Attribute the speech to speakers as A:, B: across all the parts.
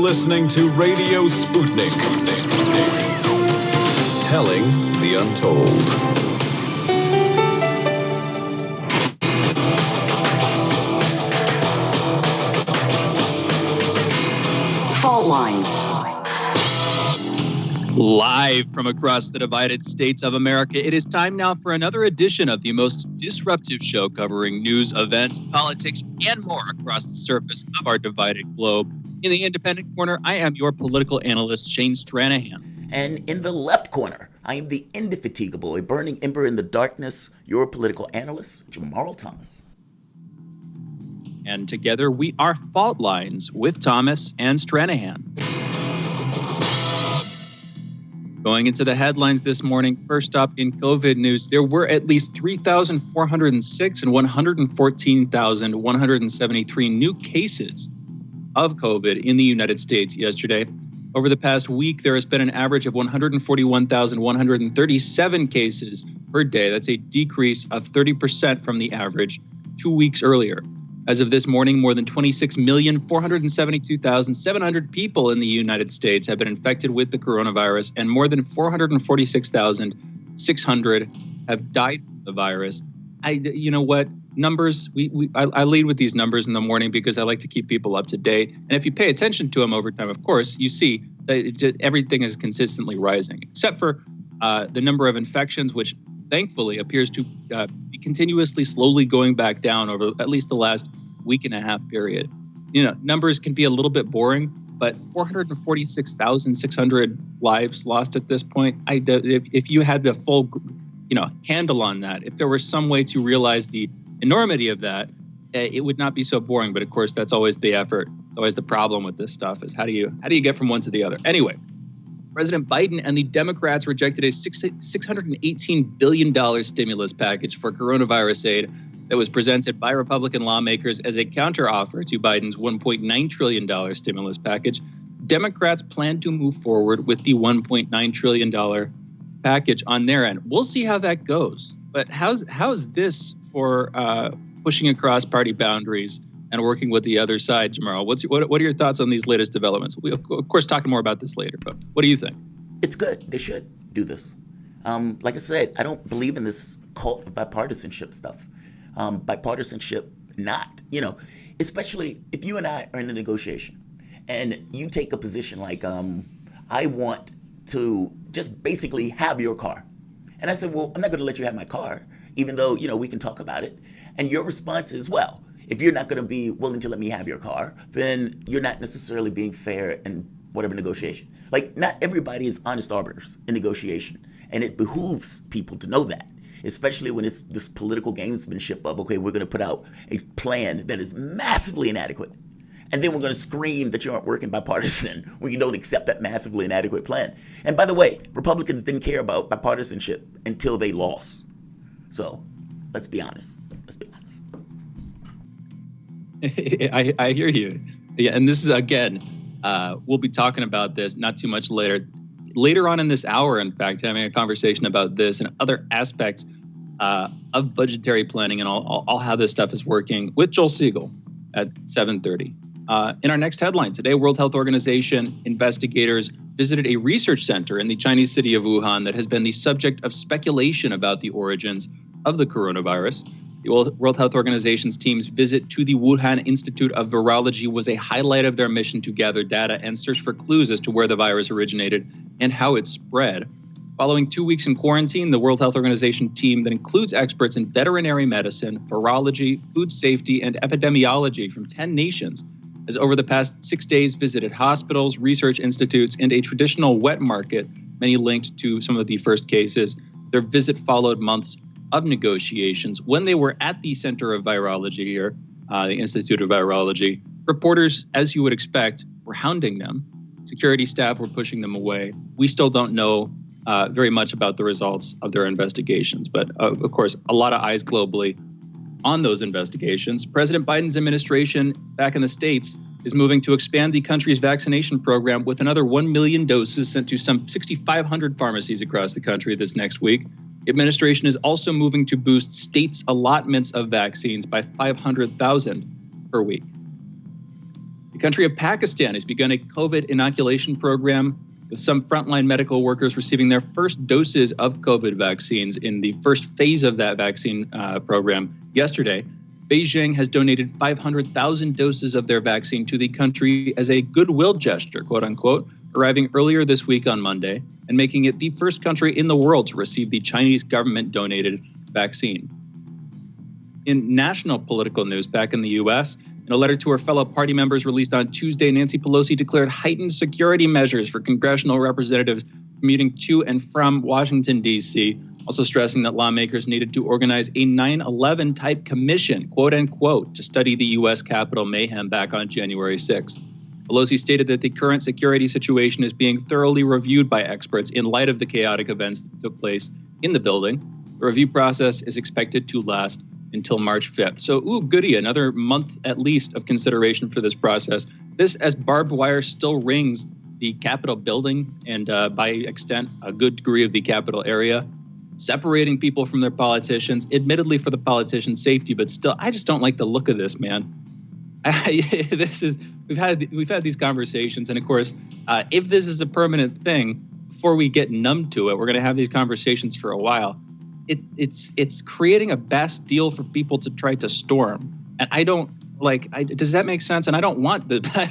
A: listening to Radio Sputnik. Telling the untold.
B: Fault lines.
C: Live from across the divided states of America, it is time now for another edition of the most disruptive show covering news, events, politics, and more across the surface of our divided globe. In the independent corner, I am your political analyst, Shane Stranahan.
D: And in the left corner, I am the indefatigable, a burning ember in the darkness, your political analyst, Jamarl Thomas.
C: And together we are Fault Lines with Thomas and Stranahan. Going into the headlines this morning, first up in COVID news, there were at least 3,406 and 114,173 new cases of COVID in the United States yesterday. Over the past week, there has been an average of 141,137 cases per day. That's a decrease of 30% from the average 2 weeks earlier. As of this morning, more than 26,472,700 people in the United States have been infected with the coronavirus, and more than 446,600 have died from the virus. You know what? Numbers, I lead with these numbers in the morning because I like to keep people up to date. And if you pay attention to them over time, of course, you see that everything is consistently rising, except for the number of infections, which thankfully appears to be continuously slowly going back down over at least the last week and a half period. You know, numbers can be a little bit boring, but 446,600 lives lost at this point. If you had the full, handle on that, if there were some way to realize the enormity of that, it would not be so boring. But of course, that's always the effort. It's always the problem with this stuff is how do you get from one to the other? Anyway, President Biden and the Democrats rejected a $618 billion stimulus package for coronavirus aid that was presented by Republican lawmakers as a counteroffer to Biden's $1.9 trillion stimulus package. Democrats plan to move forward with the $1.9 trillion package on their end. We'll see how that goes. But how's this for pushing across party boundaries and working with the other side, Jamarl? What are your thoughts on these latest developments? We'll, of course, talking more about this later, but what do you think?
D: It's good. They should do this. Like I said, I don't believe in this cult of bipartisanship stuff. Bipartisanship, especially if you and I are in a negotiation and you take a position like, I want to just basically have your car. And I said, well, I'm not going to let you have my car, even though, we can talk about it. And your response is, well, if you're not going to be willing to let me have your car, then you're not necessarily being fair in whatever negotiation. Like, not everybody is honest arbiters in negotiation. And it behooves people to know that, especially when it's this political gamesmanship of, okay, we're going to put out a plan that is massively inadequate. And then we're going to scream that you aren't working bipartisan when you don't accept that massively inadequate plan. And by the way, Republicans didn't care about bipartisanship until they lost. So let's be honest.
C: I hear you. Yeah, and this is, again, we'll be talking about this not too much later. Later on in this hour, in fact, having a conversation about this and other aspects of budgetary planning and all how this stuff is working with Joel Siegel at 7:30. In our next headline today, World Health Organization investigators visited a research center in the Chinese city of Wuhan that has been the subject of speculation about the origins of the coronavirus. The World Health Organization's team's visit to the Wuhan Institute of Virology was a highlight of their mission to gather data and search for clues as to where the virus originated and how it spread. Following 2 weeks in quarantine, the World Health Organization team that includes experts in veterinary medicine, virology, food safety, and epidemiology from 10 nations has over the past 6 days visited hospitals, research institutes, and a traditional wet market, many linked to some of the first cases. Their visit followed months of negotiations. When they were at the Center of Virology here, the Institute of Virology, reporters, as you would expect, were hounding them. Security staff were pushing them away. We still don't know very much about the results of their investigations, but of course, a lot of eyes globally on those investigations. President Biden's administration back in the States is moving to expand the country's vaccination program with another 1 million doses sent to some 6,500 pharmacies across the country this next week. The administration is also moving to boost states' allotments of vaccines by 500,000 per week. The country of Pakistan has begun a COVID inoculation program, with some frontline medical workers receiving their first doses of COVID vaccines in the first phase of that vaccine program yesterday. Beijing has donated 500,000 doses of their vaccine to the country as a goodwill gesture, quote unquote, arriving earlier this week on Monday and making it the first country in the world to receive the Chinese government-donated vaccine. In national political news back in the U.S., in a letter to her fellow party members released on Tuesday, Nancy Pelosi declared heightened security measures for congressional representatives commuting to and from Washington, D.C., also stressing that lawmakers needed to organize a 9/11 type commission, quote unquote, to study the U.S. Capitol mayhem back on January 6th. Pelosi stated that the current security situation is being thoroughly reviewed by experts in light of the chaotic events that took place in the building. The review process is expected to last until March 5th. So, goody, another month at least of consideration for this process. This as barbed wire still rings the Capitol building and by extent, a good degree of the Capitol area, separating people from their politicians, admittedly for the politicians' safety, but still, I just don't like the look of this, man. We've had these conversations, and of course, if this is a permanent thing, before we get numb to it, we're going to have these conversations for a while. It's creating a Bastille for people to try to storm, and I don't like. Does that make sense? And I don't want I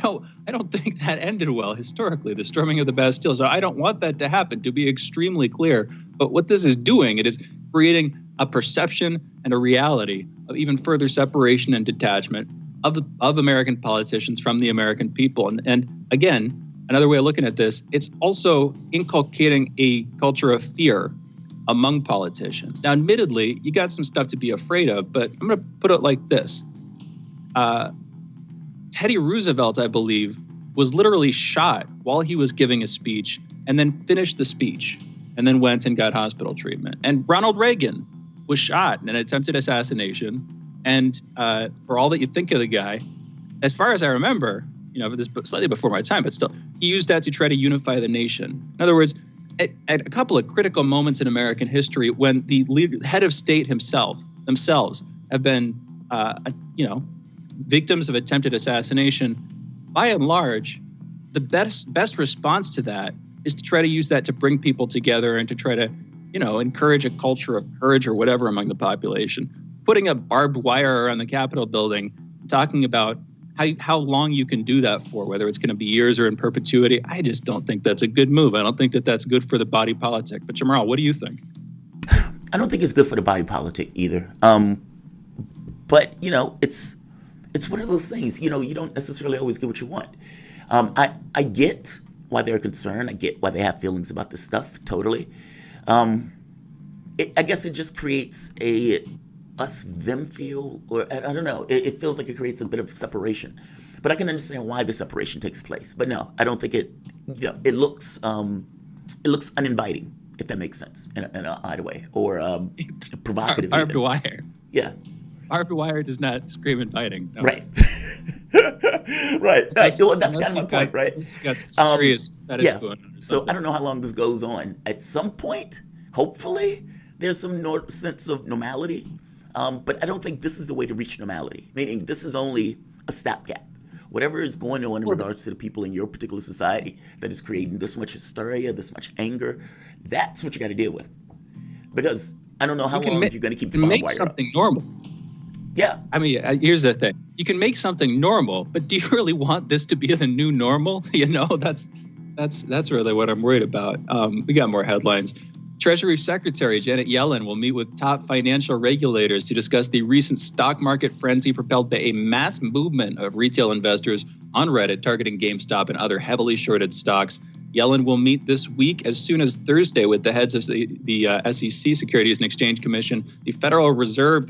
C: don't think that ended well historically, the storming of the Bastille. So I don't want that to happen. To be extremely clear, but what this is doing, it is creating a perception and a reality of even further separation and detachment of American politicians from the American people. And again, another way of looking at this, it's also inculcating a culture of fear among politicians. Now, admittedly, you got some stuff to be afraid of, but I'm going to put it like this. Teddy Roosevelt, I believe, was literally shot while he was giving a speech and then finished the speech and then went and got hospital treatment. And Ronald Reagan was shot in an attempted assassination. And for all that you think of the guy, as far as I remember, this slightly before my time, but still, he used that to try to unify the nation. In other words, at a couple of critical moments in American history, when the head of state themselves have been, victims of attempted assassination, by and large, the best response to that is to try to use that to bring people together and to try to, encourage a culture of courage or whatever among the population. Putting a barbed wire around the Capitol building, talking about how long you can do that for, whether it's going to be years or in perpetuity, I just don't think that's a good move. I don't think that that's good for the body politic. But Jamarl, what do you think?
D: I don't think it's good for the body politic either. But, it's one of those things, you don't necessarily always get what you want. I get why they're concerned. I get why they have feelings about this stuff, totally. I guess it just creates a us-them feel, or I don't know. It feels like it creates a bit of separation. But I can understand why the separation takes place. But no, I don't think it looks uninviting, if that makes sense, in an odd way, or provocative.
C: Barbed wire.
D: Yeah.
C: Barbed wire does not scream inviting. No.
D: Right. Right. That's kind of my point, right?
C: You got serious fetish going on.
D: So I don't know how long this goes on. At some point, hopefully, there's some sense of normality. But I don't think this is the way to reach normality, meaning this is only a stopgap. Whatever is going on in regards to the people in your particular society that is creating this much hysteria, this much anger, that's what you got to deal with. Because I don't know how long you're going to keep the barbed wire up.
C: Make something normal.
D: Yeah.
C: I mean, here's the thing. You can make something normal, but do you really want this to be the new normal? That's really what I'm worried about. We got more headlines. Treasury Secretary Janet Yellen will meet with top financial regulators to discuss the recent stock market frenzy propelled by a mass movement of retail investors on Reddit targeting GameStop and other heavily shorted stocks. Yellen will meet this week as soon as Thursday with the heads of the SEC, Securities and Exchange Commission, the Federal Reserve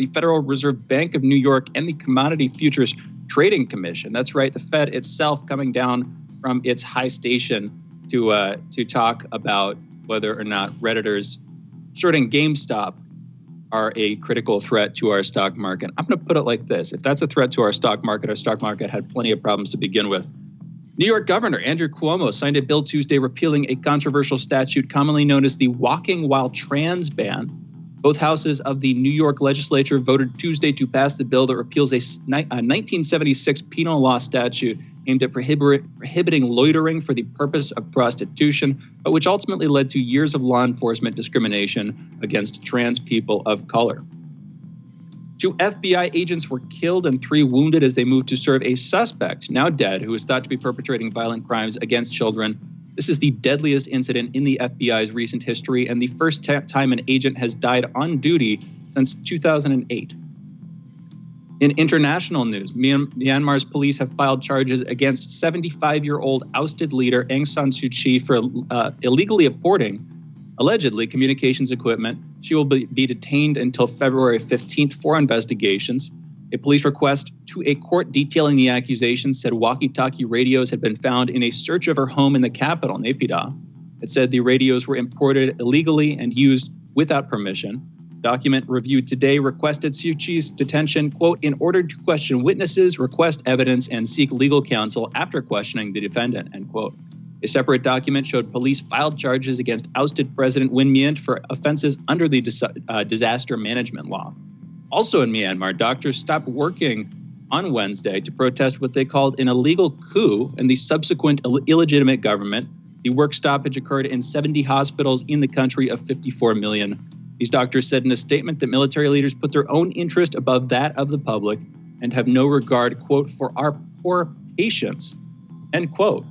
C: Bank of New York, and the Commodity Futures Trading Commission. That's right, the Fed itself coming down from its high station to talk about whether or not Redditors shorting GameStop are a critical threat to our stock market. I'm going to put it like this. If that's a threat to our stock market had plenty of problems to begin with. New York Governor Andrew Cuomo signed a bill Tuesday repealing a controversial statute commonly known as the Walking While Trans ban. Both houses of the New York legislature voted Tuesday to pass the bill that repeals a 1976 penal law statute aimed at prohibiting loitering for the purpose of prostitution, but which ultimately led to years of law enforcement discrimination against trans people of color. 2 FBI agents were killed and 3 wounded as they moved to serve a suspect, now dead, who is thought to be perpetrating violent crimes against children. This is the deadliest incident in the FBI's recent history and the first time an agent has died on duty since 2008. In international news, Myanmar's police have filed charges against 75-year-old ousted leader Aung San Suu Kyi for illegally importing, allegedly, communications equipment. She will be detained until February 15th for investigations. A police request to a court detailing the accusations said walkie-talkie radios had been found in a search of her home in the capital, Naypyidaw. It said the radios were imported illegally and used without permission. Document reviewed today requested Suu Kyi's detention, quote, in order to question witnesses, request evidence, and seek legal counsel after questioning the defendant, end quote. A separate document showed police filed charges against ousted President Win Myint for offenses under the disaster management law. Also in Myanmar, doctors stopped working on Wednesday to protest what they called an illegal coup and the subsequent illegitimate government. The work stoppage occurred in 70 hospitals in the country of 54 million. These doctors said in a statement that military leaders put their own interest above that of the public and have no regard, quote, for our poor patients, end quote.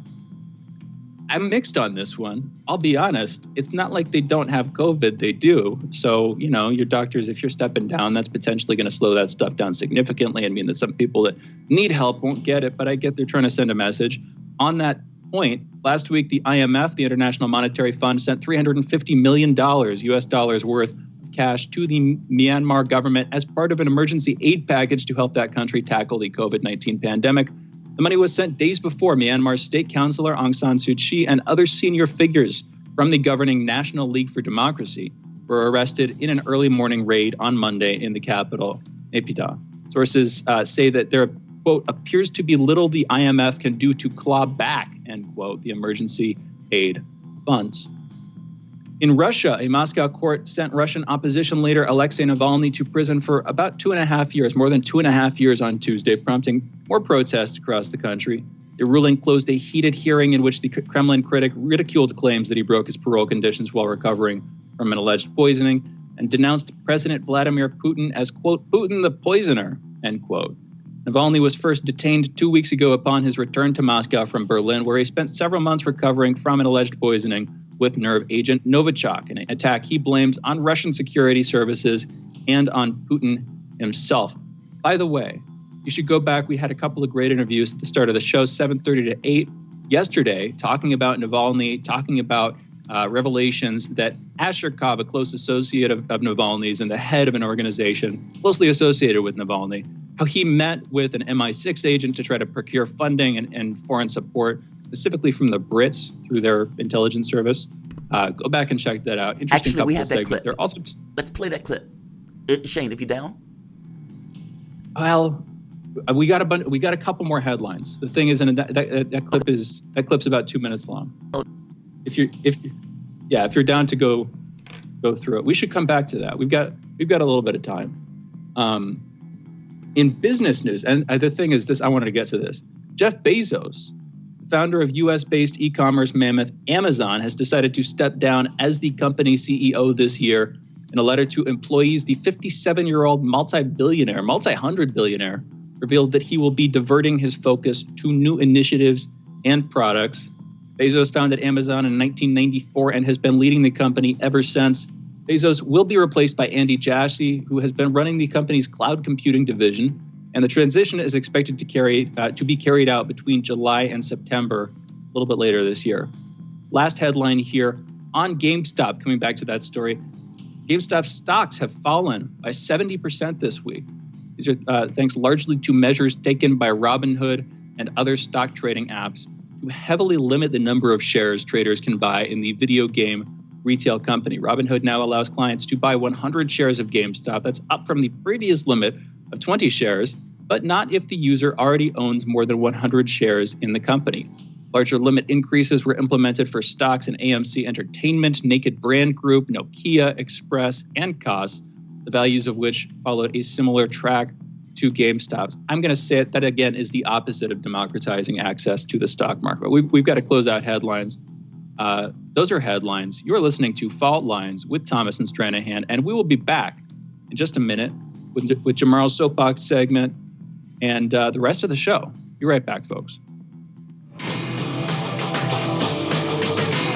C: I'm mixed on this one. I'll be honest. It's not like they don't have COVID. They do. So, you know, your doctors, if you're stepping down, that's potentially going to slow that stuff down significantly and mean that some people that need help won't get it. But I get they're trying to send a message. On that point, last week, the IMF, the International Monetary Fund, sent $350 million US dollars worth of cash to the Myanmar government as part of an emergency aid package to help that country tackle the COVID-19 pandemic. The money was sent days before Myanmar's state councilor Aung San Suu Kyi and other senior figures from the governing National League for Democracy were arrested in an early morning raid on Monday in the capital, Naypyidaw. Sources say that there, quote, appears to be little the IMF can do to claw back, end quote, the emergency aid funds. In Russia, a Moscow court sent Russian opposition leader Alexei Navalny to prison for about 2.5 years, more than 2.5 years on Tuesday, prompting more protests across the country. The ruling closed a heated hearing in which the Kremlin critic ridiculed claims that he broke his parole conditions while recovering from an alleged poisoning and denounced President Vladimir Putin as, quote, Putin the poisoner, end quote. Navalny was first detained 2 weeks ago upon his return to Moscow from Berlin, where he spent several months recovering from an alleged poisoning with nerve agent Novichok, an attack he blames on Russian security services and on Putin himself. By the way, you should go back. We had a couple of great interviews at the start of the show, 7:30 to 8 yesterday, talking about Navalny, talking about revelations that Asherkov, a close associate of Navalny's and the head of an organization closely associated with Navalny, how he met with an MI6 agent to try to procure funding and foreign support, specifically from the Brits through their intelligence service. Go back and check that out. Interesting.
D: Actually, we have that
C: segments.
D: clip.
C: Also,
D: let's play that clip. Shane, if you're down.
C: Well, we got a couple more headlines. The thing is, and that clip's about 2 minutes long.
D: Oh.
C: If you're down to go through it, we should come back to that. We've got a little bit of time. In business news, and the thing is this, I wanted to get to this. Jeff Bezos, founder of US-based e-commerce mammoth Amazon, has decided to step down as the company CEO this year. In a letter to employees, the 57-year-old multi-hundred billionaire, revealed that he will be diverting his focus to new initiatives and products. Bezos founded Amazon in 1994 and has been leading the company ever since. Bezos will be replaced by Andy Jassy, who has been running the company's cloud computing division, and the transition is expected to be carried out between July and September, a little bit later this year. Last headline here on GameStop, coming back to that story. GameStop stocks have fallen by 70% this week. These are thanks largely to measures taken by Robinhood and other stock trading apps to heavily limit the number of shares traders can buy in the video game retail company. Robinhood now allows clients to buy 100 shares of GameStop. That's up from the previous limit of 20 shares, but not if the user already owns more than 100 shares in the company. Larger limit increases were implemented for stocks in AMC Entertainment, Naked Brand Group, Nokia, Express, and Koss, the values of which followed a similar track. to GameStops. I'm going to say it, that again is the opposite of democratizing access to the stock market. We've got to close out headlines. Those are headlines. You're listening to Fault Lines with Thomas and Stranahan, and we will be back in just a minute with Jamarl's Soapbox segment and the rest of the show. Be right back, folks.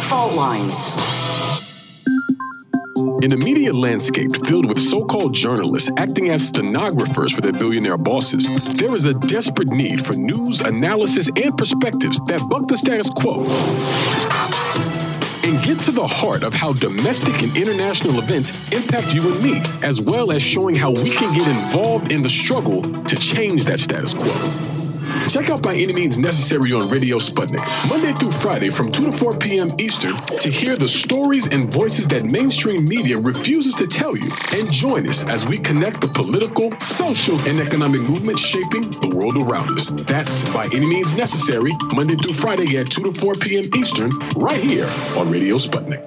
B: Fault Lines.
E: In a media landscape filled with so-called journalists acting as stenographers for their billionaire bosses, there is a desperate need for news, analysis, and perspectives that buck the status quo and get to the heart of how domestic and international events impact you and me, as well as showing how we can get involved in the struggle to change that status quo. Check out By Any Means Necessary on Radio Sputnik, Monday through Friday from 2 to 4 p.m. Eastern, to hear the stories and voices that mainstream media refuses to tell you. And join us as we connect the political, social, and economic movements shaping the world around us. That's By Any Means Necessary, Monday through Friday at 2 to 4 p.m. Eastern, right here on Radio Sputnik.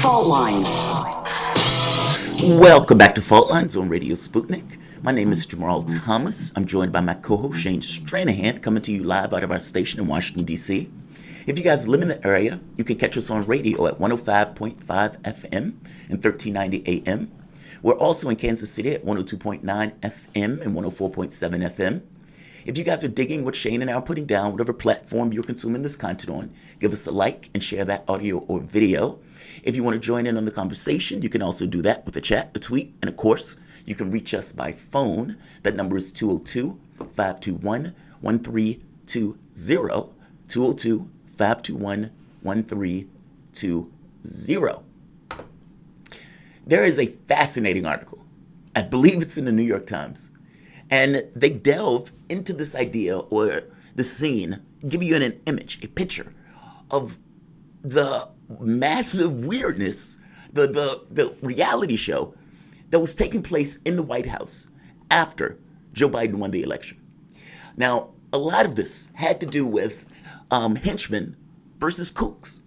B: Fault Lines.
D: Welcome back to Fault Lines on Radio Sputnik. My name is Jamarl Thomas. I'm joined by my co-host Shane Stranahan, coming to you live out of our station in Washington, D.C. If you guys live in the area, you can catch us on radio at 105.5 FM and 1390 AM. We're also in Kansas City at 102.9 FM and 104.7 FM. If you guys are digging what Shane and I are putting down, whatever platform you're consuming this content on, give us a like and share that audio or video. If you want to join in on the conversation, you can also do that with a chat, a tweet, and of course, you can reach us by phone. That number is 202-521-1320, 202-521-1320. There is a fascinating article. I believe it's in the New York Times. And they delve into this idea or the scene, give you an image, a picture of the massive weirdness, the reality show that was taking place in the White House after Joe Biden won the election. Now, a lot of this had to do with henchmen versus kooks.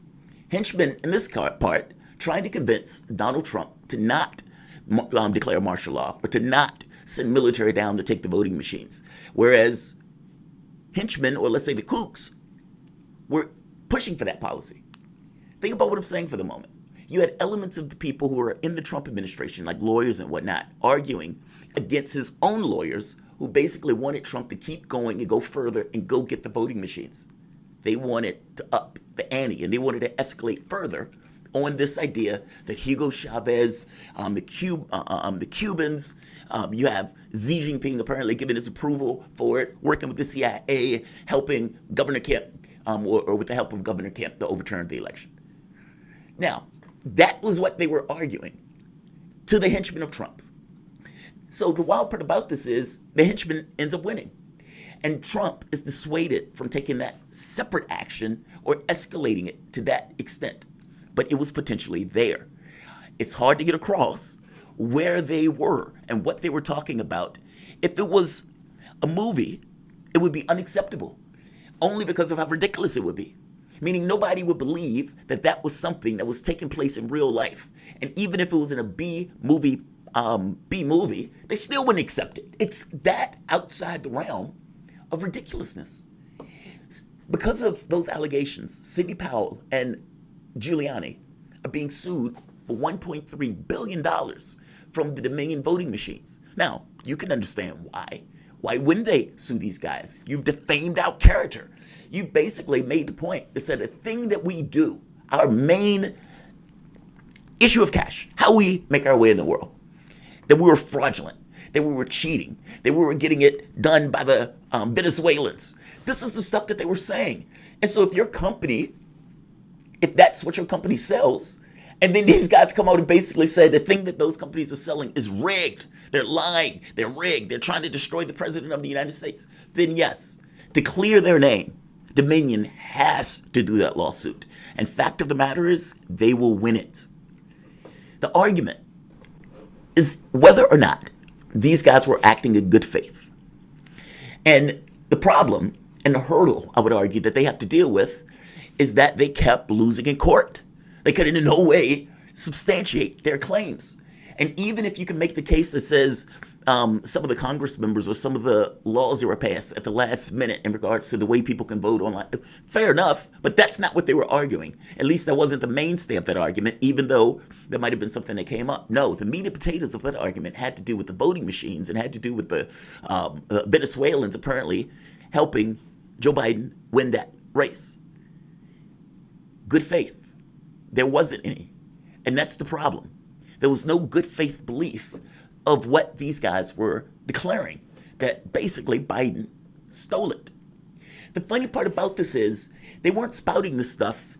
D: Henchmen in this part trying to convince Donald Trump to not declare martial law or to not send military down to take the voting machines. Whereas henchmen, or let's say the kooks, were pushing for that policy. Think about what I'm saying for the moment. You had elements of the people who were in the Trump administration, like lawyers and whatnot, arguing against his own lawyers who basically wanted Trump to keep going and go further and go get the voting machines. They wanted to up the ante, and they wanted to escalate further on this idea that Hugo Chavez, the Cubans, you have Xi Jinping apparently giving his approval for it, working with the CIA, helping Governor Kemp, or with the help of Governor Kemp, to overturn the election. Now, that was what they were arguing to the henchmen of Trump. So the wild part about this is the henchman ends up winning. And Trump is dissuaded from taking that separate action or escalating it to that extent. But it was potentially there. It's hard to get across where they were and what they were talking about. If it was a movie, it would be unacceptable, only because of how ridiculous it would be. Meaning nobody would believe that that was something that was taking place in real life. And even if it was in a B movie, they still wouldn't accept it. It's that outside the realm of ridiculousness. Because of those allegations, Sidney Powell and Giuliani are being sued for $1.3 billion from the Dominion voting machines. Now, you can understand why. Why wouldn't they sue these guys? You've defamed our character. You basically made the point that said the thing that we do, our main issue of cash, how we make our way in the world, that we were fraudulent, that we were cheating, that we were getting it done by the Venezuelans. This is the stuff that they were saying. And so if your company, if that's what your company sells, and then these guys come out and basically say the thing that those companies are selling is rigged, they're lying, they're rigged, they're trying to destroy the president of the United States, then yes, to clear their name, Dominion has to do that lawsuit. And fact of the matter is, they will win it. The argument is whether or not these guys were acting in good faith. And the problem and the hurdle, I would argue, that they have to deal with is that they kept losing in court. They could in no way substantiate their claims. And even if you can make the case that says some of the Congress members or some of the laws that were passed at the last minute in regards to the way people can vote online, fair enough, but that's not what they were arguing. At least that wasn't the mainstay of that argument, even though there might have been something that came up. No, the meat and potatoes of that argument had to do with the voting machines and had to do with the Venezuelans apparently helping Joe Biden win that race. Good faith. There wasn't any. And that's the problem. There was no good faith belief of what these guys were declaring, that basically Biden stole it. The funny part about this is they weren't spouting this stuff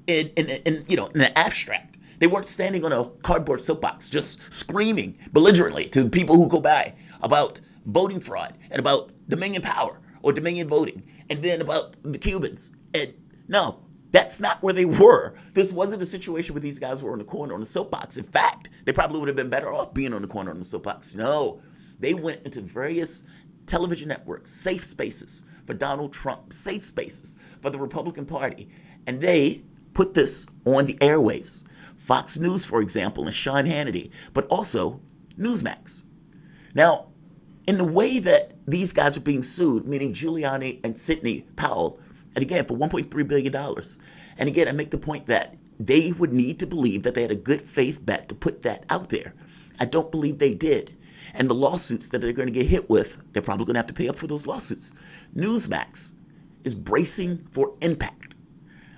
D: in an abstract. They weren't standing on a cardboard soapbox just screaming belligerently to people who go by about voting fraud and about Dominion power or Dominion voting and then about the Cubans. And no, that's not where they were. This wasn't a situation where these guys were on the corner on the soapbox. In fact, they probably would have been better off being on the corner on the soapbox. No, they went into various television networks, safe spaces for Donald Trump, safe spaces for the Republican Party, and they put this on the airwaves. Fox News, for example, and Sean Hannity, but also Newsmax. Now, in the way that these guys are being sued, meaning Giuliani and Sidney Powell, and again, for $1.3 billion. And again, I make the point that they would need to believe that they had a good faith bet to put that out there. I don't believe they did. And the lawsuits that they're going to get hit with, they're probably going to have to pay up for those lawsuits. Newsmax is bracing for impact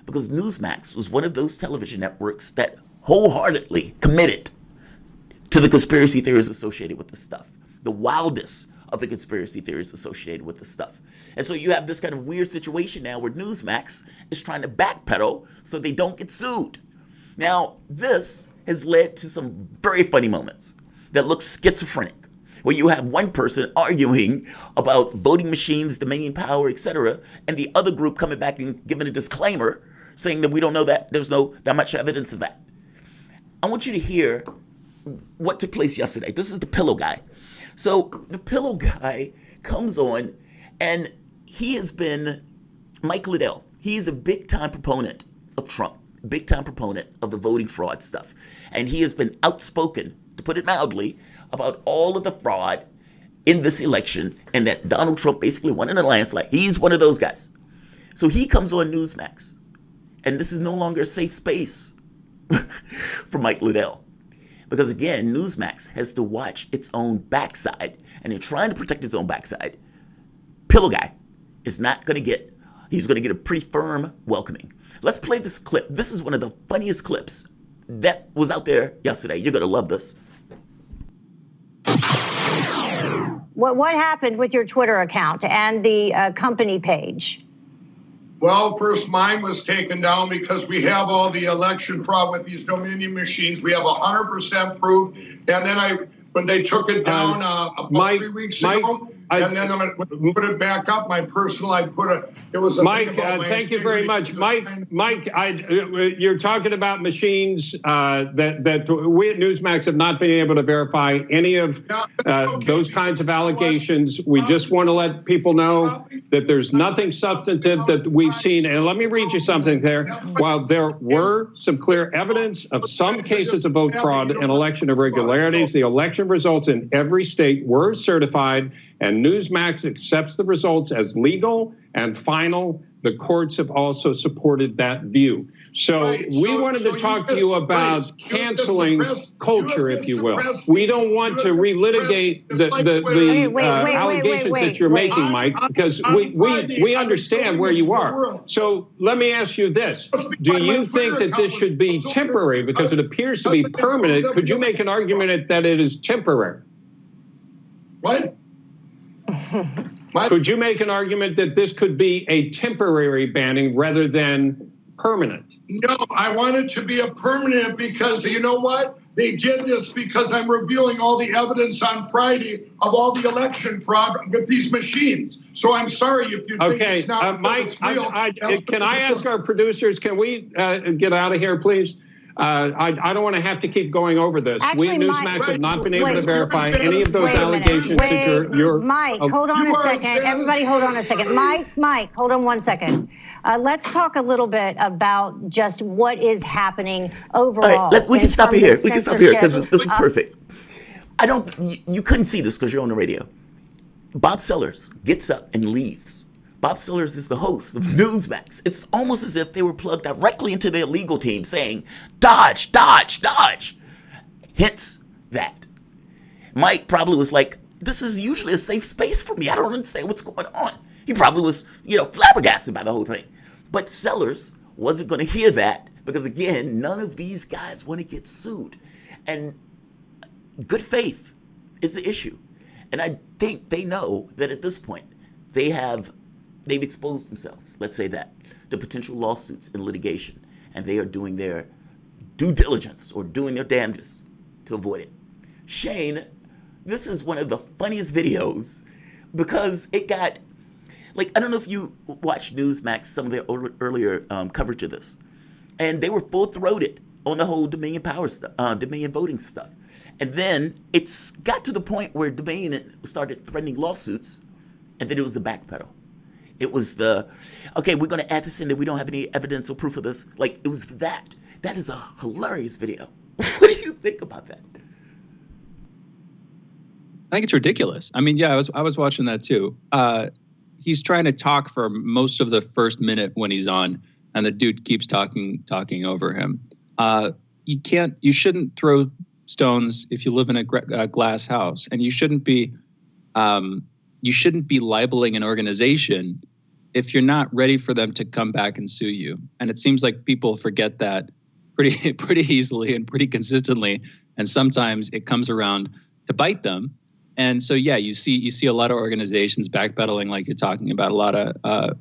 D: because Newsmax was one of those television networks that wholeheartedly committed to the conspiracy theories associated with this stuff, the wildest of the conspiracy theories associated with this stuff. And so you have this kind of weird situation now where Newsmax is trying to backpedal so they don't get sued. Now, this has led to some very funny moments that look schizophrenic, where you have one person arguing about voting machines, Dominion power, etc., and the other group coming back and giving a disclaimer saying that we don't know that, there's no that much evidence of that. I want you to hear what took place yesterday. This is the Pillow Guy. So the Pillow Guy comes on, and he has been, Mike Liddell, he is a big-time proponent of Trump, big-time proponent of the voting fraud stuff. And he has been outspoken, to put it mildly, about all of the fraud in this election and that Donald Trump basically won in a landslide. He's one of those guys. So he comes on Newsmax, and this is no longer a safe space for Mike Liddell. Because again, Newsmax has to watch its own backside, and in trying to protect its own backside, Pillow Guy is not going to get, he's going to get a pretty firm welcoming. Let's play this clip. This is one of the funniest clips that was out there yesterday. You're going to love this.
F: What happened with your Twitter account and the company page?
G: Well, first, mine was taken down because we have all the election fraud with these Dominion machines. We have 100% proof. And then when they took it down about 3 weeks ago, and then I put it back up, my personal, it was a
H: Mike, thank you very much. Mike, you're talking about machines that we at Newsmax have not been able to verify any of those kinds of allegations. We just want to let people know that there's nothing substantive that we've seen. And let me read you something there. While there were some clear evidence of some cases of vote fraud and election irregularities, the election results in every state were certified, and Newsmax accepts the results as legal and final. The courts have also supported that view. So we wanted to talk to you about canceling culture, if you will. We don't want to relitigate the allegations that you're making, Mike, because we understand where you are. So let me ask you this. Do you think that this should be temporary because it appears to be permanent? Could you make an argument that it is temporary?
G: What?
H: Could you make an argument that this could be a temporary banning rather than permanent?
G: No, I want it to be a permanent because you know what? They did this because I'm revealing all the evidence on Friday of all the election fraud with these machines. So I'm sorry if you think it's not
H: Mike,
G: it's real.
H: Can I ask our producers, can we get out of here, please? I don't want to have to keep going over this.
F: Actually,
H: we at Newsmax have not been able to verify any of those allegations that you're...
F: Mike, hold on a second. Everybody hold on a second. Mike, hold on 1 second. Let's talk a little bit about just what is happening overall.
D: All right, we can stop here. We can stop here because this is perfect. You couldn't see this because you're on the radio. Bob Sellers gets up and leaves. Bob Sellers is the host of Newsmax. It's almost as if they were plugged directly into their legal team saying, dodge, dodge, dodge. Hence that. Mike probably was like, this is usually a safe space for me. I don't understand what's going on. He probably was, flabbergasted by the whole thing. But Sellers wasn't going to hear that because, again, none of these guys want to get sued. And good faith is the issue. And I think they know that at this point, they've exposed themselves, let's say that, to potential lawsuits and litigation. And they are doing their due diligence or doing their damnedest to avoid it. Shane, this is one of the funniest videos because it got, I don't know if you watched Newsmax, some of their earlier coverage of this. And they were full-throated on the whole Dominion power stuff, Dominion voting stuff. And then it's got to the point where Dominion started threatening lawsuits, and then it was the backpedal. It was okay, we're going to add this in that we don't have any evidence or proof of this. It was that. That is a hilarious video. What do you think about that?
C: I think it's ridiculous. I mean, yeah, I was watching that too. He's trying to talk for most of the first minute when he's on, and the dude keeps talking over him. You shouldn't throw stones if you live in a glass house, and you shouldn't be libeling an organization if you're not ready for them to come back and sue you. And it seems like people forget that pretty easily and pretty consistently, and sometimes it comes around to bite them. And so, yeah, you see a lot of organizations backpedaling, like you're talking about, a lot of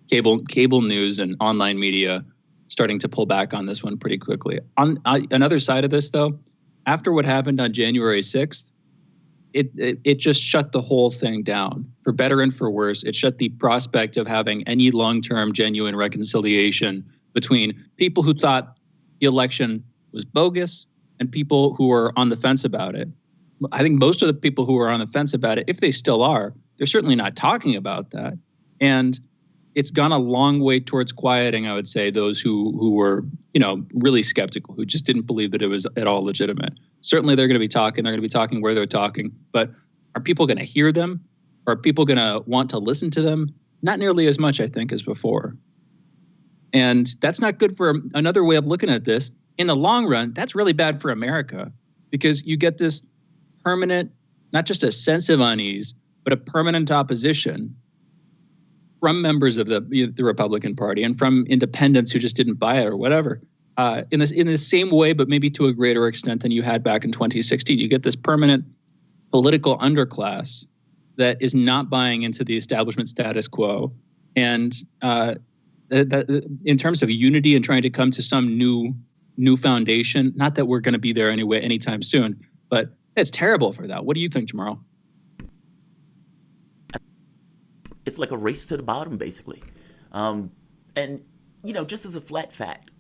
C: cable news and online media starting to pull back on this one pretty quickly. On another side of this, though, after what happened on January 6th, it just shut the whole thing down, for better and for worse. It shut the prospect of having any long-term genuine reconciliation between people who thought the election was bogus and people who were on the fence about it. I think most of the people who are on the fence about it, if they still are, they're certainly not talking about that. And it's gone a long way towards quieting, I would say, those who were, really skeptical, who just didn't believe that it was at all legitimate. Certainly they're going to be talking. They're going to be talking where they're talking. But are people going to hear them? Are people going to want to listen to them? Not nearly as much, I think, as before. And that's not good for another way of looking at this. In the long run, that's really bad for America, because you get this permanent, not just a sense of unease, but a permanent opposition from members of the Republican Party and from independents who just didn't buy it or whatever. In the same way, but maybe to a greater extent than you had back in 2016, you get this permanent political underclass that is not buying into the establishment status quo. And that in terms of unity and trying to come to some new foundation, not that we're going to be there anyway anytime soon, but it's terrible for that. What do you think, Jamarl?
D: It's like a race to the bottom, basically. And, just as a flat fact,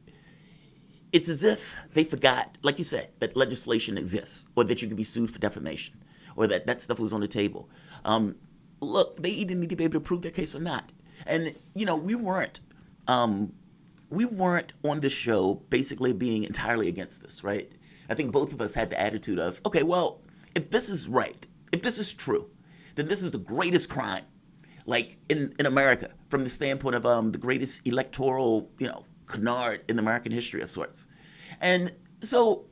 D: it's as if they forgot, like you said, that legislation exists, or that you can be sued for defamation, or that stuff was on the table. Look, they either need to be able to prove their case or not. And, we weren't on this show basically being entirely against this, right? I think both of us had the attitude of, okay, well, if this is right, if this is true, then this is the greatest crime, in America, from the standpoint of the greatest electoral, canard in American history of sorts. And so,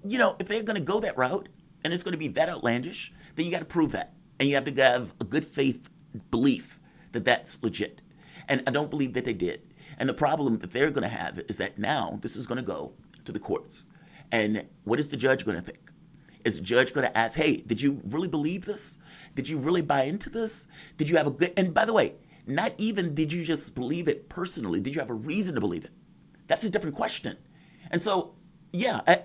D: if they're going to go that route and it's going to be that outlandish, then you got to prove that. And you have to have a good faith belief that that's legit. And I don't believe that they did. And the problem that they're going to have is that now this is going to go to the courts. And what is the judge going to think? Is the judge going to ask, hey, did you really believe this? Did you really buy into this? Did you have a good, and by the way, not even did you just believe it personally, did you have a reason to believe it? That's a different question. And so, yeah, I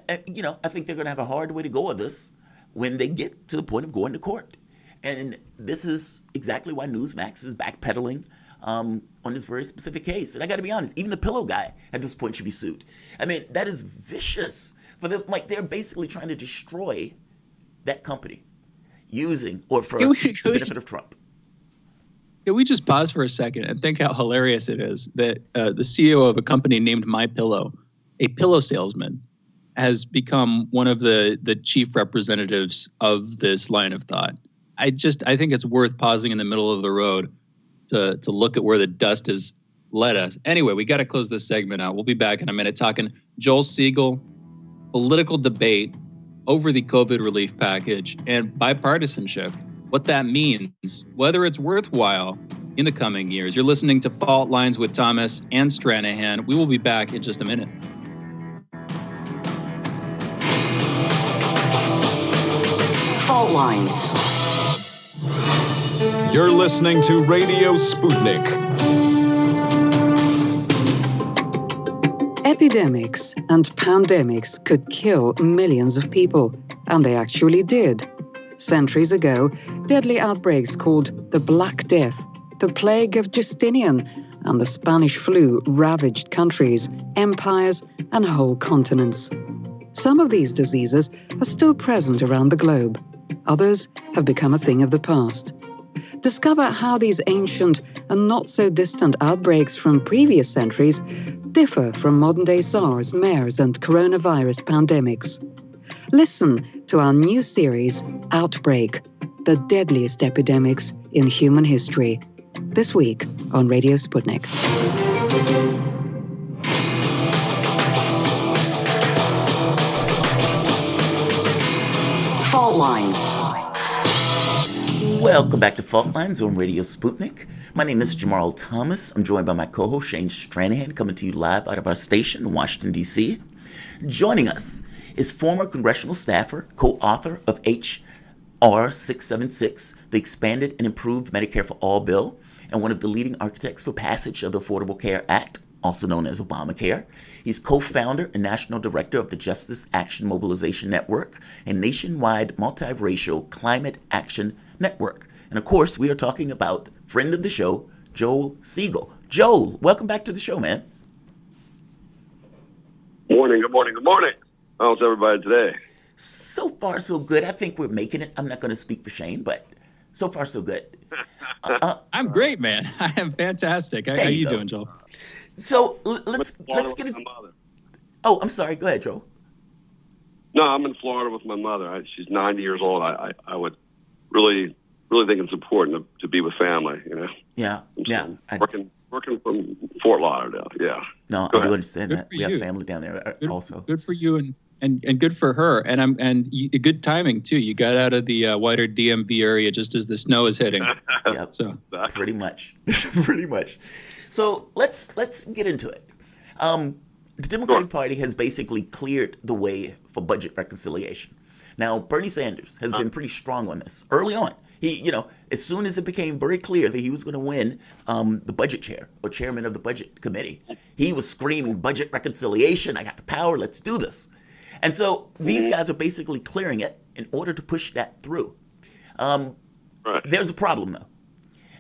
D: think they're going to have a hard way to go with this when they get to the point of going to court. And this is exactly why Newsmax is backpedaling on this very specific case. And I got to be honest, even the pillow guy at this point should be sued. I mean, that is vicious for them. They're basically trying to destroy that company using or for the benefit of Trump.
C: Can we just pause for a second and think how hilarious it is that the CEO of a company named MyPillow, a pillow salesman, has become one of the chief representatives of this line of thought. I think it's worth pausing in the middle of the road to look at where the dust has led us. Anyway, we got to close this segment out. We'll be back in a minute talking Joel Siegel, political debate over the COVID relief package and bipartisanship, what that means, whether it's worthwhile in the coming years. You're listening to Fault Lines with Thomas and Stranahan. We will be back in just a minute.
B: Fault Lines.
A: You're listening to Radio Sputnik.
I: Epidemics and pandemics could kill millions of people, and they actually did. Centuries ago, deadly outbreaks called the Black Death, the Plague of Justinian, and the Spanish flu ravaged countries, empires, and whole continents. Some of these diseases are still present around the globe. Others have become a thing of the past. Discover how these ancient and not so distant outbreaks from previous centuries differ from modern-day SARS, MERS, and coronavirus pandemics. Listen to our new series, Outbreak, the deadliest epidemics in human history, this week on Radio Sputnik.
B: Fault Lines.
D: Welcome back to Fault Lines on Radio Sputnik. My name is Jamarl Thomas. I'm joined by my co-host Shane Stranahan, coming to you live out of our station in Washington, D.C. Joining us is former congressional staffer, co-author of H.R. 676, the Expanded and Improved Medicare for All bill, and one of the leading architects for passage of the Affordable Care Act, also known as Obamacare. He's co-founder and national director of the Justice Action Mobilization Network and nationwide multiracial climate action network. And of course, we are talking about friend of the show, Joel Siegel. Joel, welcome back to the show, man.
J: Morning, good morning, good morning. How's everybody today?
D: So far, so good. I think we're making it. I'm not going to speak for Shane, but so far, so good.
C: I'm great, man. I am fantastic. How you doing, Joel?
D: So let's get it. Oh, I'm sorry. Go ahead, Joel.
J: No, I'm in Florida with my mother. She's 90 years old. I would really think it's important to be with family. You know.
D: Yeah.
J: Working from Fort Lauderdale. Yeah.
D: No, I do understand that. We have family down there also.
C: Good for you and good for her. And good timing too. You got out of the wider DMV area just as the snow is hitting.
D: Yeah. So pretty much. Pretty much. So let's get into it. The Democratic Party has basically cleared the way for budget reconciliation. Now, Bernie Sanders has been pretty strong on this early on. He, as soon as it became very clear that he was going to win the budget chair or chairman of the budget committee, he was screaming budget reconciliation. I got the power. Let's do this. And so these guys are basically clearing it in order to push that through. There's a problem, though.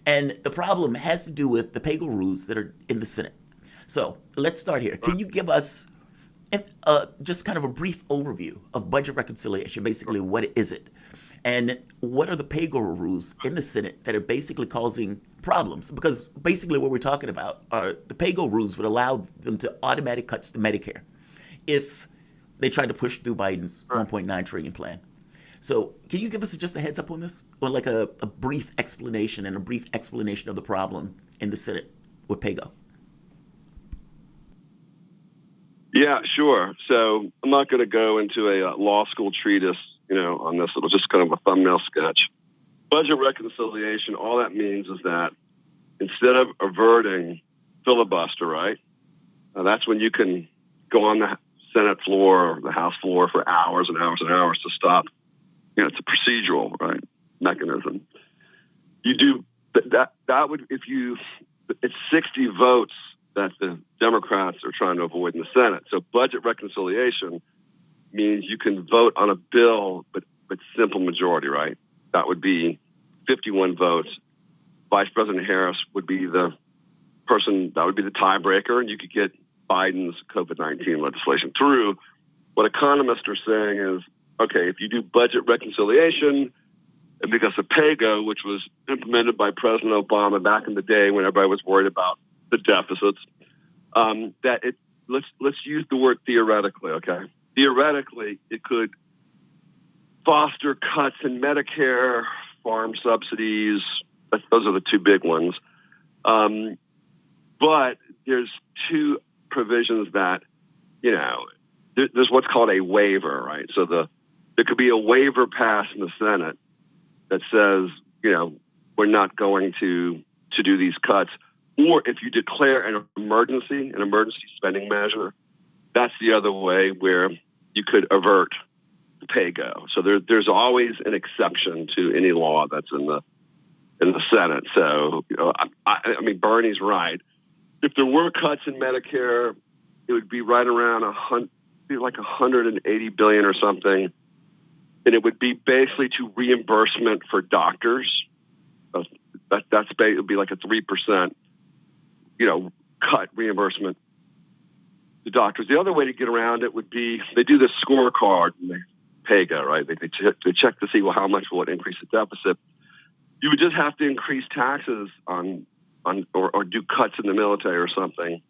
D: And the problem has to do with the pay-go rules that are in the Senate. So let's start here. Can you give us just kind of a brief overview of budget reconciliation? Basically, what is it? And what are the pay-go rules in the Senate that are basically causing problems? Because basically what we're talking about are the pay-go rules would allow them to automatic cuts to Medicare if they tried to push through Biden's $1.9 trillion plan. So can you give us just a heads up on this? Or like a brief explanation of the problem in the Senate with pay-go?
J: Yeah, sure. So I'm not going to go into a law school treatise, on this. It was just kind of a thumbnail sketch. Budget reconciliation, all that means is that instead of averting filibuster, right? That's when you can go on the Senate floor or the House floor for hours and hours and hours to stop. It's a procedural, right, mechanism. You do that would, it's 60 votes that the Democrats are trying to avoid in the Senate. So budget reconciliation means you can vote on a bill, but simple majority, right? That would be 51 votes. Vice President Harris would be the person, that would be the tiebreaker, and you could get Biden's COVID-19 legislation through. What economists are saying is, okay, if you do budget reconciliation, And because of PAYGO, which was implemented by President Obama back in the day when everybody was worried about the deficits, let's use the word theoretically, okay? Theoretically, it could foster cuts in Medicare, farm subsidies. Those are the two big ones. But there's two provisions that, there's what's called a waiver, right? So there could be a waiver passed in the Senate that says, we're not going to do these cuts. Or if you declare an emergency spending measure, that's the other way where you could avert the PAYGO. So there's always an exception to any law that's in the Senate. So, I mean, Bernie's right. If there were cuts in Medicare, it would be right around $180 billion or something. And it would be basically to reimbursement for doctors. It would be like a 3%, cut reimbursement to doctors. The other way to get around it would be they do this scorecard in the PAYGO, right? They check to see, well, how much will it increase the deficit? You would just have to increase taxes on or do cuts in the military or something.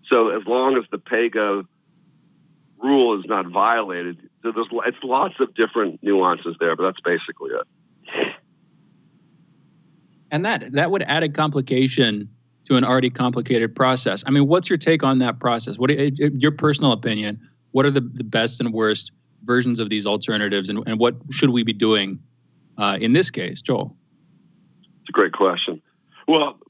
J: So as long as the PAYGO rule is not violated, so it's lots of different nuances there, but that's basically it.
C: And that would add a complication to an already complicated process. I mean, what's your take on that process? What your personal opinion? What are the best and worst versions of these alternatives, and what should we be doing in this case, Joel?
J: It's a great question. Well,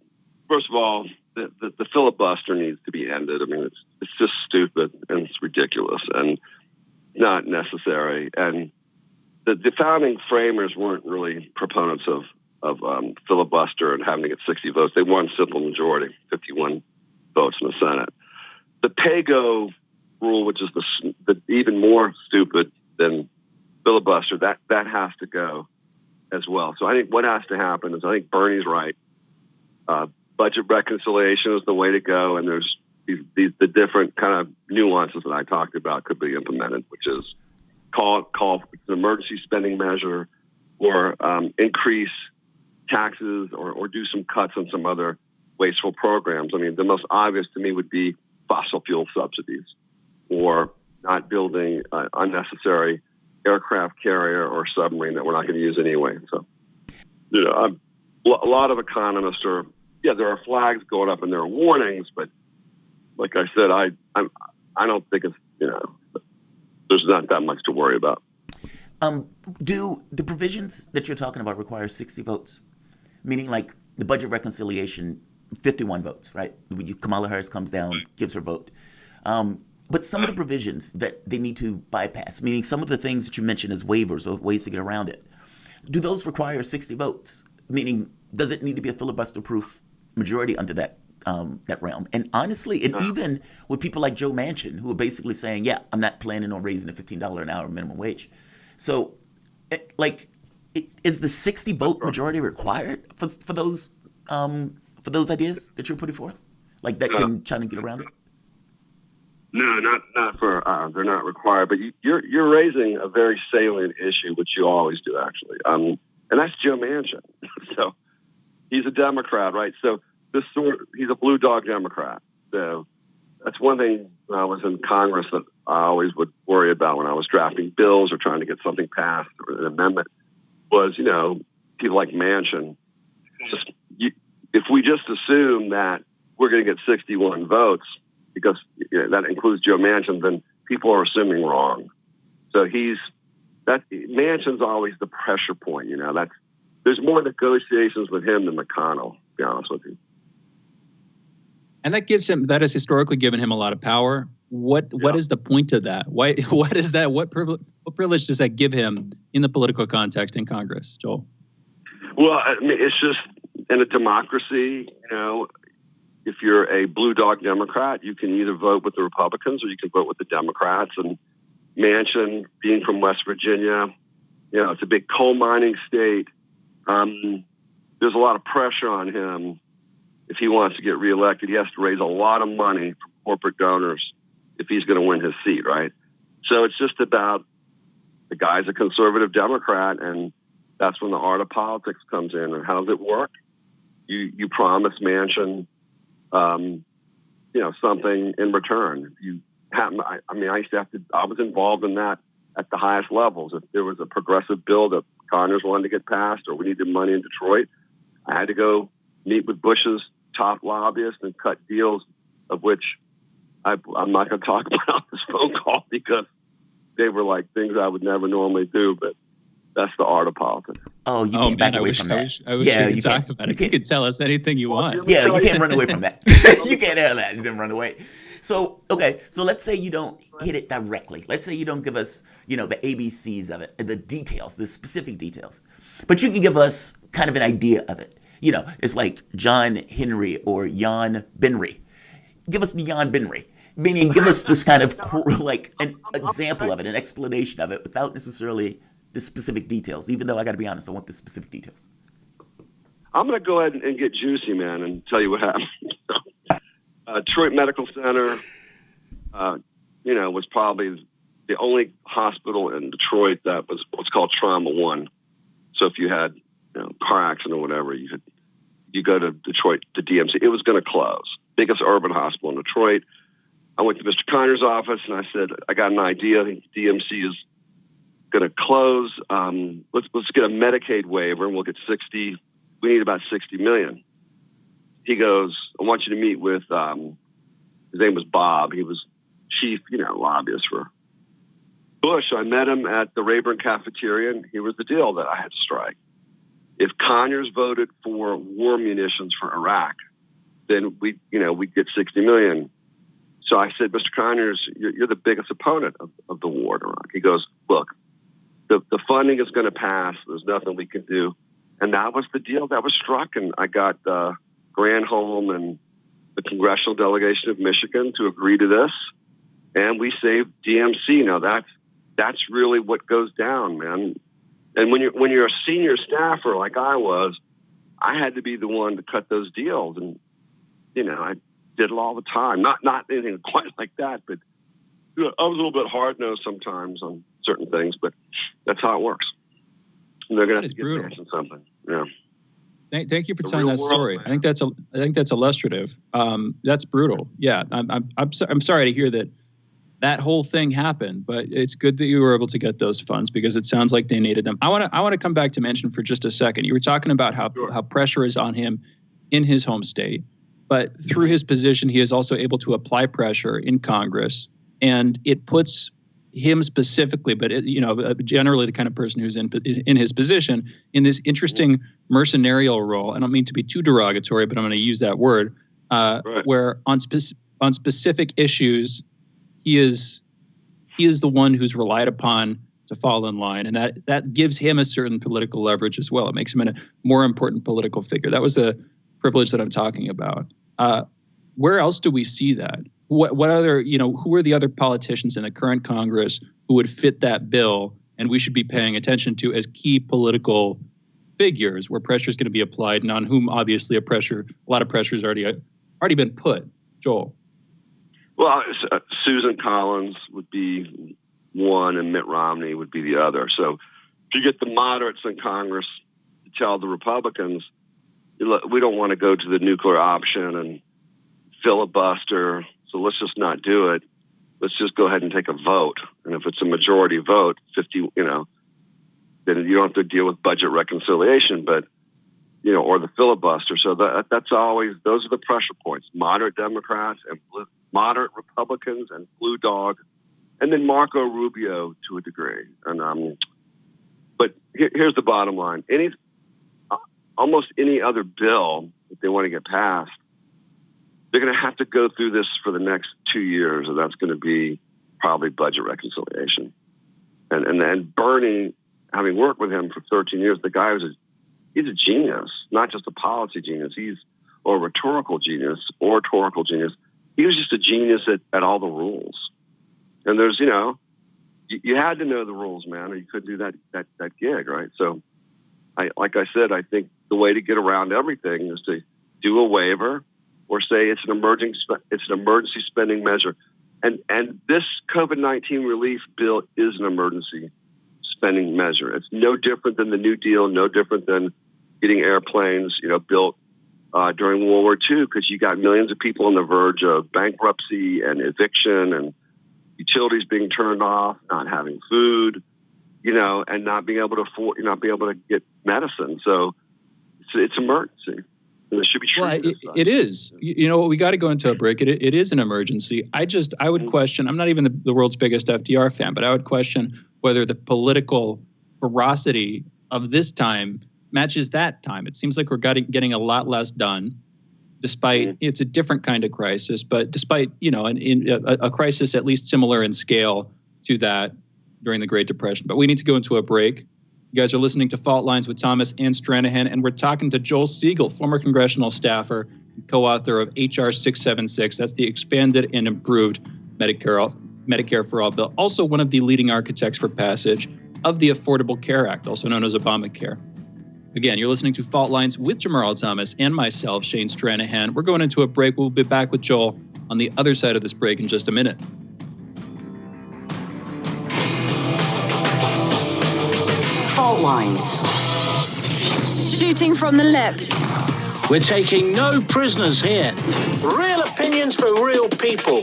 J: first of all, the filibuster needs to be ended. I mean, it's just stupid and it's ridiculous and not necessary. And the founding framers weren't really proponents of filibuster and having to get 60 votes. They won simple majority, 51 votes in the Senate. The PAYGO rule, which is the even more stupid than filibuster, that has to go as well. So I think what has to happen is, I think Bernie's right. Budget reconciliation is the way to go, and there's the different kind of nuances that I talked about could be implemented, which is call for an emergency spending measure, or increase taxes, or do some cuts on some other wasteful programs. I mean, the most obvious to me would be fossil fuel subsidies, or not building unnecessary aircraft carrier or submarine that we're not going to use anyway. So, a lot of economists are, there are flags going up and there are warnings, but like I said, I don't think it's, there's not that much to worry about.
D: Do the provisions that you're talking about require 60 votes? Meaning, like the budget reconciliation, 51 votes, right? Kamala Harris comes down, gives her vote. But some of the provisions that they need to bypass, meaning some of the things that you mentioned as waivers or ways to get around it, do those require 60 votes? Meaning, does it need to be a filibuster-proof majority under that realm? And honestly, and even with people like Joe Manchin, who are basically saying, I'm not planning on raising the $15 an hour minimum wage. So, is the 60 vote majority required for those ideas that you're putting forth? Like that can try to get around it?
J: No, not for they're not required. But you're raising a very salient issue, which you always do, actually. And that's Joe Manchin. So he's a Democrat, right? So he's a blue dog Democrat. So that's one thing when I was in Congress that I always would worry about when I was drafting bills or trying to get something passed or an amendment was, people like Manchin. If we just assume that we're going to get 61 votes, because that includes Joe Manchin, then people are assuming wrong. So Manchin's always the pressure point. There's more negotiations with him than McConnell, to be honest with you.
C: And that has historically given him a lot of power. What is the point of that? Why? What is that? What privilege does that give him in the political context in Congress, Joel?
J: Well, I mean, it's just in a democracy, if you're a blue dog Democrat, you can either vote with the Republicans or you can vote with the Democrats. And Manchin, being from West Virginia, it's a big coal mining state. There's a lot of pressure on him. If he wants to get reelected, he has to raise a lot of money from corporate donors if he's going to win his seat, right? So it's just about the guy's a conservative Democrat, and That's when the art of politics comes in. And how does it work? You promise Manchin, something in return. I was involved in that at the highest levels. If there was a progressive bill that Congress wanted to get passed, or we needed money in Detroit, I had to go meet with Bush's top lobbyists and cut deals, of which I'm not going to talk about on this phone call because they were like things I would never normally do, but that's the art of politics.
D: Oh, you can't back away from that.
C: I wish you could talk about it. You can tell us anything you want.
D: Yeah, you can't run away from that. You can't have that. You can run away. So, okay. So let's say you don't hit it directly. Let's say you don't give us, the ABCs of it, the details, the specific details. But you can give us kind of an idea of it. It's like John Henry or Jan Benry. Give us the Jan Benry. Meaning, give us this kind of like an example of it, an explanation of it, without necessarily the specific details. Even though I got to be honest, I want the specific details.
J: I'm going to go ahead and get juicy, man, and tell you what happened. Detroit Medical Center, was probably the only hospital in Detroit that was what's called Trauma 1. So if you had car accident or whatever, you go to Detroit, to DMC. It was going to close. Biggest urban hospital in Detroit. I went to Mr. Connor's office and I said, I got an idea. I think DMC is going to close. Let's get a Medicaid waiver and we'll get 60. We need about 60 million. He goes, I want you to meet with, his name was Bob. He was chief, lobbyist for Bush. I met him at the Rayburn cafeteria and here was the deal that I had to strike. If Conyers voted for war munitions for Iraq, then we'd get 60 million. So I said, Mr. Conyers, you're the biggest opponent of the war in Iraq. He goes, look, the funding is going to pass. There's nothing we can do. And that was the deal that was struck. And I got Granholm and the congressional delegation of Michigan to agree to this. And we saved DMC. Now that's really what goes down, man. And when you're a senior staffer like I was, I had to be the one to cut those deals. And, I did it all the time. Not anything quite like that, but I was a little bit hard-nosed sometimes on certain things, but that's how it works. And they're going to have to get something. Yeah.
C: Thank you for telling that story. Man. I think that's illustrative. That's brutal. Yeah. I'm sorry to hear that whole thing happened, but it's good that you were able to get those funds because it sounds like they needed them. I want to come back to Manchin for just a second. You were talking about how pressure is on him in his home state, but through his position, he is also able to apply pressure in Congress, and it puts him specifically, but generally the kind of person who's in his position in this interesting mercenarial role. I don't mean to be too derogatory, but I'm going to use that word. Where on specific issues, he is the one who's relied upon to fall in line, and that gives him a certain political leverage as well. It makes him a more important political figure. That was the privilege that I'm talking about. Where else do we see that? What other, who are the other politicians in the current Congress who would fit that bill and we should be paying attention to as key political figures where pressure is going to be applied and on whom obviously a lot of pressure has already been put? Joel.
J: Well, Susan Collins would be one and Mitt Romney would be the other. So if you get the moderates in Congress to tell the Republicans, we don't want to go to the nuclear option and filibuster, so let's just not do it. Let's just go ahead and take a vote. And if it's a majority vote, 50, then you don't have to deal with budget reconciliation, but, or the filibuster. So that's always, those are the pressure points. Moderate Democrats and moderate Republicans and Blue Dog, and then Marco Rubio to a degree. And but here's the bottom line. Almost any other bill that they want to get passed, they're going to have to go through this for the next 2 years, and that's going to be probably budget reconciliation. And Bernie, having worked with him for 13 years, the guy he's a genius, not just a policy genius. He's a rhetorical genius, oratorical genius. He was just a genius at all the rules. And there's, you had to know the rules, man, or you couldn't do that gig, right? So, like I said, I think the way to get around everything is to do a waiver or say it's an emergency spending measure. And this COVID-19 relief bill is an emergency spending measure. It's no different than the New Deal, no different than getting airplanes, built during World War II, because you got millions of people on the verge of bankruptcy and eviction and utilities being turned off, not having food, and not being able to afford, not being able to get medicine. So it's emergency. And it should be true.
C: Well, it is. We got to go into a break. It is an emergency. I would question, I'm not even the world's biggest FDR fan, but I would question whether the political ferocity of this time matches that time. It seems like we're getting a lot less done, despite it's a different kind of crisis, but despite, a crisis at least similar in scale to that during the Great Depression. But we need to go into a break. You guys are listening to Fault Lines with Thomas and Stranahan, and we're talking to Joel Siegel, former congressional staffer, co-author of H.R. 676. That's the expanded and improved Medicare for All bill. Also one of the leading architects for passage of the Affordable Care Act, also known as Obamacare. Again, you're listening to Fault Lines with Jamarl Thomas and myself, Shane Stranahan. We're going into a break. We'll be back with Joel on the other side of this break in just a minute.
B: Fault lines.
K: Shooting from the lip.
L: We're taking no prisoners here. Real opinions for real people.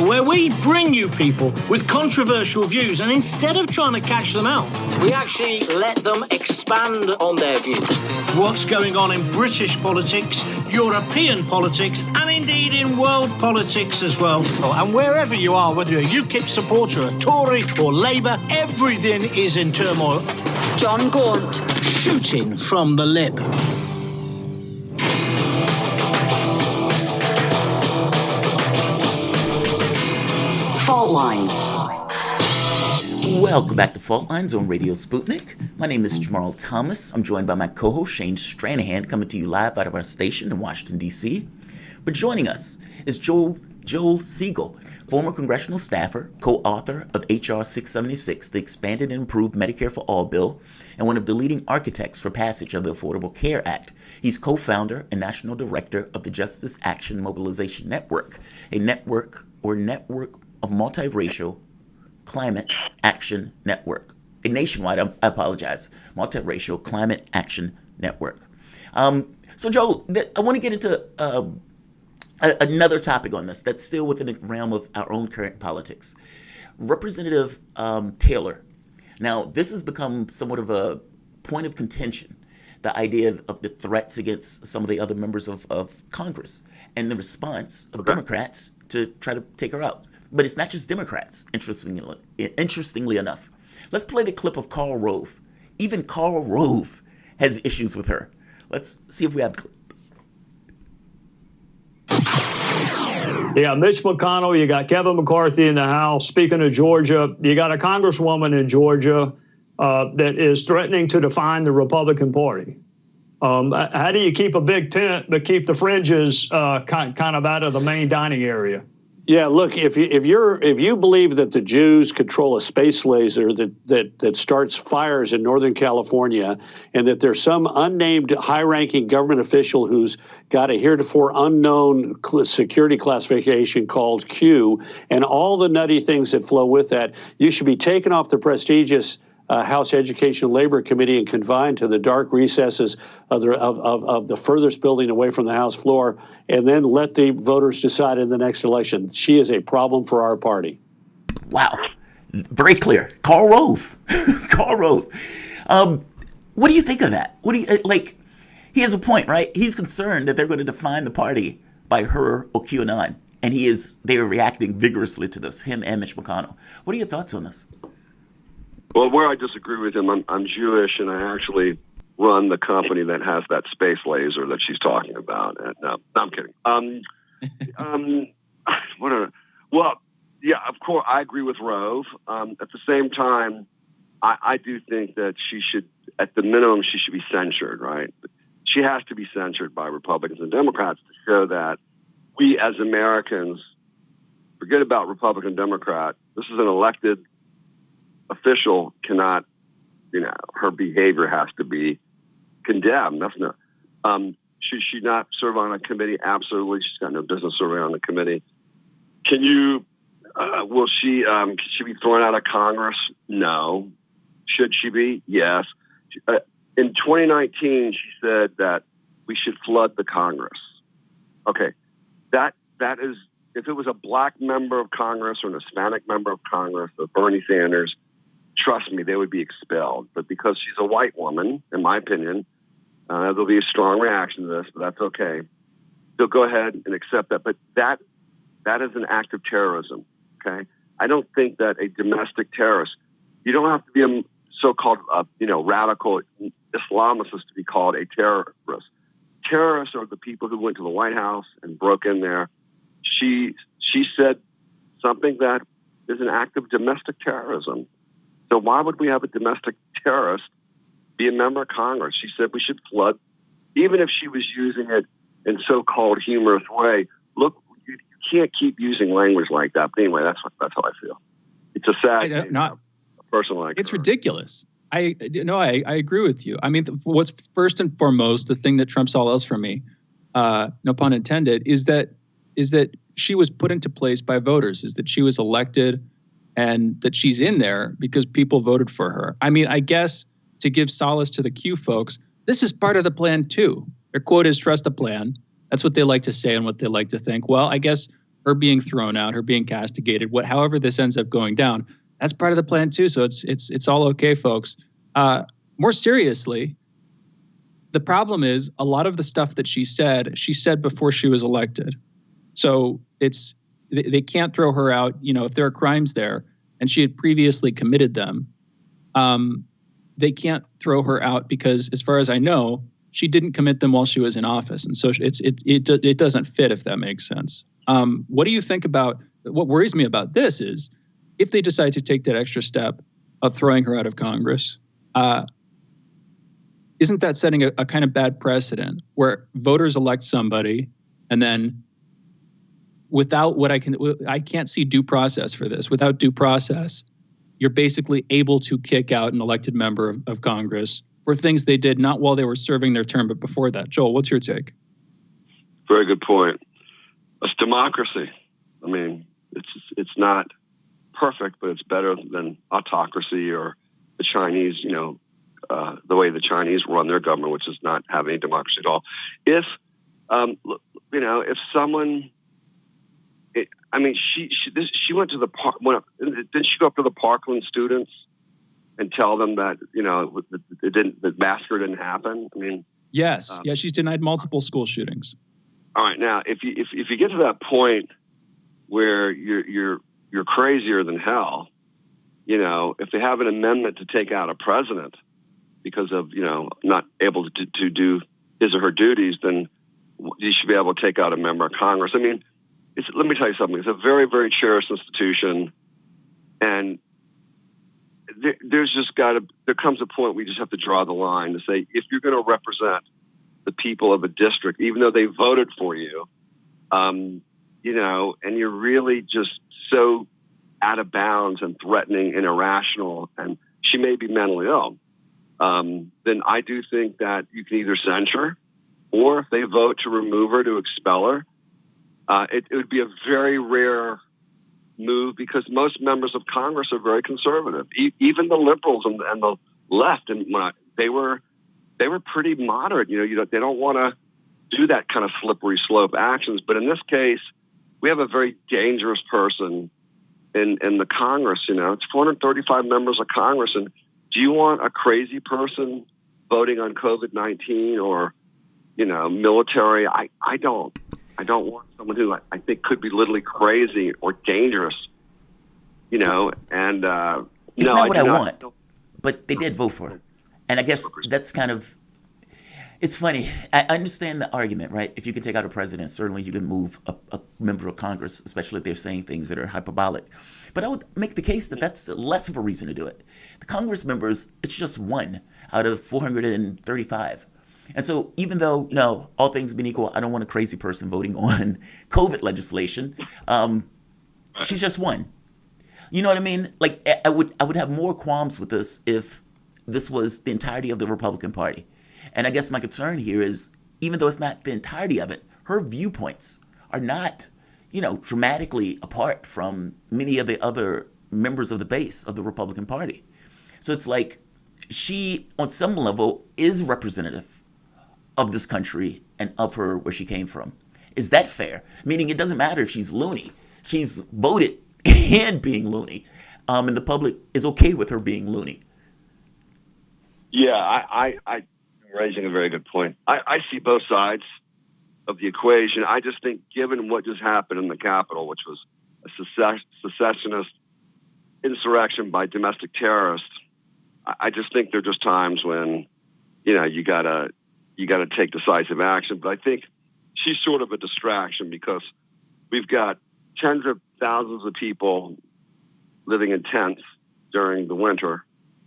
L: Where we bring you people with controversial views, and instead of trying to cash them out, we actually let them expand on their views. What's going on in British politics, European politics, and indeed in world politics as well. And wherever you are, whether you're a UKIP supporter, a Tory or Labour, everything is in turmoil.
K: John Gaunt.
L: Shooting from the lip.
B: Fault lines.
D: Welcome back to Fault Lines on Radio Sputnik. My name is Jamarl Thomas. I'm joined by my co-host Shane Stranahan, coming to you live out of our station in Washington, D.C. But joining us is Joel Siegel, former congressional staffer, co-author of H.R. 676, the Expanded and Improved Medicare for All bill, and one of the leading architects for passage of the Affordable Care Act. He's co-founder and national director of the Justice Action Mobilization Network, a network of multiracial climate action network. A nationwide, I apologize, multiracial climate action network. So Joel, I want to get into another topic on this that's still within the realm of our own current politics. Representative Taylor. Now, this has become somewhat of a point of contention, the idea of the threats against some of the other members of Congress and the response of Democrats to try to take her out. But it's not just Democrats, interestingly enough. Let's play the clip of Karl Rove. Even Karl Rove has issues with her. Let's see if we have the clip.
M: Yeah, Mitch McConnell, you got Kevin McCarthy in the House. Speaking of Georgia, you got a congresswoman in Georgia that is threatening to define the Republican Party. How do you keep a big tent but keep the fringes kind of out of the main dining area?
N: Yeah, look, if you believe that the Jews control a space laser that starts fires in Northern California, and that there's some unnamed high-ranking government official who's got a heretofore unknown security classification called Q, and all the nutty things that flow with that, you should be taken off the prestigious House Education and Labor Committee and confined to the dark recesses of the furthest building away from the House floor, and then let the voters decide in the next election. She is a problem for our party.
D: Wow. Very clear. Karl Rove. Karl Rove. What do you think of that? What do you, he has a point, right? He's concerned that they're going to define the party by her or QAnon, and they are reacting vigorously to this, him and Mitch McConnell. What are your thoughts on this?
J: Well, where I disagree with him, I'm Jewish, and I actually run the company that has that space laser that she's talking about. And, no, I'm kidding. Well, yeah, of course, I agree with Rove. At the same time, I do think that she should, at the minimum, she should be censured, right? She has to be censured by Republicans and Democrats to show that we as Americans, forget about Republican, Democrat, this is an elected official, cannot, her behavior has to be condemned. That's not, should she not serve on a committee? Absolutely. She's got no business serving on the committee. Can she be thrown out of Congress? No. Should she be? Yes. In 2019, she said that we should flood the Congress. Okay, that is, if it was a black member of Congress or an Hispanic member of Congress or Bernie Sanders, trust me, they would be expelled. But because she's a white woman, in my opinion, there'll be a strong reaction to this, but that's okay. They'll go ahead and accept that. But that is an act of terrorism, okay? I don't think that a domestic terrorist, you don't have to be a so-called, radical Islamicist to be called a terrorist. Terrorists are the people who went to the White House and broke in there. She said something that is an act of domestic terrorism. So why would we have a domestic terrorist be a member of Congress? She said we should flood, even if she was using it in so-called humorous way. Look, you can't keep using language like that. But anyway, that's how I feel. It's a sad thing. A person like
C: it's
J: her.
C: Ridiculous. I agree with you. I mean, what's first and foremost, the thing that trumps all else for me, no pun intended, is that she was put into place by voters, is that she was elected and that she's in there because people voted for her. I mean, I guess to give solace to the Q folks, this is part of the plan too. Their quote is trust the plan. That's what they like to say and what they like to think. Well, I guess her being thrown out, her being castigated, however this ends up going down, that's part of the plan too. So it's all okay, folks. More seriously, the problem is a lot of the stuff that she said before she was elected. So they can't throw her out. If there are crimes there and she had previously committed them, they can't throw her out because, as far as I know, she didn't commit them while she was in office. And so it doesn't fit, if that makes sense. What do you think about, what worries me about this is if they decide to take that extra step of throwing her out of Congress, isn't that setting a kind of bad precedent where voters elect somebody and then without I can't see due process for this. Without due process, you're basically able to kick out an elected member of Congress for things they did not while they were serving their term, but before that. Joel, what's your take?
J: Very good point. It's democracy. I mean, it's not perfect, but it's better than autocracy or the Chinese, the way the Chinese run their government, which is not have any democracy at all. If someone, she went to the park. Didn't she go up to the Parkland students and tell them that the massacre didn't happen? I mean,
C: yes, she's denied multiple school shootings.
J: All right, now if you get to that point where you're crazier than hell, if they have an amendment to take out a president because of not able to do his or her duties, then you should be able to take out a member of Congress. I mean, let me tell you something. It's a very, very cherished institution, and there comes a point we just have to draw the line to say, if you're going to represent the people of a district, even though they voted for you, and you're really just so out of bounds and threatening and irrational, and she may be mentally ill, then I do think that you can either censure, or if they vote to remove her, to expel her, it would be a very rare move because most members of Congress are very conservative. Even the liberals and the left, and they were pretty moderate. They don't want to do that kind of slippery slope actions. But in this case, we have a very dangerous person in the Congress. It's 435 members of Congress, and do you want a crazy person voting on COVID-19 or military? I don't. I don't want someone who I think could be literally crazy or dangerous, and
D: it's not what I want, but they did vote for it. And I guess that's kind of, it's funny. I understand the argument, right? If you can take out a president, certainly you can move a member of Congress, especially if they're saying things that are hyperbolic. But I would make the case that that's less of a reason to do it. The Congress members, it's just one out of 435. And so even though, no, all things being equal, I don't want a crazy person voting on COVID legislation, she's just one. You know what I mean? Like, I would have more qualms with this if this was the entirety of the Republican Party. And I guess my concern here is, even though it's not the entirety of it, her viewpoints are not, dramatically apart from many of the other members of the base of the Republican Party. So it's like she, on some level, is representative of this country and of her where she came from. Is that fair? Meaning it doesn't matter if she's loony. She's voted in being loony. And the public is okay with her being loony.
J: Yeah, I'm raising a very good point. I see both sides of the equation. I just think given what just happened in the Capitol, which was a secessionist insurrection by domestic terrorists, I just think there are just times when, you gotta take decisive action. But I think she's sort of a distraction because we've got tens of thousands of people living in tents during the winter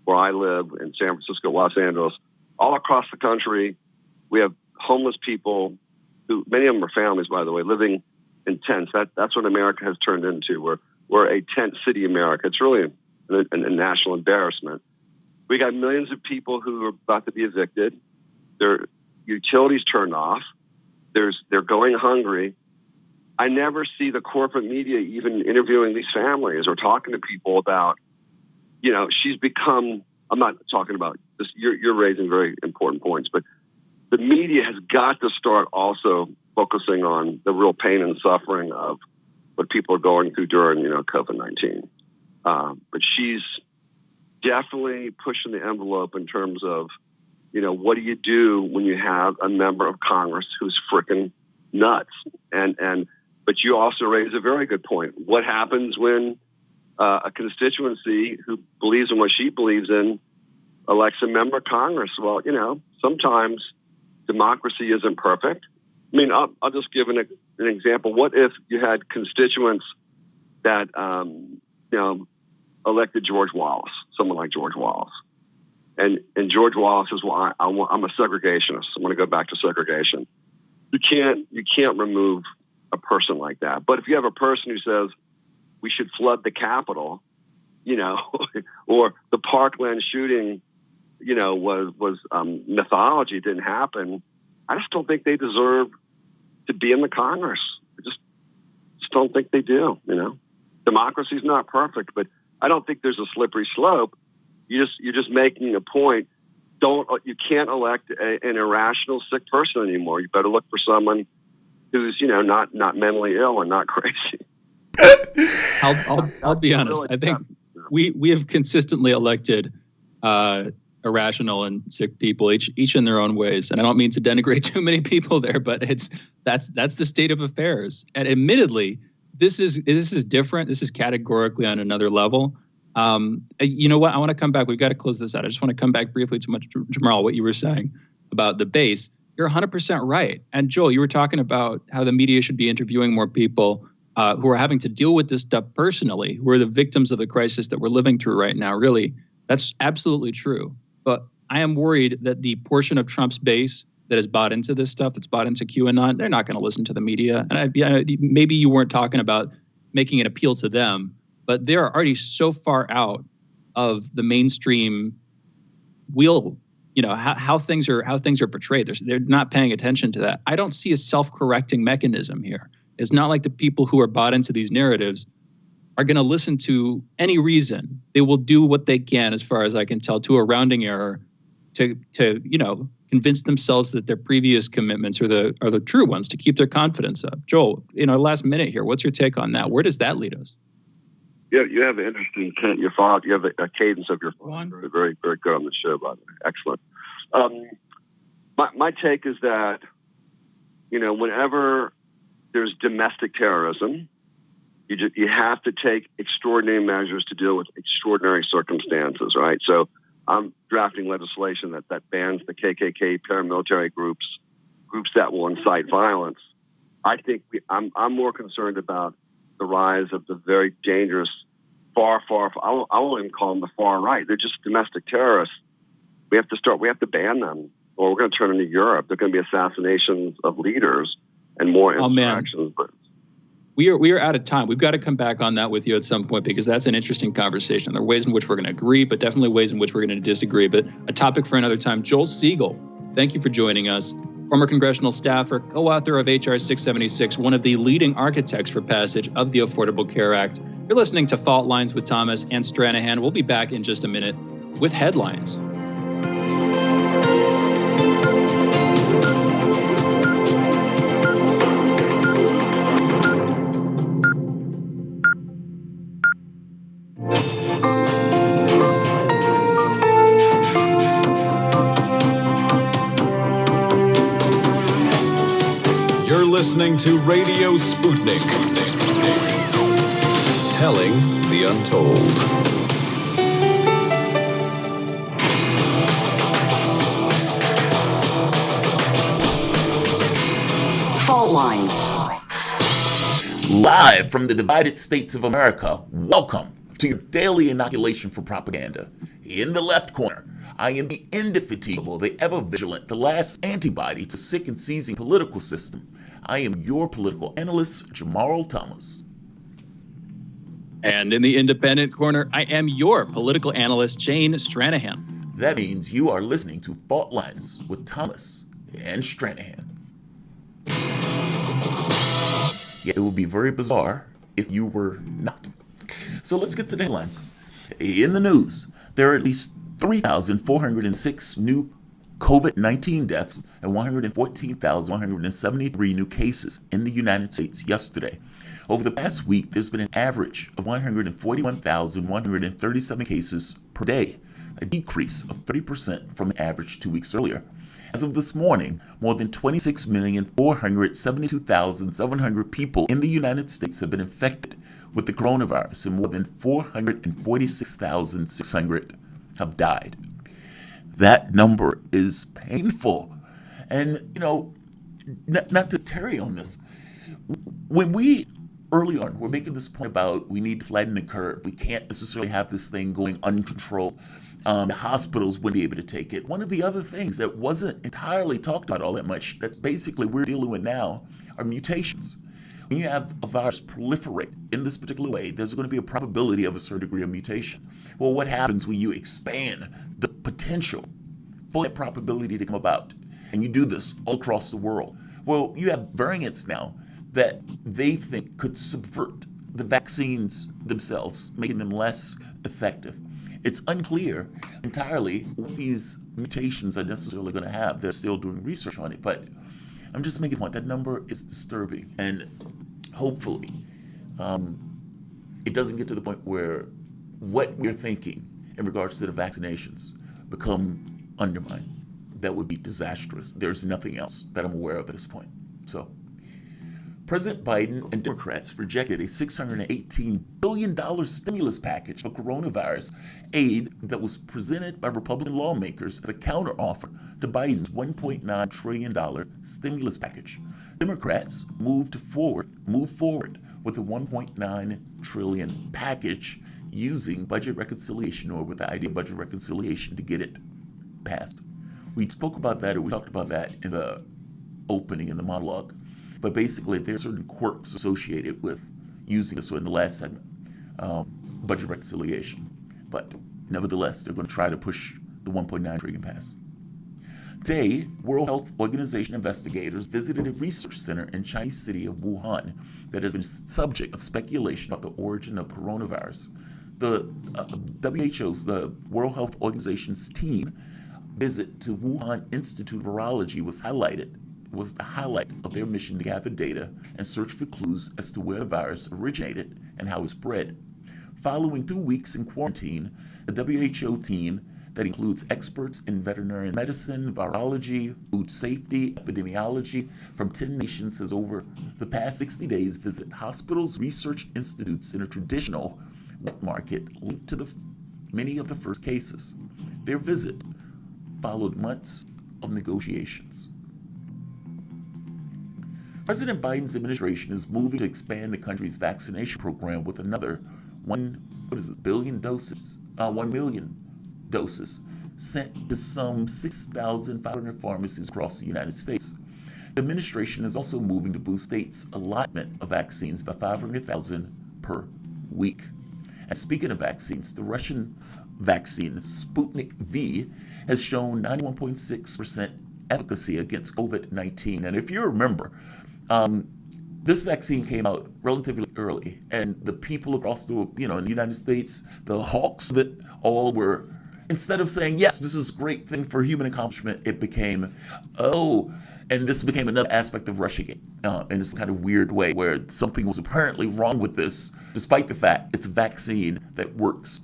J: where I live in San Francisco, Los Angeles, all across the country. We have homeless people who, many of them are families, by the way, living in tents. That's what America has turned into. We're a tent city America. It's really a national embarrassment. We got millions of people who are about to be evicted. Their utilities turned off. They're going hungry. I never see the corporate media even interviewing these families or talking to people about, she's become, I'm not talking about this, you're raising very important points, but the media has got to start also focusing on the real pain and suffering of what people are going through during, COVID-19. But she's definitely pushing the envelope in terms of, what do you do when you have a member of Congress who's freaking nuts? But you also raise a very good point. What happens when a constituency who believes in what she believes in elects a member of Congress? Well, sometimes democracy isn't perfect. I mean, I'll just give an example. What if you had constituents that, elected George Wallace, someone like George Wallace? And George Wallace says, well, I'm a segregationist. I'm going to go back to segregation. You can't remove a person like that. But if you have a person who says we should flood the Capitol, or the Parkland shooting, was mythology, didn't happen, I just don't think they deserve to be in the Congress. I just don't think they do. Democracy's not perfect, but I don't think there's a slippery slope. You're just making a point. You can't elect an irrational, sick person anymore. You better look for someone who's not mentally ill and not crazy.
C: I'll be honest. I think we have consistently elected irrational and sick people, each in their own ways. And I don't mean to denigrate too many people there, but that's the state of affairs. And admittedly, this is different. This is categorically on another level. You know what? I want to come back. We've got to close this out. I just want to come back briefly to Jamarl, what you were saying about the base. You're 100% right. And Joel, you were talking about how the media should be interviewing more people who are having to deal with this stuff personally, who are the victims of the crisis that we're living through right now. Really, that's absolutely true. But I am worried that the portion of Trump's base that has bought into this stuff, that's bought into QAnon, they're not going to listen to the media. And maybe you weren't talking about making an appeal to them, but they're already so far out of the mainstream wheel, how things are portrayed. They're not paying attention to that. I don't see a self-correcting mechanism here. It's not like the people who are bought into these narratives are going to listen to any reason. They will do what they can, as far as I can tell, to a rounding error to convince themselves that their previous commitments are the true ones, to keep their confidence up. Joel, in our last minute here, what's your take on that? Where does that lead us?
J: Yeah, you have an interesting you have a cadence of your thoughts. Very, very, very good on the show, by the way. Excellent. My take is that, whenever there's domestic terrorism, you have to take extraordinary measures to deal with extraordinary circumstances, right? So I'm drafting legislation that bans the KKK paramilitary groups that will incite violence. I think I'm more concerned about the rise of the very dangerous I won't even call them the far right. They're just domestic terrorists. We have to ban them, or we're going to turn into Europe. There are going to be assassinations of leaders and more insurrections. But
C: we are out of time. We've got to come back on that with you at some point, because that's an interesting conversation. There are ways in which we're going to agree, but definitely ways in which we're going to disagree. But a topic for another time. Joel Siegel, thank you for joining us. Former congressional staffer, co-author of H.R. 676, one of the leading architects for passage of the Affordable Care Act. You're listening to Fault Lines with Thomas and Stranahan. We'll be back in just a minute. with headlines.
A: You're listening to Radio Sputnik. Telling the untold.
B: Fault lines.
D: Live from the divided states of America, welcome to your daily inoculation for propaganda. In the left corner, I am the indefatigable, the ever-vigilant, the last antibody to sick and seizing political system. I am your political analyst, Jamarl Thomas.
C: And in the independent corner, I am your political analyst, Jane Stranahan.
D: That means you are listening to Fault Lines with Thomas and Stranahan. Yeah, it would be very bizarre if you were not. So let's get to the headlines. In the news, there are at least 3,406 new COVID-19 deaths and 114,173 new cases in the United States yesterday. Over the past week, there's been an average of 141,137 cases per day, a decrease of 30% from the average 2 weeks earlier. As of this morning, more than 26,472,700 people in the United States have been infected with the coronavirus, and more than 446,600 have died. That number is painful. And, you know, not to tarry on this, when we early on were making this point about we need to flatten the curve, we can't necessarily have this thing going uncontrolled. The hospitals wouldn't be able to take it. One of the other things that wasn't entirely talked about all that much, that basically we're dealing with now, are mutations. When you have a virus proliferate in this particular way, there's going to be a probability of a certain degree of mutation. Well, what happens when you expand the potential for that probability to come about? And you do this all across the world. Well, you have variants now that they think could subvert the vaccines themselves, making them less effective. It's unclear entirely what these mutations are necessarily going to have. They're still doing research on it, but I'm just making a point. That number is disturbing, and hopefully it doesn't get to the point where what we're thinking in regards to the vaccinations become undermined. That would be disastrous. There's nothing else that I'm aware of at this point. So, President Biden and Democrats rejected a $618 billion stimulus package for coronavirus aid that was presented by Republican lawmakers as a counteroffer to Biden's $1.9 trillion stimulus package. Democrats moved forward with the $1.9 trillion package using budget reconciliation, or with the idea of budget reconciliation, to get it passed. We spoke about that, or we talked about that in the opening, in the monologue. But basically, there are certain quirks associated with using this, in the last segment, budget reconciliation. But nevertheless, they're going to try to push the 1.9 trillion pass. Today, World Health Organization investigators visited a research center in Chinese city of Wuhan that has been subject of speculation about the origin of coronavirus. The WHO's, the World Health Organization's team visit to Wuhan Institute of Virology was the highlight of their mission to gather data and search for clues as to where the virus originated and how it spread. Following 2 weeks in quarantine, the WHO team that includes experts in veterinary medicine, virology, food safety, epidemiology from 10 nations has over the past 60 days visited hospitals, research institutes in a traditional wet market linked to many of the first cases. Their visit followed months of negotiations. President Biden's administration is moving to expand the country's vaccination program with another 1 million doses sent to some 6,500 pharmacies across the United States. The administration is also moving to boost states' allotment of vaccines by 500,000 per week. And speaking of vaccines, the Russian vaccine Sputnik V has shown 91.6% efficacy against COVID-19. And if you remember, this vaccine came out relatively early, and the people across in the United States, the hawks that all were instead of saying, yes, this is a great thing for human accomplishment, it became, and this became another aspect of Russiagate in this kind of weird way where something was apparently wrong with this, despite the fact it's a vaccine that works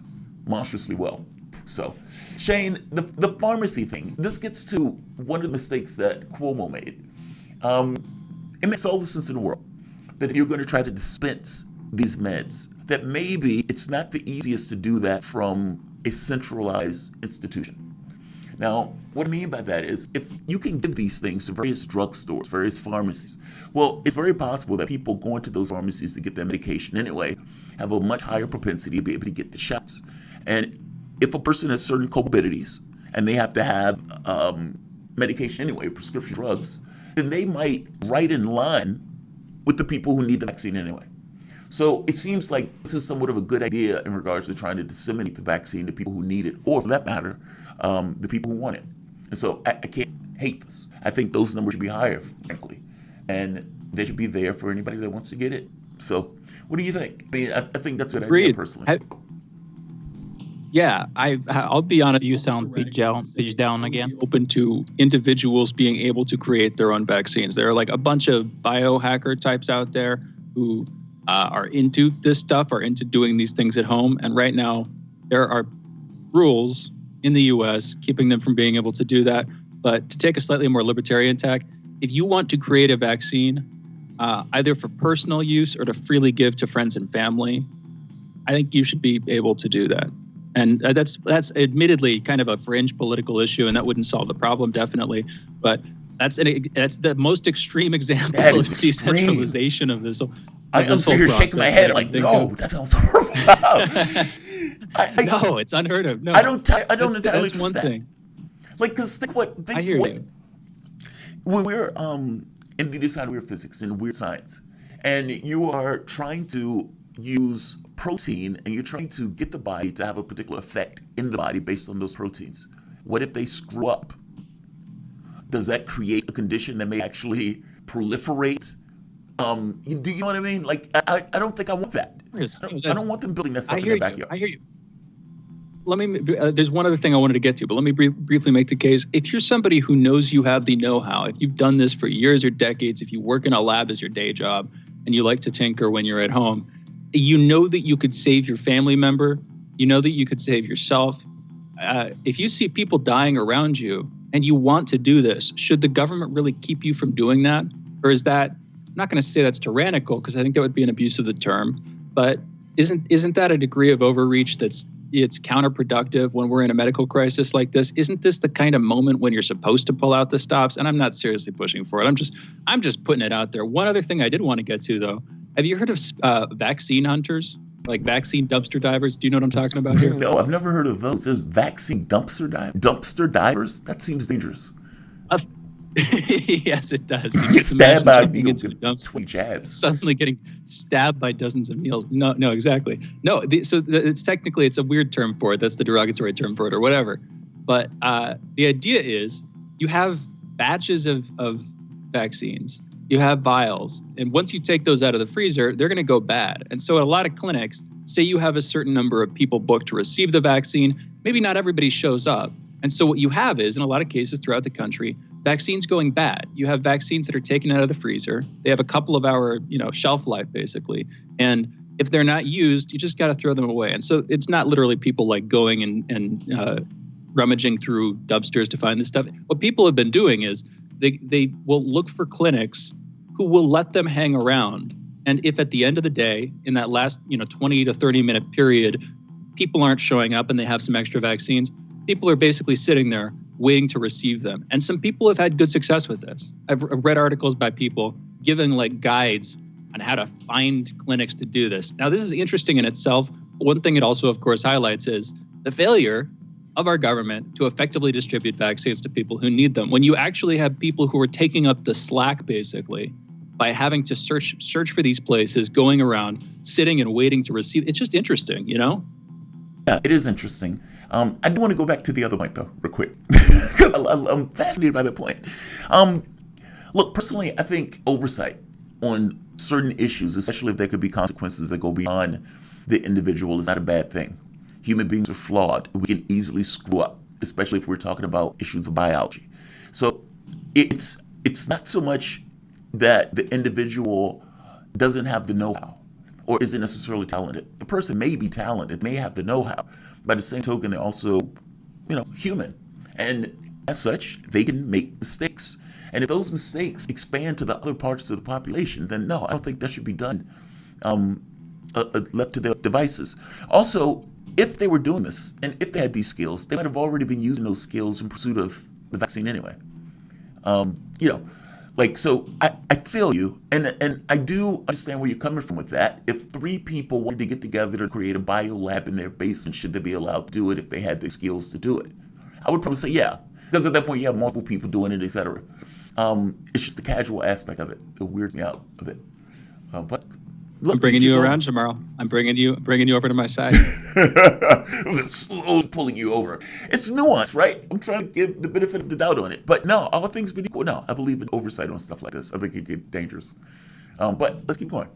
D: monstrously well. So, Shane, the pharmacy thing, this gets to one of the mistakes that Cuomo made. It makes all the sense in the world that if you're going to try to dispense these meds, that maybe it's not the easiest to do that from a centralized institution. Now, what I mean by that is if you can give these things to various drugstores, various pharmacies, well, it's very possible that people going to those pharmacies to get their medication anyway have a much higher propensity to be able to get the shots. And if a person has certain comorbidities and they have to have medication anyway, prescription drugs, then they might right in line with the people who need the vaccine anyway. So it seems like this is somewhat of a good idea in regards to trying to disseminate the vaccine to people who need it, or for that matter, the people who want it. And so I can't hate this. I think those numbers should be higher, frankly, and they should be there for anybody that wants to get it. So what do you think? I mean, I think that's a good idea personally.
C: I'll be honest.
K: You sound page down again.
C: Open to individuals being able to create their own vaccines. There are like a bunch of biohacker types out there who are into this stuff, are into doing these things at home. And right now, there are rules in the U.S. keeping them from being able to do that. But to take a slightly more libertarian tack, if you want to create a vaccine, either for personal use or to freely give to friends and family, I think you should be able to do that. And that's admittedly kind of a fringe political issue, and that wouldn't solve the problem, definitely. But that's the most extreme example of decentralization of this.
D: I'm sitting here shaking my head like, no, that sounds horrible.
C: No, it's unheard of. No,
D: I don't entirely
C: that's one thing.
D: Like, because
C: I hear you.
D: When we're in the design of weird physics and weird science, and you are trying to use protein and you're trying to get the body to have a particular effect in the body based on those proteins, what if they screw up? Does that create a condition that may actually proliferate? Do you know what I mean? Like, I don't think I want that. I don't want them building that stuff in their backyard.
C: I hear you. There's one other thing I wanted to get to, but let me briefly make the case. If you're somebody who knows you have the know-how, if you've done this for years or decades, if you work in a lab as your day job and you like to tinker when you're at home, you know that you could save your family member. You know that you could save yourself. If you see people dying around you and you want to do this, should the government really keep you from doing that? Or is that, I'm not going to say that's tyrannical because I think that would be an abuse of the term, but isn't that a degree of overreach it's counterproductive when we're in a medical crisis like this? Isn't this the kind of moment when you're supposed to pull out the stops? And I'm not seriously pushing for it. I'm just putting it out there. One other thing I did want to get to, though, have you heard of vaccine hunters, like vaccine dumpster divers? Do you know what I'm talking about here?
D: No, I've never heard of those. There's vaccine dumpster divers? That seems dangerous.
C: Yes, it does.
D: You get stabbed by a 20 jabs.
C: Suddenly getting stabbed by dozens of needles. No, exactly. No, it's a weird term for it. That's the derogatory term for it or whatever. But the idea is you have batches of vaccines. You have vials. And once you take those out of the freezer, they're going to go bad. And so at a lot of clinics, say you have a certain number of people booked to receive the vaccine, maybe not everybody shows up. And so what you have is, in a lot of cases throughout the country, vaccines going bad. You have vaccines that are taken out of the freezer. They have a couple of hour, shelf life, basically. And if they're not used, you just got to throw them away. And so it's not literally people like going and rummaging through dumpsters to find this stuff. What people have been doing is they will look for clinics who will let them hang around. And if at the end of the day, in that last 20 to 30 minute period, people aren't showing up and they have some extra vaccines, people are basically sitting there waiting to receive them. And some people have had good success with this. I've read articles by people giving like guides on how to find clinics to do this. Now, this is interesting in itself. One thing it also, of course, highlights is the failure of our government to effectively distribute vaccines to people who need them. When you actually have people who are taking up the slack, basically, by having to search for these places, going around, sitting and waiting to receive. It's just interesting, Yeah,
D: it is interesting. I do want to go back to the other point, though, real quick, because I'm fascinated by that point. Look, personally, I think oversight on certain issues, especially if there could be consequences that go beyond the individual, is not a bad thing. Human beings are flawed. We can easily screw up, especially if we're talking about issues of biology. So it's not so much that the individual doesn't have the know-how or isn't necessarily talented. The person may be talented, may have the know-how. By the same token, they're also, human. And as such, they can make mistakes. And if those mistakes expand to the other parts of the population, then no, I don't think that should be done left to their devices. Also, if they were doing this, and if they had these skills, they might have already been using those skills in pursuit of the vaccine anyway. So I feel you, and I do understand where you're coming from with that. If 3 people wanted to get together to create a bio lab in their basement, should they be allowed to do it if they had the skills to do it? I would probably say yeah, because at that point you have multiple people doing it, etc. It's just the casual aspect of it. It weirds me out a bit. But look,
C: I'm bringing you around, Jamarl. I'm bringing you over to my side.
D: Slowly pulling you over. It's nuanced, right? I'm trying to give the benefit of the doubt on it. But no, all things being equal, no, I believe in oversight on stuff like this. I think it get dangerous. But let's keep going.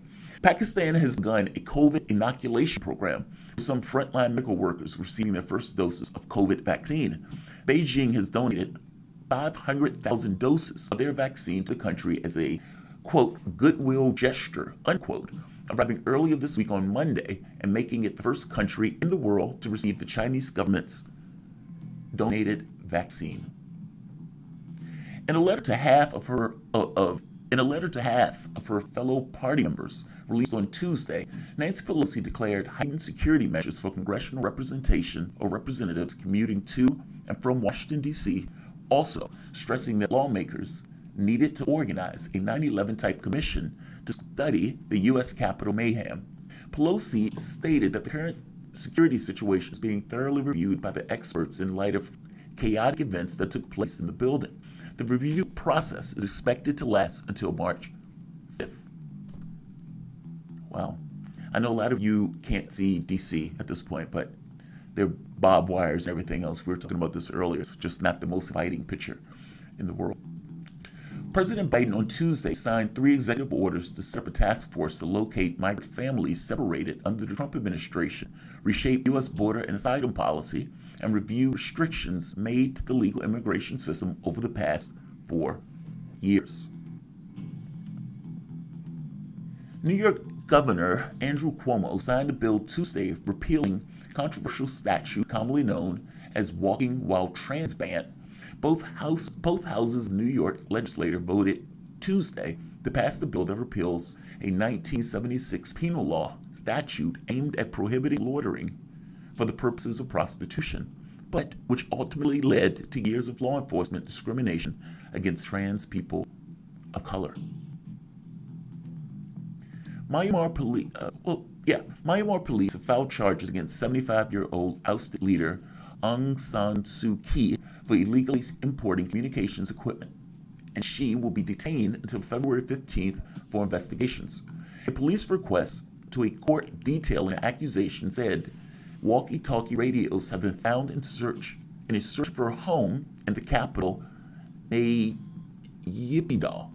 D: Pakistan has begun a COVID inoculation program for some frontline medical workers receiving their first doses of COVID vaccine. Beijing has donated 500,000 doses of their vaccine to the country as a, quote, goodwill gesture, unquote, arriving earlier this week on Monday and making it the first country in the world to receive the Chinese government's donated vaccine. In a letter to half of her fellow party members released on Tuesday, Nancy Pelosi declared heightened security measures for congressional representation or representatives commuting to and from Washington, D.C., also stressing that lawmakers needed to organize a 9/11 type commission to study the U.S. Capitol mayhem. Pelosi stated that the current security situation is being thoroughly reviewed by the experts in light of chaotic events that took place in the building. The review process is expected to last until March 5th. Wow. I know a lot of you can't see D.C. at this point, but there are barbed wires and everything else. We were talking about this earlier. It's just not the most inviting picture in the world. President Biden on Tuesday signed 3 executive orders to set up a task force to locate migrant families separated under the Trump administration, reshape U.S. border and asylum policy, and review restrictions made to the legal immigration system over the past 4 years. New York Governor Andrew Cuomo signed a bill Tuesday repealing controversial statute commonly known as walking while trans ban. Both houses of New York legislature voted Tuesday to pass the bill that repeals a 1976 penal law statute aimed at prohibiting loitering for the purposes of prostitution, but which ultimately led to years of law enforcement discrimination against trans people of color. Myanmar police have filed charges against 75-year-old ousted leader Aung San Suu Kyi for illegally importing communications equipment, and she will be detained until February 15th for investigations. A police request to a court detailing accusations said walkie-talkie radios have been found in a search for a home in the capital, Naypyidaw.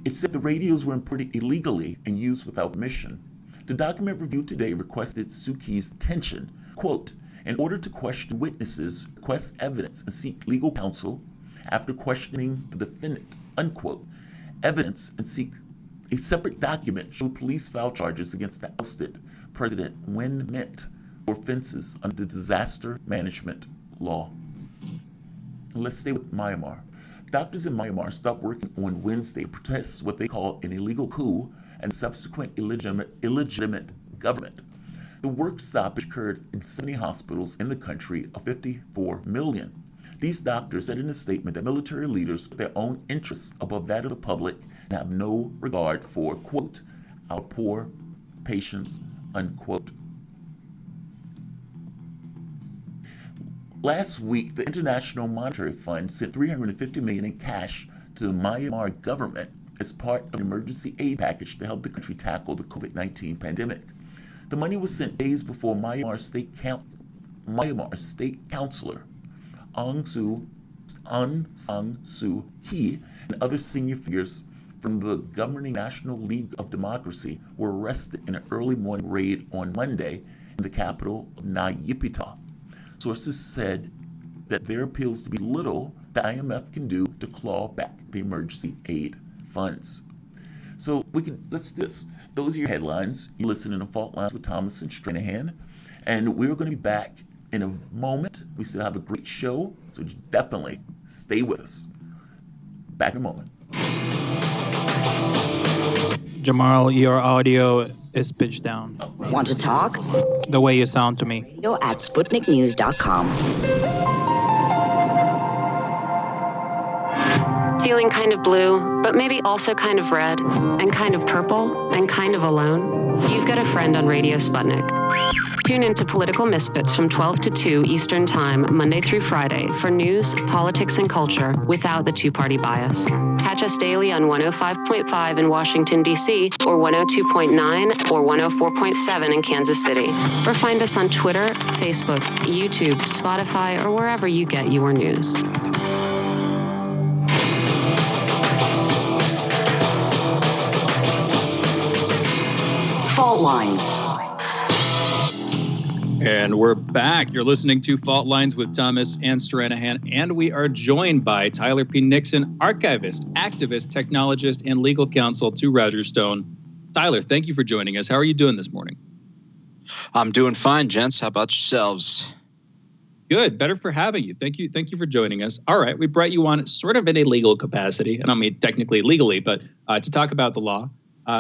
D: It said the radios were imported illegally and used without permission. The document reviewed today requested Suu Kyi's detention, quote, in order to question witnesses, request evidence, and seek legal counsel after questioning the defendant, unquote. Evidence and seek a separate document showed police filed charges against the ousted President Win Myint for offenses under the disaster management law. And let's stay with Myanmar. Doctors in Myanmar stopped working on Wednesday to protest what they call an illegal coup and subsequent illegitimate government. The work stoppage occurred in 70 hospitals in the country of 54 million. These doctors said in a statement that military leaders put their own interests above that of the public and have no regard for, quote, our poor patients, unquote. Last week, the International Monetary Fund sent $350 million in cash to the Myanmar government as part of an emergency aid package to help the country tackle the COVID-19 pandemic. The money was sent days before Myanmar State Councilor Aung San Suu Kyi and other senior figures from the governing National League of Democracy were arrested in an early morning raid on Monday in the capital of Naypyidaw. Sources said that there appears to be little the IMF can do to claw back the emergency aid funds. So let's do this. Those are your headlines. You're listening to Fault Lines with Thomas and Stranahan, and we're going to be back in a moment. We still have a great show, so definitely stay with us. Back in a moment.
K: Jamarl, your audio is pitched down.
B: Want to talk?
K: The way you sound to me.
B: Radio at SputnikNews.com.
O: Feeling kind of blue, but maybe also kind of red, and kind of purple, and kind of alone? You've got a friend on Radio Sputnik. Tune into Political Misfits from 12 to 2 Eastern Time, Monday through Friday, for news, politics, and culture without the two-party bias. Catch us daily on 105.5 in Washington, D.C., or 102.9 or 104.7 in Kansas City. Or find us on Twitter, Facebook, YouTube, Spotify, or wherever you get your news.
B: Fault Lines.
C: And we're back. You're listening to Fault Lines with Thomas and Stranahan, and we are joined by Tyler P. Nixon, archivist, activist, technologist, and legal counsel to Roger Stone. Tyler, thank you for joining us. How are you doing this morning?
P: I'm doing fine, gents. How about yourselves?
C: Good. Better for having you. Thank you. Thank you for joining us. All right. We brought you on sort of in a legal capacity, and I mean technically legally, but to talk about the law,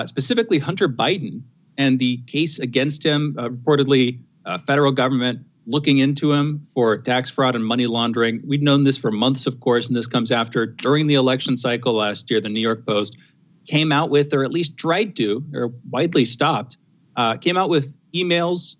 C: specifically Hunter Biden and the case against him, reportedly federal government looking into him for tax fraud and money laundering. We'd known this for months, of course, and this comes after, during the election cycle last year, the New York Post came out with, or at least tried to, or widely stopped, came out with emails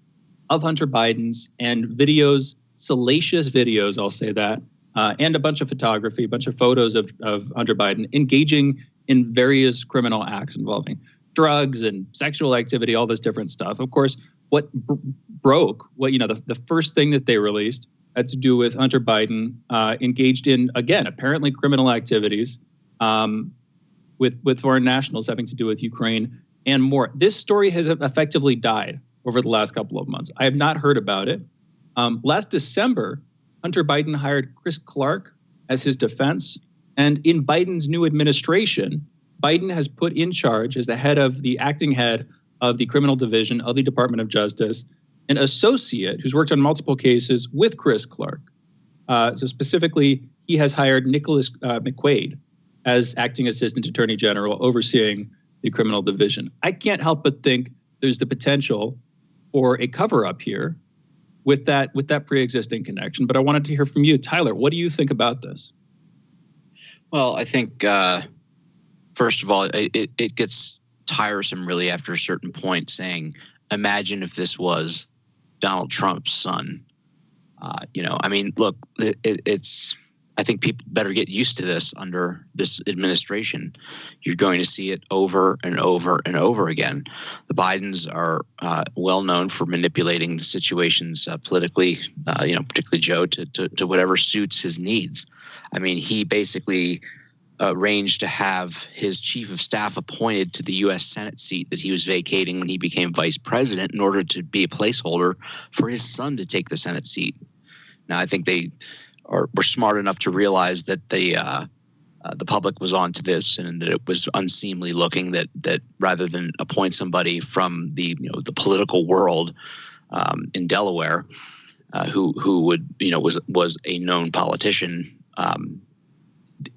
C: of Hunter Biden's and videos, salacious videos, I'll say that, and a bunch of photography, a bunch of photos of Hunter Biden engaging in various criminal acts involving drugs and sexual activity, all this different stuff. Of course, what broke, the first thing that they released had to do with Hunter Biden engaged in, again, apparently criminal activities with foreign nationals having to do with Ukraine and more. This story has effectively died over the last couple of months. I have not heard about it. Last December, Hunter Biden hired Chris Clark as his defense. And in Biden's new administration, Biden has put in charge, as the acting head of the criminal division of the Department of Justice, an associate who's worked on multiple cases with Chris Clark. So specifically, he has hired Nicholas McQuaid as acting assistant attorney general overseeing the criminal division. I can't help but think there's the potential for a cover-up here with that pre-existing connection. But I wanted to hear from you, Tyler. What do you think about this?
P: Well, I think, first of all, it gets tiresome really after a certain point saying, imagine if this was Donald Trump's son. Look, it's I think people better get used to this under this administration. You're going to see it over and over and over again. The Bidens are well known for manipulating the situations politically, particularly Joe, to whatever suits his needs. I mean, he basically arranged to have his chief of staff appointed to the U.S. Senate seat that he was vacating when he became vice president in order to be a placeholder for his son to take the Senate seat. Now, I think they were smart enough to realize that the public was onto this and that it was unseemly looking, that rather than appoint somebody from the political world in Delaware who would was a known politician,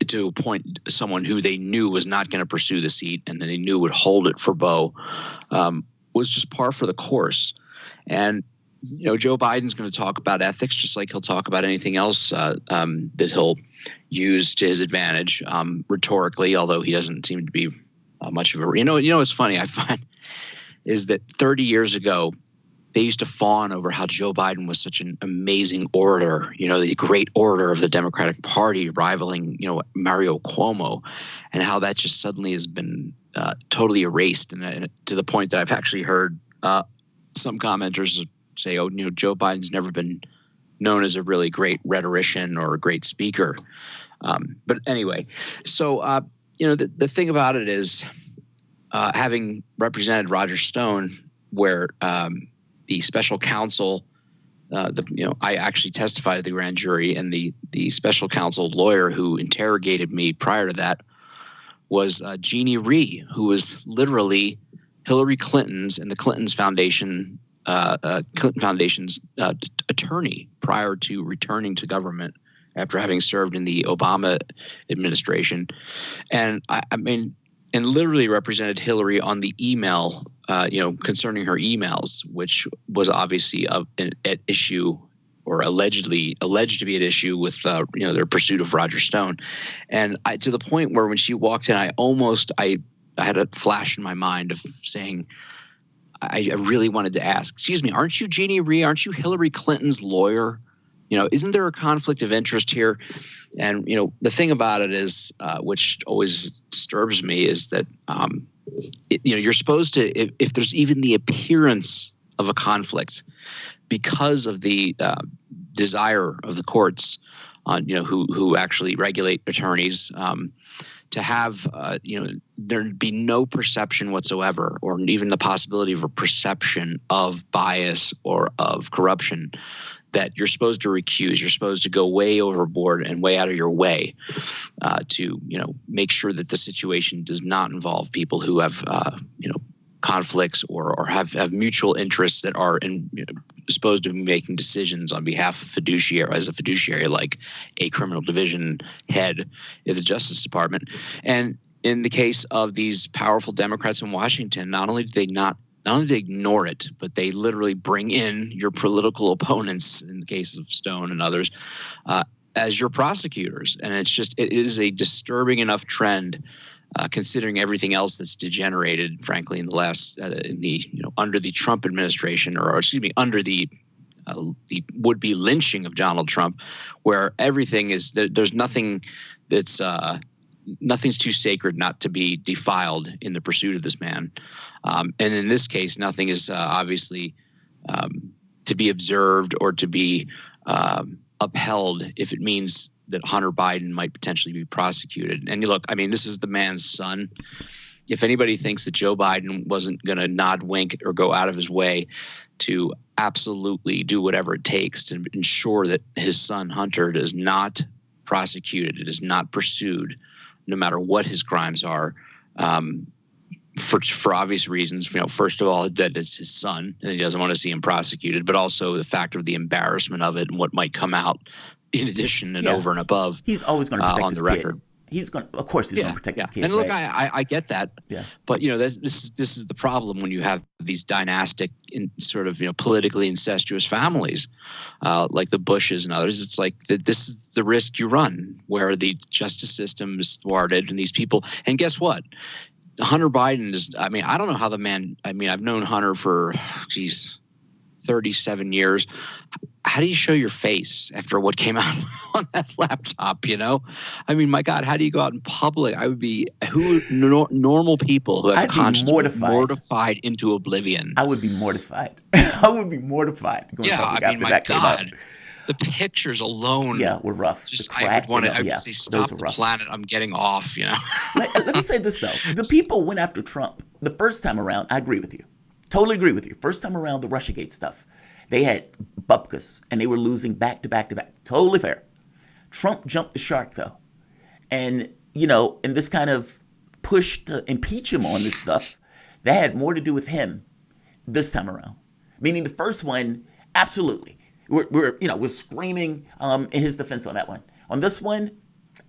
P: to appoint someone who they knew was not going to pursue the seat and that they knew would hold it for Bo was just par for the course. And Joe Biden's going to talk about ethics just like he'll talk about anything else that he'll use to his advantage rhetorically, although he doesn't seem to be much of a what's funny I find is that 30 years ago they used to fawn over how Joe Biden was such an amazing orator, the great orator of the Democratic Party, rivaling, Mario Cuomo, and how that just suddenly has been totally erased. And to the point that I've actually heard some commenters say, Joe Biden's never been known as a really great rhetorician or a great speaker. But anyway, so, the thing about it is having represented Roger Stone, where the special counsel, I actually testified at the grand jury, and the special counsel lawyer who interrogated me prior to that was Jeannie Rhee, who was literally Hillary Clinton's and the Clinton's Foundation, Clinton Foundation's attorney prior to returning to government after having served in the Obama administration, and and literally represented Hillary on the email, concerning her emails, which was obviously an issue, or alleged to be at issue with their pursuit of Roger Stone, and to the point where when she walked in, I had a flash in my mind of saying, I really wanted to ask, excuse me, aren't you Jeannie Rhee? Aren't you Hillary Clinton's lawyer? Isn't there a conflict of interest here? And, the thing about it is, which always disturbs me, is that, you're supposed to, if there's even the appearance of a conflict, because of the desire of the courts, who actually regulate attorneys, to have, there'd be no perception whatsoever, or even the possibility of a perception of bias or of corruption, that you're supposed to recuse. You're supposed to go way overboard and way out of your way to, make sure that the situation does not involve people who have, conflicts or have mutual interests that are supposed to be making decisions on behalf of as a fiduciary, like a criminal division head of the Justice Department. And in the case of these powerful Democrats in Washington, not only do they ignore it, but they literally bring in your political opponents, in the case of Stone and others, as your prosecutors. And it is a disturbing enough trend, considering everything else that's degenerated, frankly, in the last, under the Trump administration, under the would-be lynching of Donald Trump, where everything is, there's nothing that's, nothing's too sacred not to be defiled in the pursuit of this man. And in this case, nothing is obviously to be observed or to be upheld if it means that Hunter Biden might potentially be prosecuted. And look, this is the man's son. If anybody thinks that Joe Biden wasn't going to nod, wink, or go out of his way to absolutely do whatever it takes to ensure that his son Hunter is not prosecuted, it is not pursued, no matter what his crimes are, for obvious reasons. First of all, that it's his son and he doesn't want to see him prosecuted, but also the fact of the embarrassment of it and what might come out in addition and over and above.
D: He's always going to protect
P: on
D: his
P: the record.
D: kid. He's going, of course, he's going to protect his kid.
P: And look,
D: right?
P: I get that. Yeah. But this is the problem when you have these dynastic, politically incestuous families, like the Bushes and others. It's like this is the risk you run, where the justice system is thwarted, and these people. And guess what? Hunter Biden is. I don't know how the man. I've known Hunter for 37 years. How do you show your face after what came out on that laptop? My God, how do you go out in public? I would be normal people who have conscience mortified into oblivion.
D: I would be mortified. I would be mortified.
P: My God, the pictures alone.
D: Yeah, were rough.
P: I would say, stop the planet. I'm getting off.
D: Let me say this though: the people went after Trump the first time around. I agree with you. Totally agree with you. First time around, the Russiagate stuff. They had bupkis, and they were losing back to back to back. Totally fair. Trump jumped the shark, though. And, in this kind of push to impeach him on this stuff, that had more to do with him this time around. Meaning the first one, absolutely. We're screaming in his defense on that one. On this one,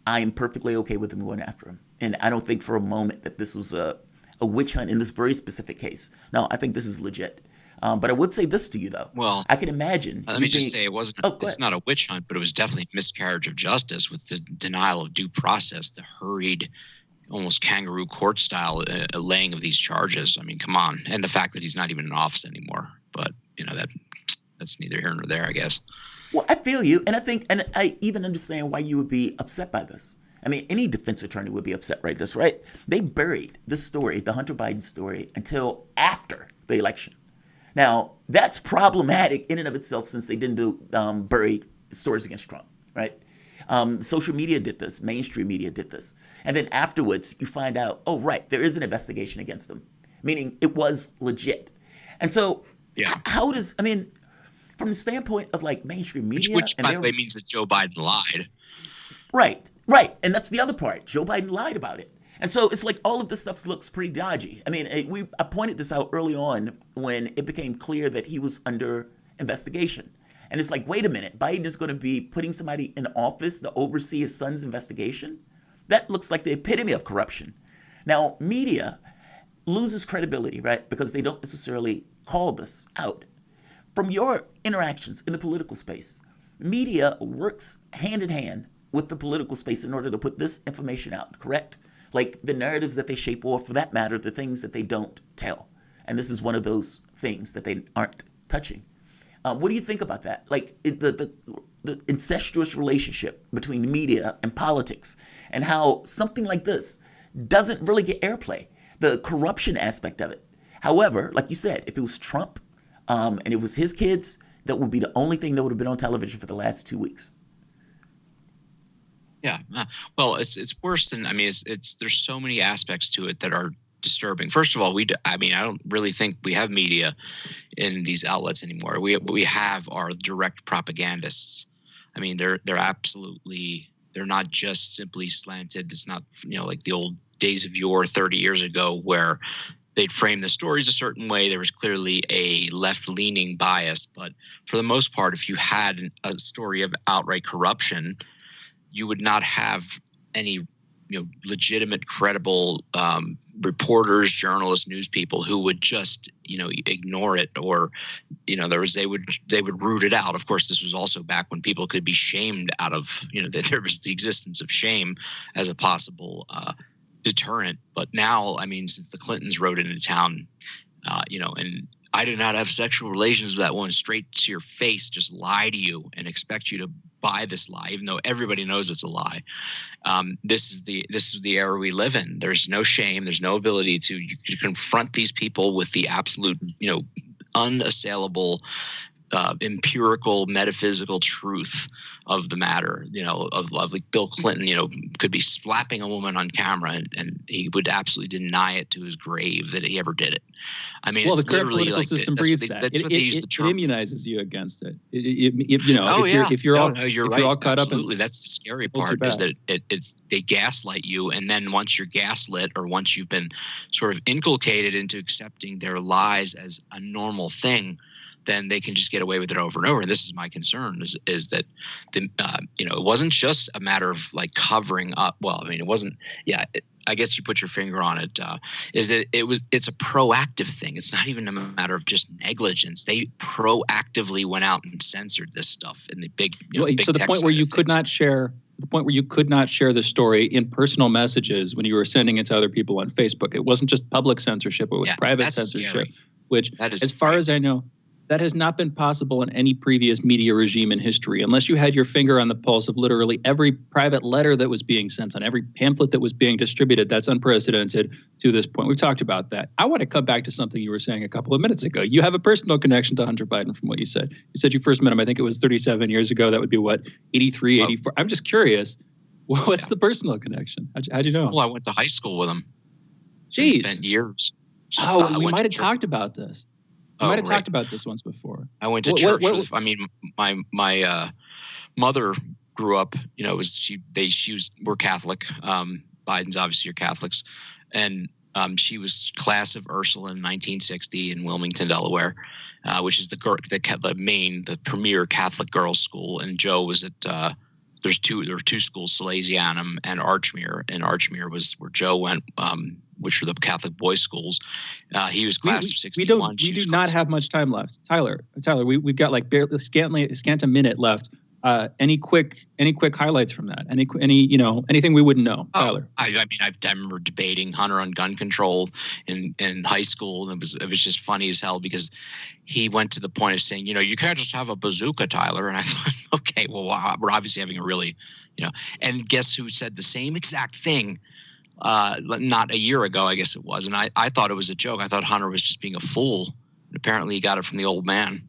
D: I am perfectly okay with him going after him. And I don't think for a moment that this was a witch hunt in this very specific case. No, I think this is legit. But I would say this to you, though.
P: Well,
D: I can imagine.
P: Let me just say it wasn't. It's not a witch hunt, but it was definitely a miscarriage of justice with the denial of due process, the hurried, almost kangaroo court style laying of these charges. Come on, and the fact that he's not even in office anymore. But that's neither here nor there, I guess.
D: Well, I feel you, and I even understand why you would be upset by this. Any defense attorney would be upset by this, right? They buried this story, the Hunter Biden story, until after the election. Now, that's problematic in and of itself, since they didn't do bury stories against Trump, right? Social media did this. Mainstream media did this. And then afterwards, you find out, oh, right, there is an investigation against them, meaning it was legit. And so
P: Yeah.
D: How does, I mean, from the standpoint of like mainstream media.
P: Which by the way, means that Joe Biden lied.
D: Right. And that's the other part. Joe Biden lied about it. And so it's like all of this stuff looks pretty dodgy. I mean, I pointed this out early on when it became clear that he was under investigation. And it's like, wait a minute, Biden is going to be putting somebody in office to oversee his son's investigation? That looks like the epitome of corruption. Now, media loses credibility, right? Because they don't necessarily call this out. From your interactions in the political space, media works hand in hand with the political space in order to put this information out, correct? Like the narratives that they shape, or for that matter, the things that they don't tell. And this is one of those things that they aren't touching. What do you think about that? Like the incestuous relationship between media and politics, and how something like this doesn't really get airplay, the corruption aspect of it. However, like you said, if it was Trump and it was his kids, that would be the only thing that would have been on television for the last 2 weeks.
P: Yeah. Well, it's worse than, I mean, there's so many aspects to it that are disturbing. First of all, I don't really think we have media in these outlets anymore. We have our direct propagandists. I mean, they're not just simply slanted. It's not, like the old days of yore 30 years ago where they'd frame the stories a certain way. There was clearly a left-leaning bias, but for the most part, if you had a story of outright corruption, you would not have any legitimate, credible reporters, journalists, news people who would just, ignore it, or, they would root it out. Of course, this was also back when people could be shamed out of, that there was the existence of shame as a possible deterrent. But now, I mean, since the Clintons rode into town, and I did not have sexual relations with that woman, straight to your face, just lie to you and expect you to buy this lie, even though everybody knows it's a lie. This is the era we live in. There's no shame. There's no ability to confront these people with the absolute, unassailable, empirical, metaphysical truth of the matter. Of like Bill Clinton, could be slapping a woman on camera, and he would absolutely deny it to his grave that he ever did it. I mean,
C: well,
P: it's
C: the current
P: literally
C: political system breeds that.
P: That's what they use the term.
C: It immunizes you against it. If you're all caught
P: absolutely.
C: up.
P: That's the scary part, is that they gaslight you, and then once you're gaslit, or once you've been sort of inculcated into accepting their lies as a normal thing, then they can just get away with it over and over. And this is my concern: is that it wasn't just a matter of like covering up. Well, I mean, it wasn't. Yeah, I guess you put your finger on it. Is that it's a proactive thing. It's not even a matter of just negligence. They proactively went out and censored this stuff in the big. Big
C: so the point where you could not share. The point where you could not share the story in personal messages when you were sending it to other people on Facebook. It wasn't just public censorship; it was private censorship. Scary. Which, as far as I know, that has not been possible in any previous media regime in history, unless you had your finger on the pulse of literally every private letter that was being sent, on every pamphlet that was being distributed. That's unprecedented to this point. We've talked about that. I want to come back to something you were saying a couple of minutes ago. You have a personal connection to Hunter Biden from what you said. You said you first met him, I think it was 37 years ago. That would be what, 83, 84? I'm just curious. What's the personal connection? How'd you know?
P: Well, I went to high school with him.
C: Jeez.
P: Spent years.
C: We might have talked about this. I might have talked about this once before.
P: I went to church. I mean, my mother grew up. We're Catholic. Biden's obviously are Catholics, and she was class of Ursula in 1960 in Wilmington, Delaware, which is the premier Catholic girls' school. And Joe was at there were two schools, Salesianum and Archmere. And Archmere was where Joe went, which were the Catholic boys' schools. He was class of 61.
C: We do not have much time left. Tyler, we've got like barely scant a minute left. Any quick highlights from that? Anything we wouldn't know, Tyler?
P: I remember debating Hunter on gun control in high school, and it was just funny as hell because he went to the point of saying, you can't just have a bazooka, Tyler. And I thought, okay, well, we're obviously having a really, and guess who said the same exact thing? Not a year ago, I guess it was. And I thought it was a joke. I thought Hunter was just being a fool. And apparently he got it from the old man.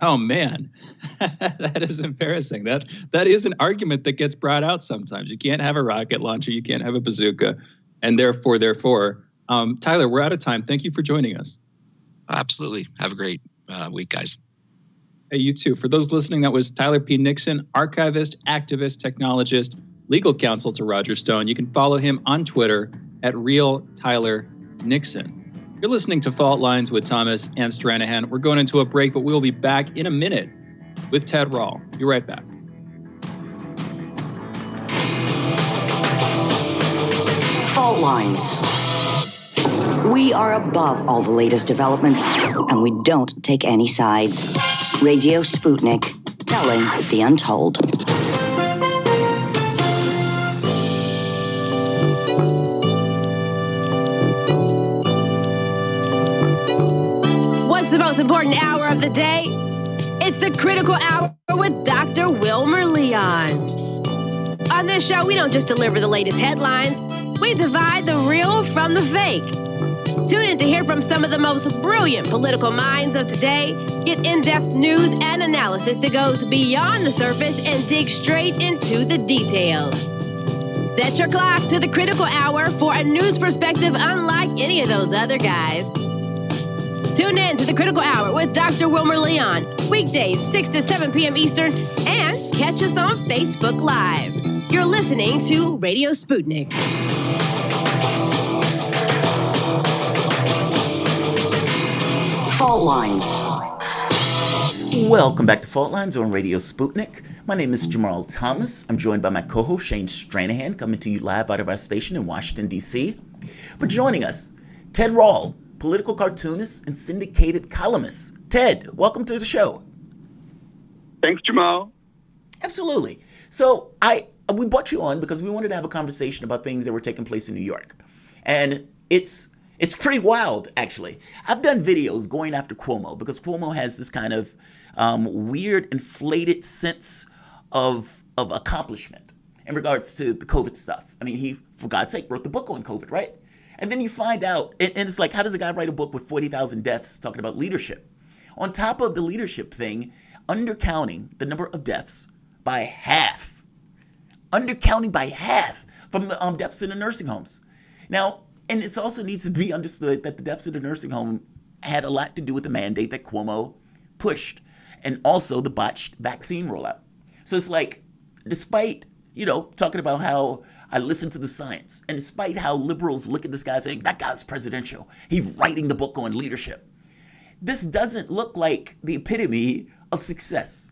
C: Oh, man, that is embarrassing. That is an argument that gets brought out sometimes. You can't have a rocket launcher. You can't have a bazooka. And therefore, Tyler, we're out of time. Thank you for joining us.
P: Absolutely. Have a great week, guys.
C: Hey, you too. For those listening, that was Tyler P. Nixon, archivist, activist, technologist, legal counsel to Roger Stone. You can follow him on Twitter at @RealTylerNixon. You're listening to Fault Lines with Thomas and Stranahan. We're going into a break, but we'll be back in a minute with Ted Rall. Be right back.
B: Fault Lines. We are above all the latest developments, and we don't take any sides. Radio Sputnik, telling the untold.
Q: What's the most important hour of the day? It's the Critical Hour with Dr. Wilmer Leon. On this show, we don't just deliver the latest headlines. We divide the real from the fake. Tune in to hear from some of the most brilliant political minds of today. Get in-depth news and analysis that goes beyond the surface and dig straight into the details. Set your clock to the Critical Hour for a news perspective unlike any of those other guys. Tune in to the Critical Hour with Dr. Wilmer Leon, weekdays 6 to 7 p.m. Eastern, and catch us on Facebook Live. You're listening to Radio Sputnik.
B: Fault Lines.
D: Welcome back to Fault Lines on Radio Sputnik. My name is Jamarl Thomas. I'm joined by my co-host Shane Stranahan, coming to you live out of our station in Washington, D.C. But joining us, Ted Rall, political cartoonist and syndicated columnist. Ted, welcome to the show.
R: Thanks, Jamal.
D: Absolutely. So we brought you on because we wanted to have a conversation about things that were taking place in New York. And it's pretty wild, actually. I've done videos going after Cuomo because Cuomo has this kind of weird, inflated sense of accomplishment in regards to the COVID stuff. I mean, he, for God's sake, wrote the book on COVID, right? And then you find out, and it's like, how does a guy write a book with 40,000 deaths talking about leadership? On top of the leadership thing, undercounting the number of deaths by half. Undercounting by half from the deaths in the nursing homes. Now, and it also needs to be understood that the deaths in the nursing home had a lot to do with the mandate that Cuomo pushed, and also the botched vaccine rollout. So it's like, despite, talking about how I listen to the science, and despite how liberals look at this guy saying, that guy's presidential, he's writing the book on leadership, this doesn't look like the epitome of success.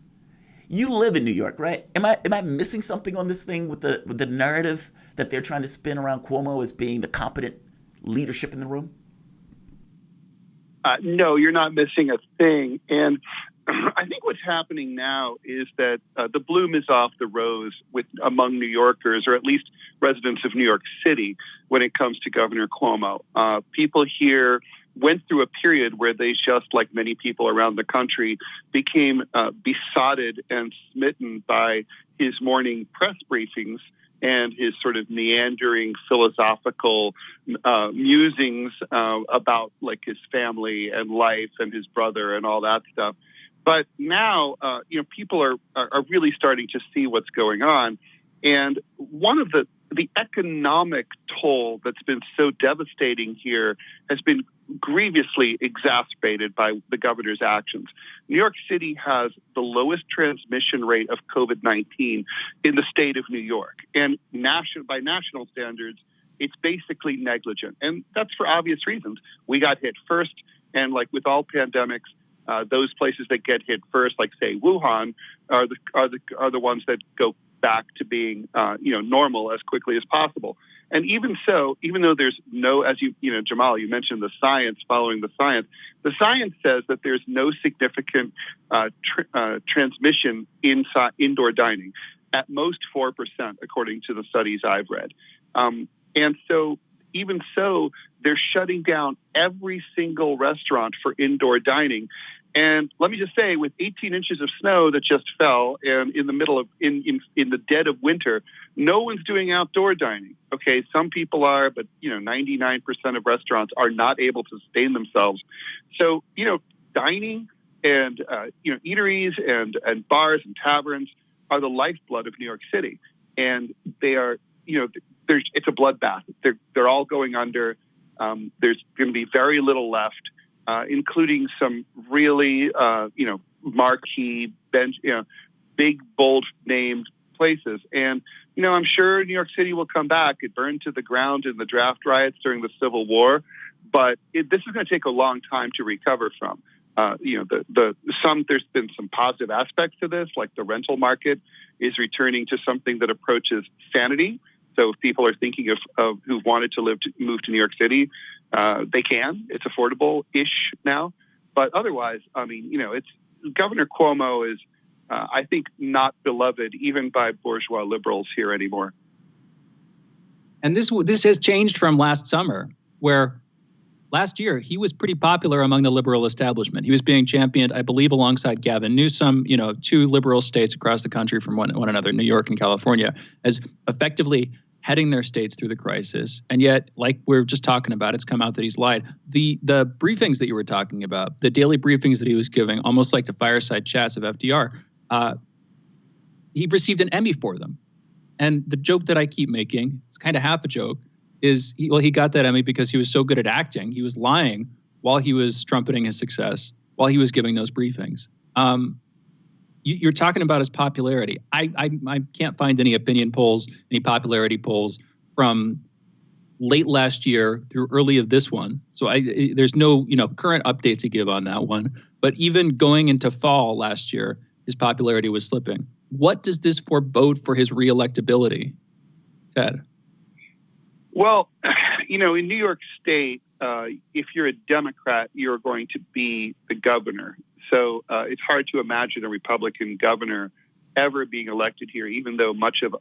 D: You live in New York, right? Am I missing something on this thing with the narrative that they're trying to spin around Cuomo as being the competent leadership in the room?
R: No, you're not missing a thing. And I think what's happening now is that the bloom is off the rose among New Yorkers, or at least residents of New York City, when it comes to Governor Cuomo. People here went through a period where they, just like many people around the country, became besotted and smitten by his morning press briefings and his sort of meandering philosophical musings about like his family and life and his brother and all that stuff. But now, people are really starting to see what's going on. And one of the economic toll that's been so devastating here has been grievously exacerbated by the governor's actions. New York City has the lowest transmission rate of COVID-19 in the state of New York. And by national standards, it's basically negligent. And that's for obvious reasons. We got hit first, and like with all pandemics, those places that get hit first, like say Wuhan, are the ones that go back to being normal as quickly as possible. And even so, even though there's no, as Jamal, you mentioned the science, following the science says that there's no significant transmission inside indoor dining, at most 4%, according to the studies I've read. And so, even so, they're shutting down every single restaurant for indoor dining. And let me just say, with 18 inches of snow that just fell, and in the middle of in the dead of winter, no one's doing outdoor dining. Okay, some people are, but 99% of restaurants are not able to sustain themselves. So dining and eateries and bars and taverns are the lifeblood of New York City, and they are it's a bloodbath. They're all going under. There's going to be very little left. including some really, marquee bench, big, bold named places. And, I'm sure New York City will come back. It burned to the ground in the draft riots during the Civil War, but this is going to take a long time to recover from. There's been some positive aspects to this, like the rental market is returning to something that approaches sanity. So if people are thinking of who wanted to move to New York City, they can. It's affordable-ish now. But otherwise, it's Governor Cuomo is, I think, not beloved even by bourgeois liberals here anymore.
C: And this has changed from last summer, where last year he was pretty popular among the liberal establishment. He was being championed, I believe, alongside Gavin Newsom, two liberal states across the country from one another, New York and California, as effectively heading their states through the crisis. And yet, like we were just talking about, it's come out that he's lied. The briefings that you were talking about, the daily briefings that he was giving, almost like the fireside chats of FDR, he received an Emmy for them. And the joke that I keep making, it's kind of half a joke, is he got that Emmy because he was so good at acting. He was lying while he was trumpeting his success, while he was giving those briefings. You're talking about his popularity. I can't find any opinion polls, any popularity polls from late last year through early of this one. So there's no current update to give on that one. But even going into fall last year, his popularity was slipping. What does this forebode for his reelectability, Ted?
R: Well, in New York State, if you're a Democrat, you're going to be the governor. So it's hard to imagine a Republican governor ever being elected here, even though much of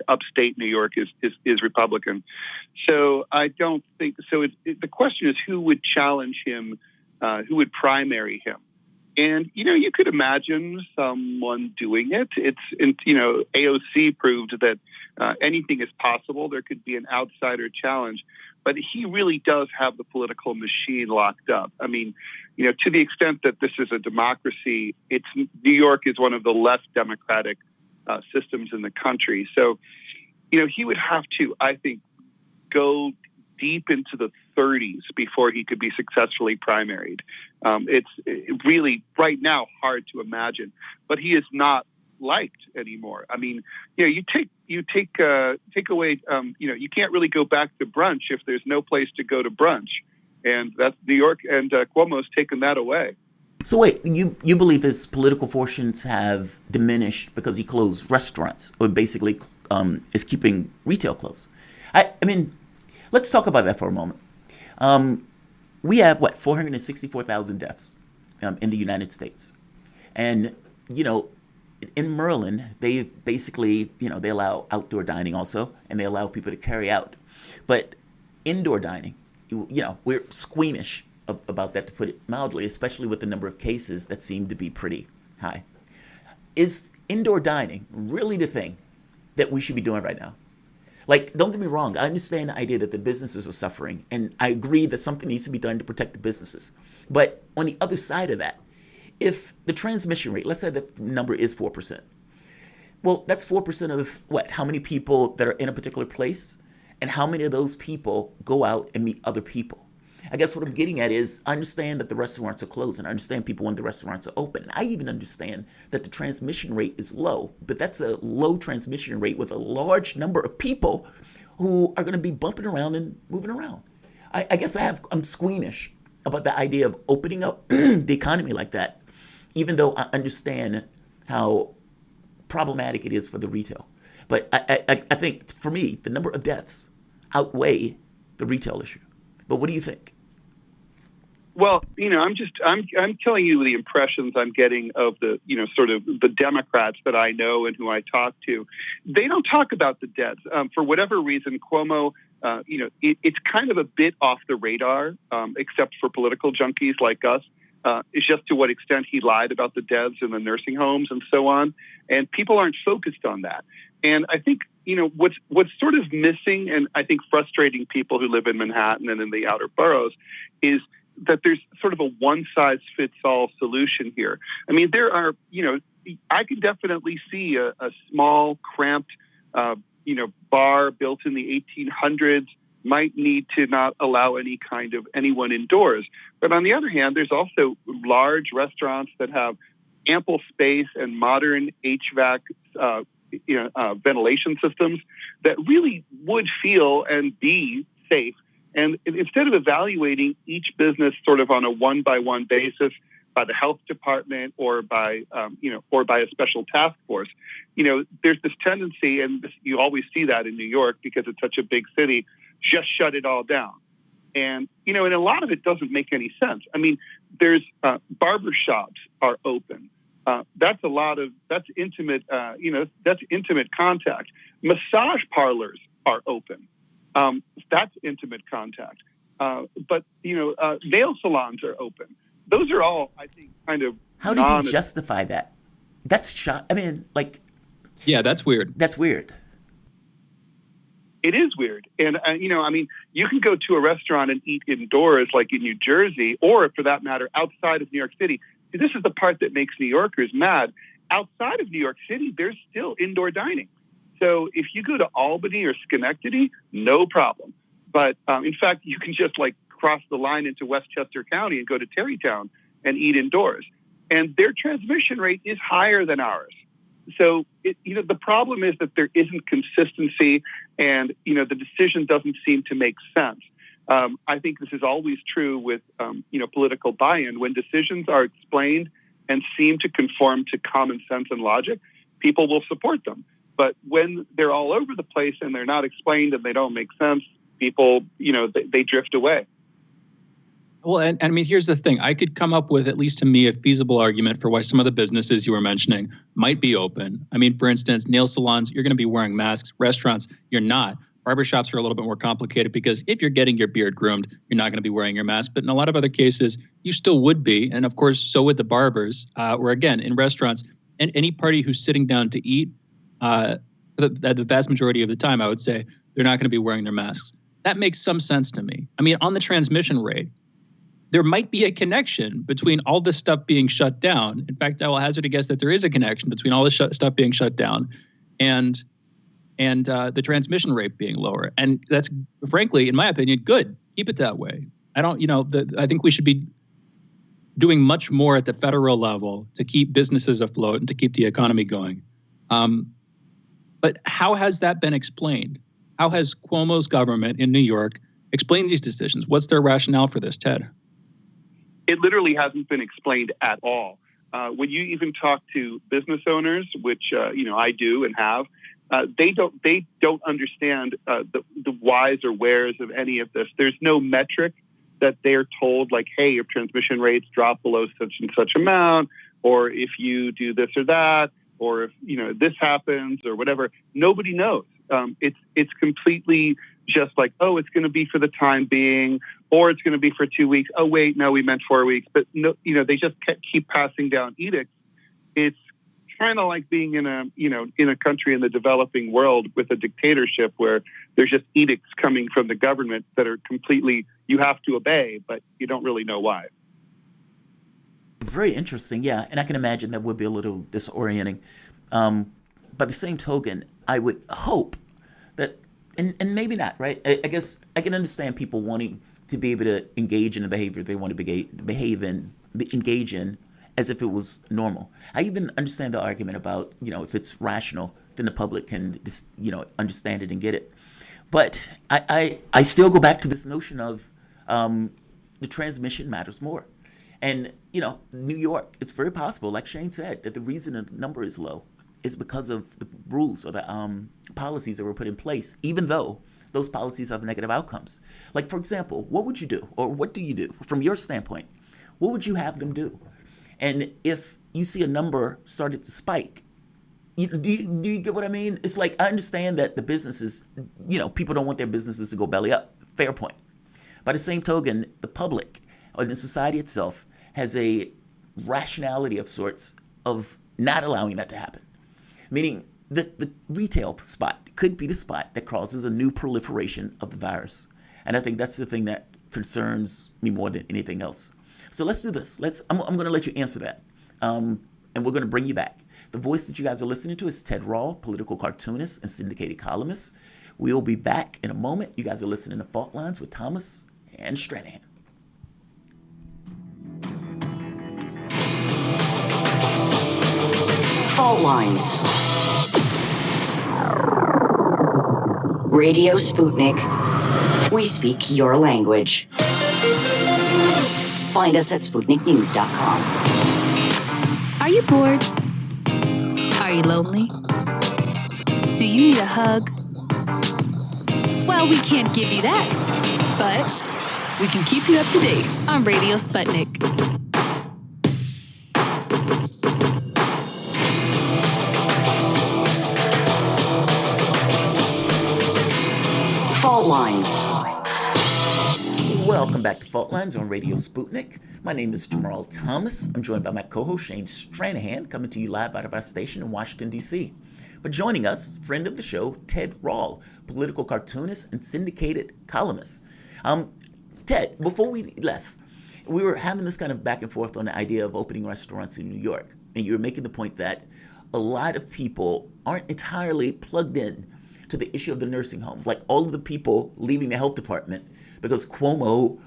R: upstate New York is Republican. So I don't think so. The question is who would challenge him, who would primary him. And, you could imagine someone doing it. AOC proved that anything is possible. There could be an outsider challenge. But he really does have the political machine locked up. I mean, to the extent that this is a democracy, New York is one of the less democratic systems in the country. So, he would have to, I think, go deep into the 30s before he could be successfully primaried. It's really right now hard to imagine, but he is not liked anymore. I mean, you take away, you can't really go back to brunch if there's no place to go to brunch, and that's New York, and Cuomo's taken that away.
D: So wait, you believe his political fortunes have diminished because he closed restaurants, or basically is keeping retail closed? I mean, let's talk about that for a moment. We have 464,000 deaths in the United States, and in Maryland, they basically, they allow outdoor dining also, and they allow people to carry out. But indoor dining, we're squeamish about that, to put it mildly, especially with the number of cases that seem to be pretty high. Is indoor dining really the thing that we should be doing right now? Like, don't get me wrong, I understand the idea that the businesses are suffering, and I agree that something needs to be done to protect the businesses. But on the other side of that, if the transmission rate, let's say the number is 4%, well, that's 4% of how many people that are in a particular place, and how many of those people go out and meet other people? I guess what I'm getting at is, I understand that the restaurants are closed, and I understand people when the restaurants are open. I even understand that the transmission rate is low, but that's a low transmission rate with a large number of people who are going to be bumping around and moving around. I guess I'm squeamish about the idea of opening up the economy like that, even though I understand how problematic it is for the retail. But I think, for me, the number of deaths outweigh the retail issue. But what do you think?
R: Well, I'm telling you the impressions I'm getting of the, sort of the Democrats that I know and who I talk to. They don't talk about the deaths. For whatever reason, Cuomo, it's kind of a bit off the radar, except for political junkies like us. It's just to what extent he lied about the deaths in the nursing homes and so on. And people aren't focused on that. And I think, what's sort of missing, and I think frustrating people who live in Manhattan and in the outer boroughs, is that there's sort of a one-size-fits-all solution here. I mean, there are, I can definitely see a small, cramped, bar built in the 1800s, might need to not allow anyone indoors. But on the other hand, there's also large restaurants that have ample space and modern HVAC ventilation systems that really would feel and be safe. And instead of evaluating each business sort of on a one-by-one basis by the health department or by a special task force, there's this tendency, and you always see that in New York because it's such a big city, just shut it all down. And, and a lot of it doesn't make any sense. I mean, there's barber shops are open. That's intimate, that's intimate contact. Massage parlors are open. That's intimate contact. But nail salons are open. Those are all, I think, kind of.
D: How did you justify that? That's I mean, like.
C: Yeah, that's weird.
D: That's weird.
R: It is weird. And, you can go to a restaurant and eat indoors, like in New Jersey, or for that matter, outside of New York City. This is the part that makes New Yorkers mad. Outside of New York City, there's still indoor dining. So if you go to Albany or Schenectady, no problem. But in fact, you can just cross the line into Westchester County and go to Tarrytown and eat indoors. And their transmission rate is higher than ours. So, the problem is that there isn't consistency and, the decision doesn't seem to make sense. I think this is always true with, political buy-in. When decisions are explained and seem to conform to common sense and logic, people will support them. But when they're all over the place and they're not explained and they don't make sense, people, they drift away.
C: Well, and I mean, here's the thing. I could come up with, at least to me, a feasible argument for why some of the businesses you were mentioning might be open. I mean, for instance, nail salons, you're going to be wearing masks. Restaurants, you're not. Barbershops are a little bit more complicated because if you're getting your beard groomed, you're not going to be wearing your mask. But in a lot of other cases, you still would be. And of course, so would the barbers. Or again, in restaurants, and any party who's sitting down to eat, the vast majority of the time, I would say, they're not going to be wearing their masks. That makes some sense to me. I mean, on the transmission rate, there might be a connection between all this stuff being shut down. In fact, I will hazard a guess that there is a connection between all this stuff being shut down and the transmission rate being lower. And that's, frankly, in my opinion, good. Keep it that way. I think we should be doing much more at the federal level to keep businesses afloat and to keep the economy going. But how has that been explained? How has Cuomo's government in New York explained these decisions? What's their rationale for this, Ted?
R: It literally hasn't been explained at all. When you even talk to business owners, which I do and have, they don't understand the whys or wheres of any of this. There's no metric that they're told, like, hey, your transmission rates drop below such and such amount, or if you do this or that, or if this happens or whatever. Nobody knows. It's completely just like, oh, it's going to be for the time being, or it's going to be for 2 weeks. Oh, wait, no, we meant 4 weeks. But no, they just keep passing down edicts. It's kind of like being in a country in the developing world with a dictatorship where there's just edicts coming from the government that are completely, you have to obey, but you don't really know why.
D: Very interesting, yeah. And I can imagine that would be a little disorienting. By the same token, I would hope that, and maybe not, right? I guess I can understand people wanting to be able to engage in the behavior they want to engage in as if it was normal. I even understand the argument about, if it's rational, then the public can just, understand it and get it. But I still go back to this notion of the transmission matters more. And, New York, it's very possible, like Shane said, that the reason the number is low is because of the rules or the policies that were put in place, even though those policies have negative outcomes. Like, for example, what would you do, or what do you do from your standpoint? What would you have them do? And if you see a number started to spike, do you get what I mean? It's like, I understand that the businesses, people don't want their businesses to go belly up. Fair point. By the same token, the public or the society itself has a rationality of sorts of not allowing that to happen. Meaning the retail spot could be the spot that causes a new proliferation of the virus. And I think that's the thing that concerns me more than anything else. So let's do this. I'm going to let you answer that. And we're going to bring you back. The voice that you guys are listening to is Ted Rall, political cartoonist and syndicated columnist. We'll be back in a moment. You guys are listening to Fault Lines with Thomas and Stranahan.
B: Fault Lines. Radio Sputnik. We speak your language. Find us at SputnikNews.com.
S: Are you bored? Are you lonely? Do you need a hug? Well, we can't give you that, but we can keep you up to date on Radio Sputnik.
B: Fault Lines.
D: Welcome back to Fault Lines on Radio Sputnik. My name is Jamarl Thomas. I'm joined by my co-host Shane Stranahan, coming to you live out of our station in Washington, D.C. But joining us, friend of the show, Ted Rall, political cartoonist and syndicated columnist. Ted, before we left, we were having this kind of back and forth on the idea of opening restaurants in New York. And you were making the point that a lot of people aren't entirely plugged in to the issue of the nursing home. Like all of the people leaving the health department because Cuomo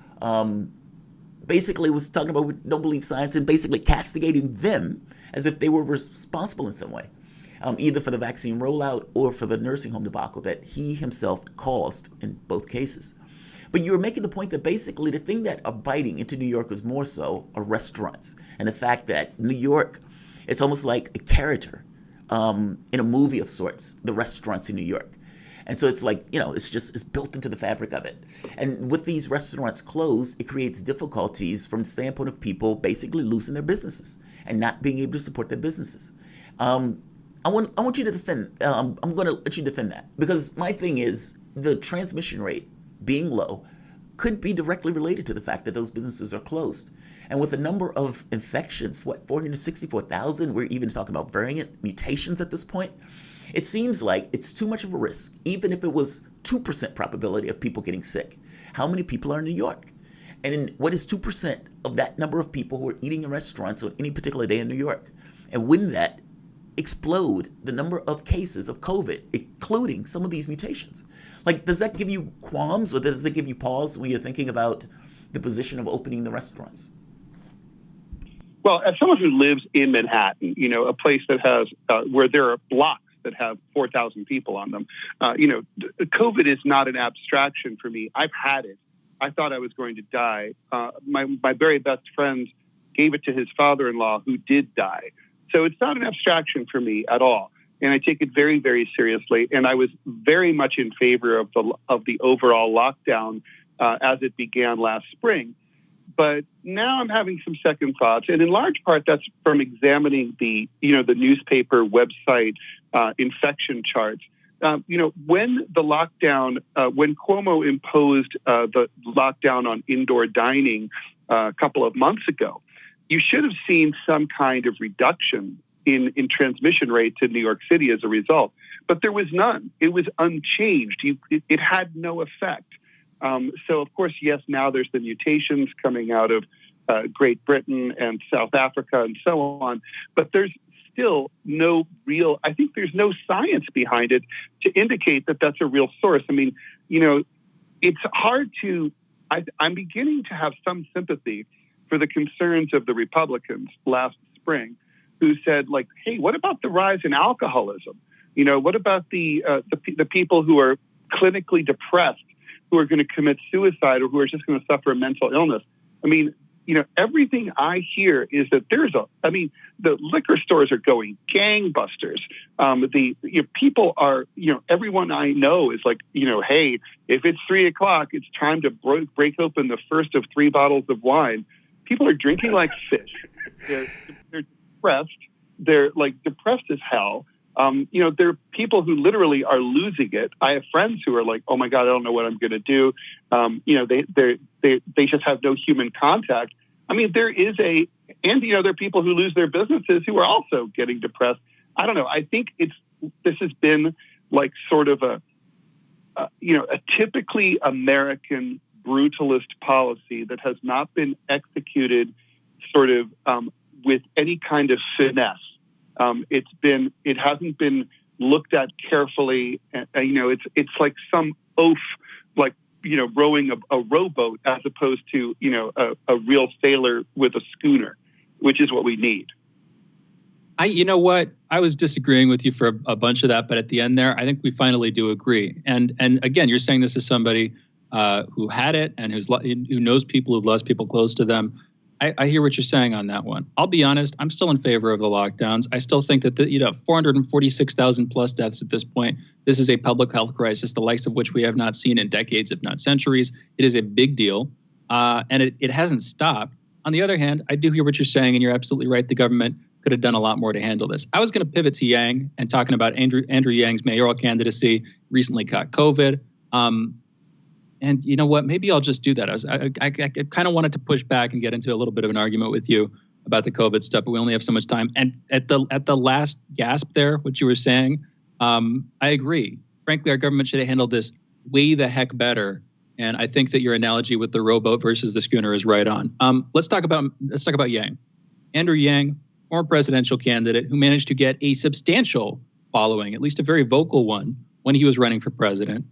D: basically was talking about we don't believe science and basically castigating them as if they were responsible in some way, either for the vaccine rollout or for the nursing home debacle that he himself caused in both cases. But you were making the point that basically the thing that are biting into New Yorkers more so are restaurants, and the fact that New York, it's almost like a character in a movie of sorts, the restaurants in New York. And so it's like, it's built into the fabric of it. And with these restaurants closed, it creates difficulties from the standpoint of people basically losing their businesses and not being able to support their businesses. I want you to defend, I'm going to let you defend that, because my thing is the transmission rate being low could be directly related to the fact that those businesses are closed. And with the number of infections, 464,000, we're even talking about variant mutations at this point. It seems like it's too much of a risk, even if it was 2% probability of people getting sick. How many people are in New York? And what is 2% of that number of people who are eating in restaurants on any particular day in New York? And wouldn't that explode the number of cases of COVID, including some of these mutations? Like, does that give you qualms, or does it give you pause when you're thinking about the position of opening the restaurants?
R: Well, as someone who lives in Manhattan, a place that has where there are blocks that have 4,000 people on them, COVID is not an abstraction for me. I've had it. I thought I was going to die. My very best friend gave it to his father-in-law, who did die. So it's not an abstraction for me at all. And I take it very, very seriously. And I was very much in favor of the overall lockdown as it began last spring. But now I'm having some second thoughts. And in large part, that's from examining the newspaper website infection charts. When the lockdown, when Cuomo imposed the lockdown on indoor dining a couple of months ago, you should have seen some kind of reduction in transmission rates in New York City as a result. But there was none. It was unchanged. It had no effect. So, of course, yes, now there's the mutations coming out of Great Britain and South Africa and so on. But there's still no real, I think there's no science behind it to indicate that that's a real source. I mean, it's hard to, I'm beginning to have some sympathy for the concerns of the Republicans last spring, who said, like, hey, what about the rise in alcoholism? What about the people who are clinically depressed, who are going to commit suicide, or who are just going to suffer a mental illness? I mean, everything I hear is that the liquor stores are going gangbusters. People are, everyone I know is like, hey, if it's 3:00, it's time to break open the first of 3 bottles of wine. People are drinking like fish. They're depressed. They're like depressed as hell. There are people who literally are losing it. I have friends who are like, oh my God, I don't know what I'm going to do. They just have no human contact. I mean, there are people who lose their businesses who are also getting depressed. I don't know. I think this has been like sort of a typically American brutalist policy that has not been executed sort of with any kind of finesse. It hasn't been looked at carefully. It's like some oaf, like, rowing a rowboat as opposed to, a real sailor with a schooner, which is what we need.
C: You know what? I was disagreeing with you for a bunch of that, but at the end there, I think we finally do agree. And again, you're saying this as somebody who had it and who knows people who've lost people close to them. I hear what you're saying on that one. I'll be honest, I'm still in favor of the lockdowns. I still think that 446,000 plus deaths at this point. This is a public health crisis, the likes of which we have not seen in decades, if not centuries. It is a big deal, and it hasn't stopped. On the other hand, I do hear what you're saying, and you're absolutely right. The government could have done a lot more to handle this. I was going to pivot to Yang and talking about Andrew Yang's mayoral candidacy. Recently caught COVID. And you know what? Maybe I'll just do that. I kind of wanted to push back and get into a little bit of an argument with you about the COVID stuff, but we only have so much time. And at the last gasp there, what you were saying, I agree. Frankly, our government should have handled this way the heck better. And I think that your analogy with the rowboat versus the schooner is right on. Let's talk about Yang. Andrew Yang, former presidential candidate who managed to get a substantial following, at least a very vocal one, when he was running for president.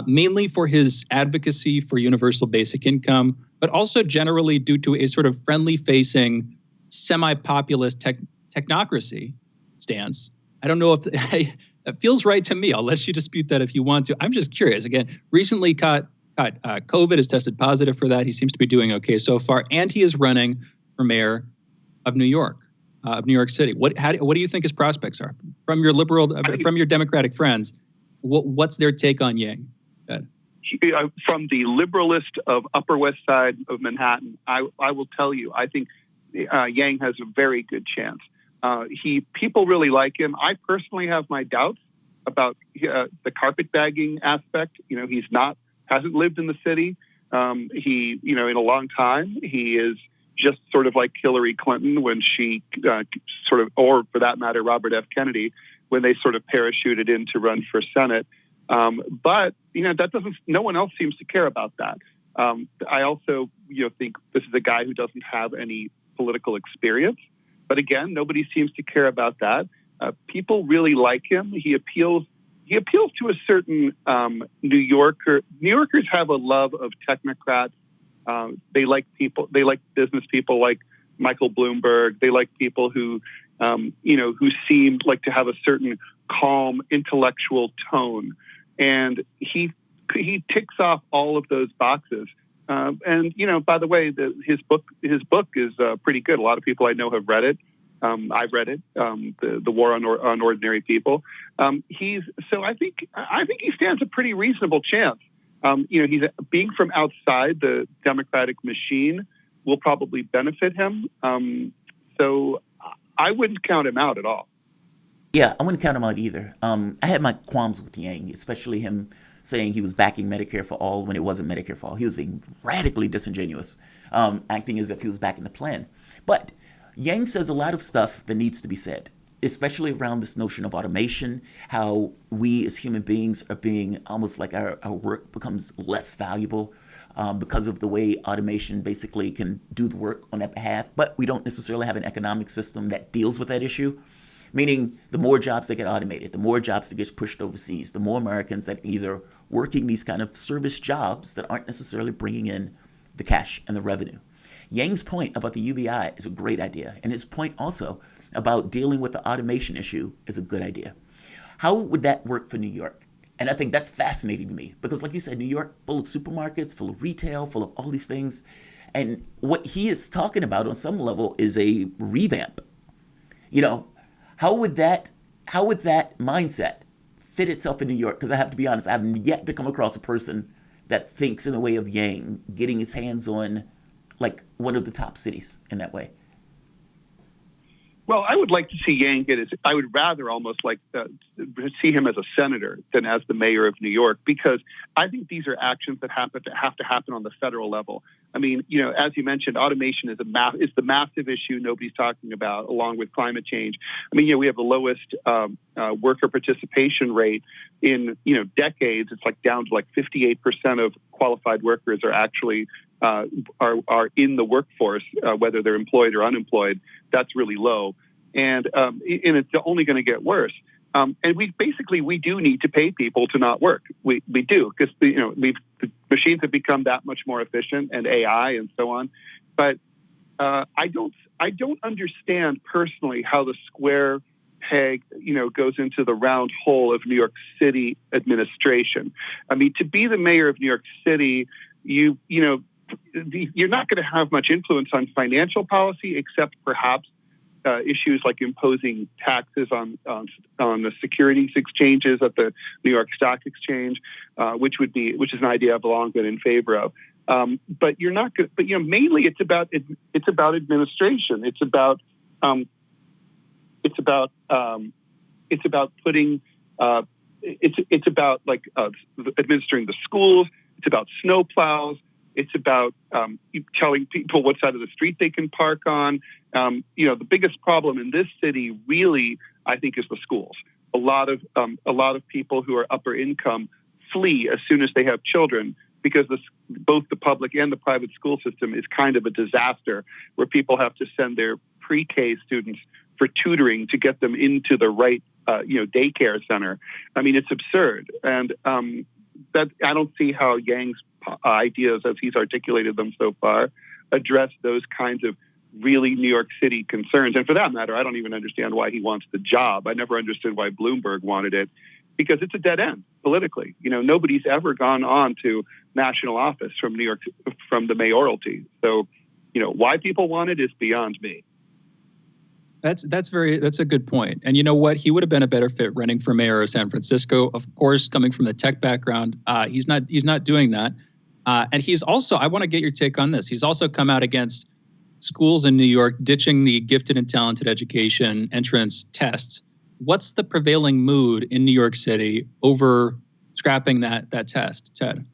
C: Mainly for his advocacy for universal basic income, but also generally due to a sort of friendly-facing, semi-populist technocracy stance. I don't know if that feels right to me. I'll let you dispute that if you want to. I'm just curious. Again, recently caught COVID, has tested positive for that. He seems to be doing okay so far, and he is running for mayor of New York City. What do you think his prospects are from your Democratic friends? What's their take on Yang?
R: From the liberalist of Upper West Side of Manhattan, I will tell you, I think Yang has a very good chance. People really like him. I personally have my doubts about the carpetbagging aspect. He's hasn't lived in the city. In a long time. He is just sort of like Hillary Clinton when she or for that matter, Robert F. Kennedy, when they sort of parachuted in to run for Senate. But no one else seems to care about that. I also, think this is a guy who doesn't have any political experience. But again, nobody seems to care about that. People really like him. He appeals to a certain New Yorker. New Yorkers have a love of technocrats. They like business people like Michael Bloomberg. They like people who seem like to have a certain calm intellectual tone. And he ticks off all of those boxes. And by the way, his book is pretty good. A lot of people I know have read it. I've read it, the War on Ordinary People. I think he stands a pretty reasonable chance. He's being from outside the Democratic machine will probably benefit him. So I wouldn't count him out at all.
D: Yeah, I wouldn't count him out either. I had my qualms with Yang, especially him saying he was backing Medicare for all when it wasn't Medicare for all. He was being radically disingenuous, acting as if he was backing the plan. But Yang says a lot of stuff that needs to be said, especially around this notion of automation, how we as human beings are being almost like our work becomes less valuable because of the way automation basically can do the work on that behalf, but we don't necessarily have an economic system that deals with that issue. Meaning the more jobs that get automated, the more jobs that get pushed overseas, the more Americans that either working these kind of service jobs that aren't necessarily bringing in the cash and the revenue. Yang's point about the UBI is a great idea, and his point also about dealing with the automation issue is a good idea. How would that work for New York? And I think that's fascinating to me because, like you said, New York, full of supermarkets, full of retail, full of all these things. And what he is talking about on some level is a revamp. How would that mindset fit itself in New York? Because I have to be honest, I haven't yet to come across a person that thinks in the way of Yang getting his hands on like one of the top cities in that way.
R: Well, I would like to see Yang I would rather almost like see him as a senator than as the mayor of New York, because I think these are actions that have to happen on the federal level. I mean, as you mentioned, automation is the massive issue nobody's talking about, along with climate change. I mean, we have the lowest worker participation rate in decades. It's like down to like 58% of qualified workers are actually are in the workforce, whether they're employed or unemployed. That's really low, and it's only going to get worse. And we do need to pay people to not work. We do, because the machines have become that much more efficient, and AI and so on. But I don't understand personally how the square peg, goes into the round hole of New York City administration. I mean, to be the mayor of New York City, you're not going to have much influence on financial policy, except perhaps issues like imposing taxes on the securities exchanges at the New York Stock Exchange, which is an idea I've long been in favor of. But you're not good. But mainly it's about administration. It's about putting. It's about administering the schools. It's about snow plows. It's about telling people what side of the street they can park on. The biggest problem in this city, really, I think, is the schools. A lot of people who are upper income flee as soon as they have children, because both the public and the private school system is kind of a disaster, where people have to send their pre-K students for tutoring to get them into the right daycare center. I mean, it's absurd, and that I don't see how Yang's ideas, as he's articulated them so far, address those kinds of really New York City concerns. And for that matter, I don't even understand why he wants the job. I never understood why Bloomberg wanted it, because it's a dead end politically. Nobody's ever gone on to national office from New York, from the mayoralty. So, why people want it is beyond me.
C: That's a good point. And you know what? He would have been a better fit running for mayor of San Francisco. Of course, coming from the tech background, he's not doing that. And he's also, I want to get your take on this. He's also come out against schools in New York ditching the gifted and talented education entrance tests. What's the prevailing mood in New York City over scrapping that test, Ted?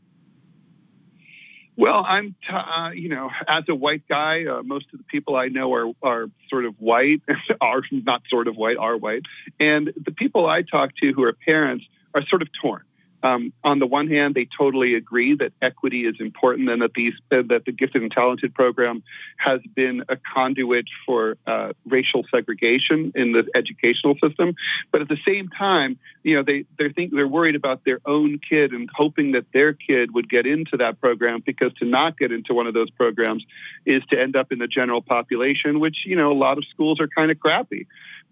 R: Well, I'm, as a white guy, most of the people I know are sort of white, are not sort of white, are white. And the people I talk to who are parents are sort of torn. On the one hand, they totally agree that equity is important, and that the gifted and talented program has been a conduit for racial segregation in the educational system. But at the same time, they're worried about their own kid and hoping that their kid would get into that program, because to not get into one of those programs is to end up in the general population, which a lot of schools are kind of crappy.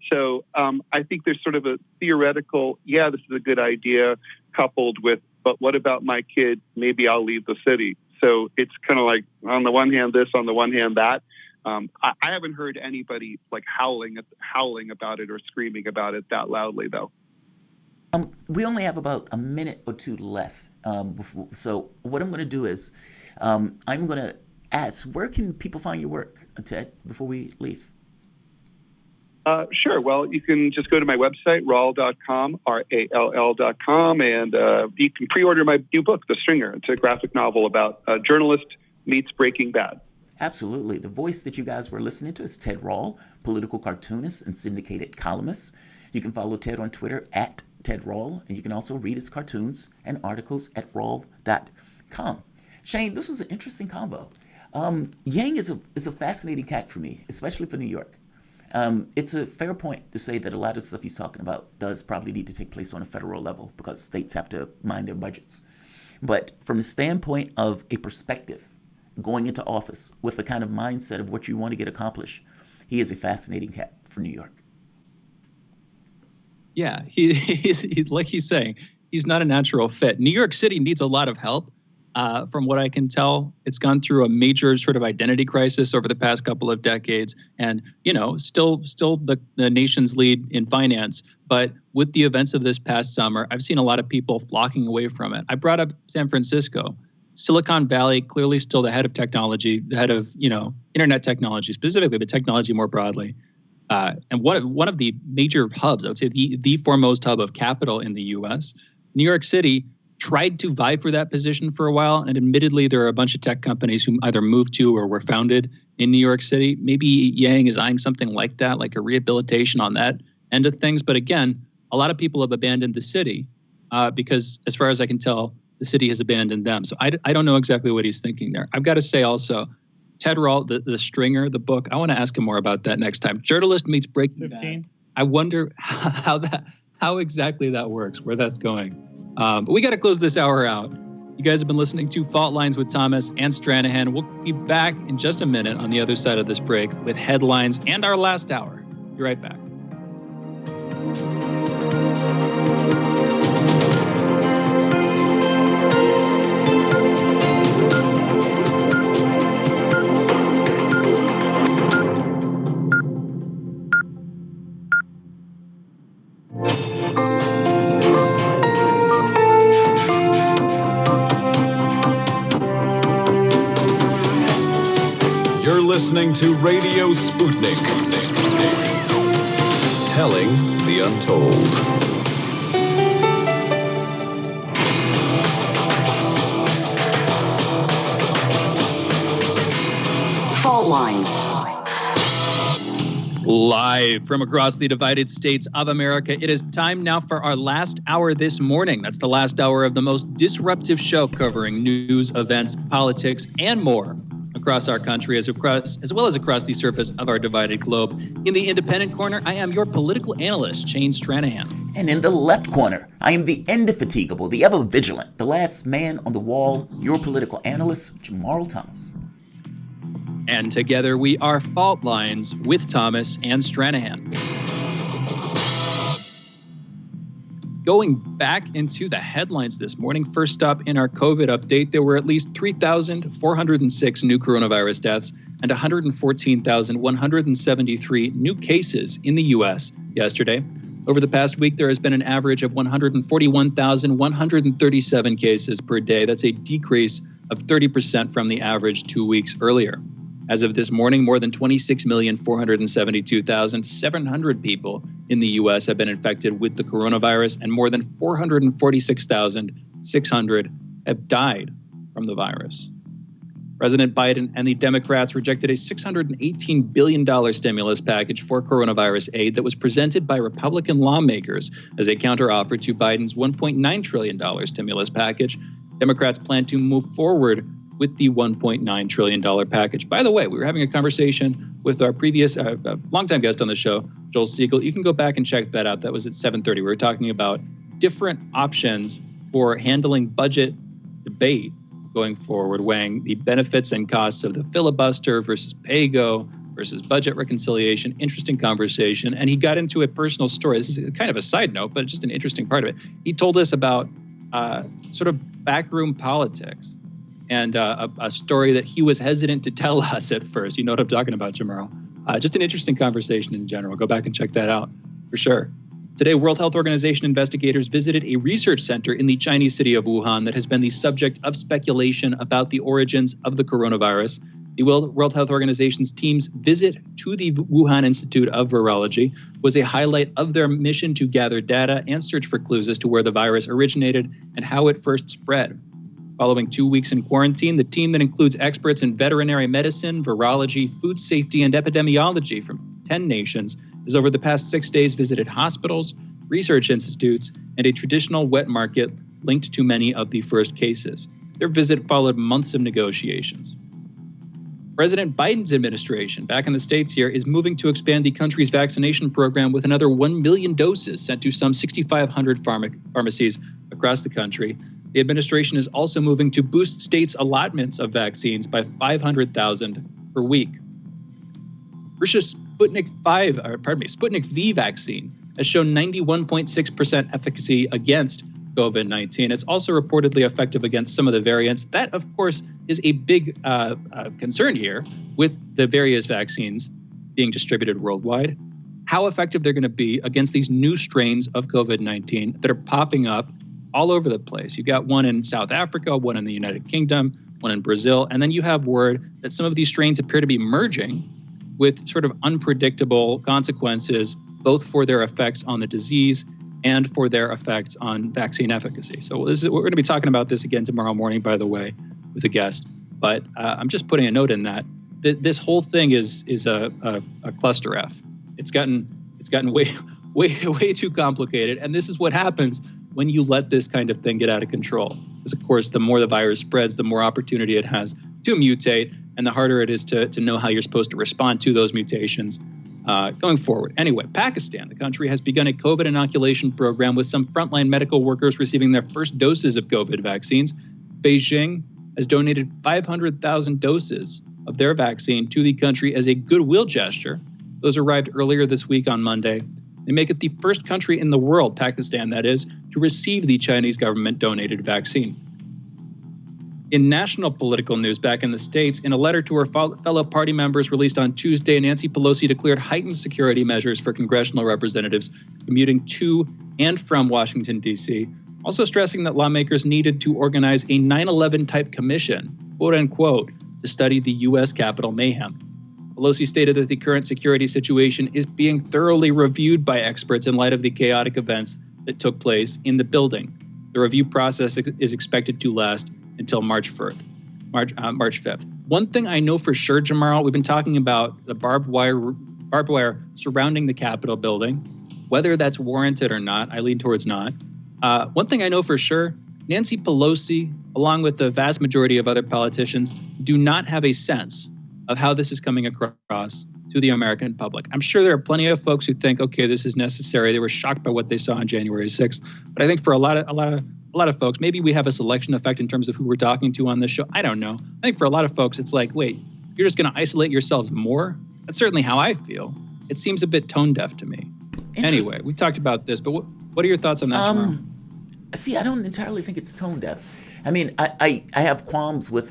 R: So I think there's sort of a theoretical, this is a good idea, coupled with, but what about my kid? Maybe I'll leave the city. So it's kind of like, on the one hand this, on the one hand that. I haven't heard anybody like howling about it or screaming about it that loudly, though.
D: We only have about a minute or two left. So what I'm going to do is I'm going to ask, where can people find your work, Ted, before we leave?
R: Sure. Well, you can just go to my website, rall.com, RALL.com, and you can pre-order my new book, The Stringer. It's a graphic novel about a journalist meets Breaking Bad.
D: Absolutely. The voice that you guys were listening to is Ted Rall, political cartoonist and syndicated columnist. You can follow Ted on Twitter at Ted Rall, and you can also read his cartoons and articles at rall.com. Shane, this was an interesting combo. Yang is a fascinating cat for me, especially for New York. It's a fair point to say that a lot of stuff he's talking about does probably need to take place on a federal level, because states have to mind their budgets. But from the standpoint of a perspective, going into office with the kind of mindset of what you want to get accomplished, he is a fascinating cat for New York.
C: Yeah, he's like he's saying, he's not a natural fit. New York City needs a lot of help. From what I can tell, it's gone through a major sort of identity crisis over the past couple of decades, and still the nation's lead in finance. But with the events of this past summer, I've seen a lot of people flocking away from it. I brought up San Francisco, Silicon Valley, clearly still the head of technology, the head of internet technology specifically, but technology more broadly. And one of the major hubs, I would say the foremost hub of capital in the U.S., New York City, tried to vie for that position for a while. And admittedly, there are a bunch of tech companies who either moved to or were founded in New York City. Maybe Yang is eyeing something like that, like a rehabilitation on that end of things. But again, a lot of people have abandoned the city because, as far as I can tell, the city has abandoned them. So I don't know exactly what he's thinking there. I've got to say also, Ted Rall, the Stringer, the book, I want to ask him more about that next time. Journalist meets Breaking Bad. I wonder how how exactly that works, where that's going. But we got to close this hour out. You guys have been listening to Fault Lines with Thomas and Stranahan. We'll be back in just a minute on the other side of this break with headlines and our last hour. Be right back.
A: Listening to Radio Sputnik. Telling the untold.
B: Fault lines.
C: Live from across the divided states of America, it is time now for our last hour this morning. That's the last hour of the most disruptive show covering news, events, politics, and more across our country, as well as across the surface of our divided globe. In the independent corner, I am your political analyst, Shane Stranahan.
D: And in the left corner, I am the indefatigable, the ever-vigilant, the last man on the wall, your political analyst, Jamarl Thomas.
C: And together we are Fault Lines with Thomas and Stranahan. Going back into the headlines this morning, first up in our COVID update, there were at least 3,406 new coronavirus deaths and 114,173 new cases in the U.S. yesterday. Over the past week, there has been an average of 141,137 cases per day. That's a decrease of 30% from the average 2 weeks earlier. As of this morning, more than 26,472,700 people in the U.S. have been infected with the coronavirus, and more than 446,600 have died from the virus. President Biden and the Democrats rejected a $618 billion stimulus package for coronavirus aid that was presented by Republican lawmakers as a counteroffer to Biden's $1.9 trillion stimulus package. Democrats plan to move forward with the $1.9 trillion package. By the way, we were having a conversation with our previous longtime guest on the show, Joel Siegel. You can go back and check that out. That was at 7:30. We were talking about different options for handling budget debate going forward, weighing the benefits and costs of the filibuster versus pay-go versus budget reconciliation. Interesting conversation. And he got into a personal story. This is kind of a side note, but just an interesting part of it. He told us about sort of backroom politics. And a story that he was hesitant to tell us at first. You know what I'm talking about, Jamarl. Just an interesting conversation in general. Go back and check that out for sure. Today, World Health Organization investigators visited a research center in the Chinese city of Wuhan that has been the subject of speculation about the origins of the coronavirus. The World Health Organization's team's visit to the Wuhan Institute of Virology was a highlight of their mission to gather data and search for clues as to where the virus originated and how it first spread. Following 2 weeks in quarantine, the team that includes experts in veterinary medicine, virology, food safety, and epidemiology from 10 nations has over the past 6 days visited hospitals, research institutes, and a traditional wet market linked to many of the first cases. Their visit followed months of negotiations. President Biden's administration, back in the States here, is moving to expand the country's vaccination program with another 1 million doses sent to some 6,500 pharmacies across the country. The administration is also moving to boost states' allotments of vaccines by 500,000 per week. Russia's Sputnik V vaccine has shown 91.6% efficacy against COVID-19. It's also reportedly effective against some of the variants. That, of course, is a big concern here with the various vaccines being distributed worldwide. How effective they're going to be against these new strains of COVID-19 that are popping up all over the place. You got one in South Africa, one in the United Kingdom, one in Brazil, and then you have word that some of these strains appear to be merging with sort of unpredictable consequences, both for their effects on the disease and for their effects on vaccine efficacy. So we're going to be talking about this again tomorrow morning, by the way, with a guest. But I'm just putting a note in that this whole thing is a cluster F. It's gotten way too complicated, and this is what happens when you let this kind of thing get out of control. Because, of course, the more the virus spreads, the more opportunity it has to mutate, and the harder it is to know how you're supposed to respond to those mutations. going forward. Anyway, Pakistan, the country, has begun a COVID inoculation program with some frontline medical workers receiving their first doses of COVID vaccines. Beijing has donated 500,000 doses of their vaccine to the country as a goodwill gesture. Those arrived earlier this week on Monday. They make it the first country in the world, Pakistan that is, to receive the Chinese government-donated vaccine. In national political news back in the States, in a letter to her fellow party members released on Tuesday, Nancy Pelosi declared heightened security measures for congressional representatives commuting to and from Washington, D.C., also stressing that lawmakers needed to organize a 9/11-type commission, quote-unquote, to study the U.S. Capitol mayhem. Pelosi stated that the current security situation is being thoroughly reviewed by experts in light of the chaotic events that took place in the building. The review process is expected to last until March 5th. One thing I know for sure, Jamarl, we've been talking about the barbed wire surrounding the Capitol building, whether that's warranted or not. I lean towards not. One thing I know for sure, Nancy Pelosi, along with the vast majority of other politicians, do not have a sense of how this is coming across to the American public. I'm sure there are plenty of folks who think, okay, this is necessary. They were shocked by what they saw on January 6th. But I think for a lot of folks, maybe we have a selection effect in terms of who we're talking to on this show. I don't know. I think for a lot of folks, it's like, wait, you're just going to isolate yourselves more? That's certainly how I feel. It seems a bit tone deaf to me. Anyway, we talked about this, but what are your thoughts on that, Jamarl?
D: See, I don't entirely think it's tone deaf. I mean, I have qualms with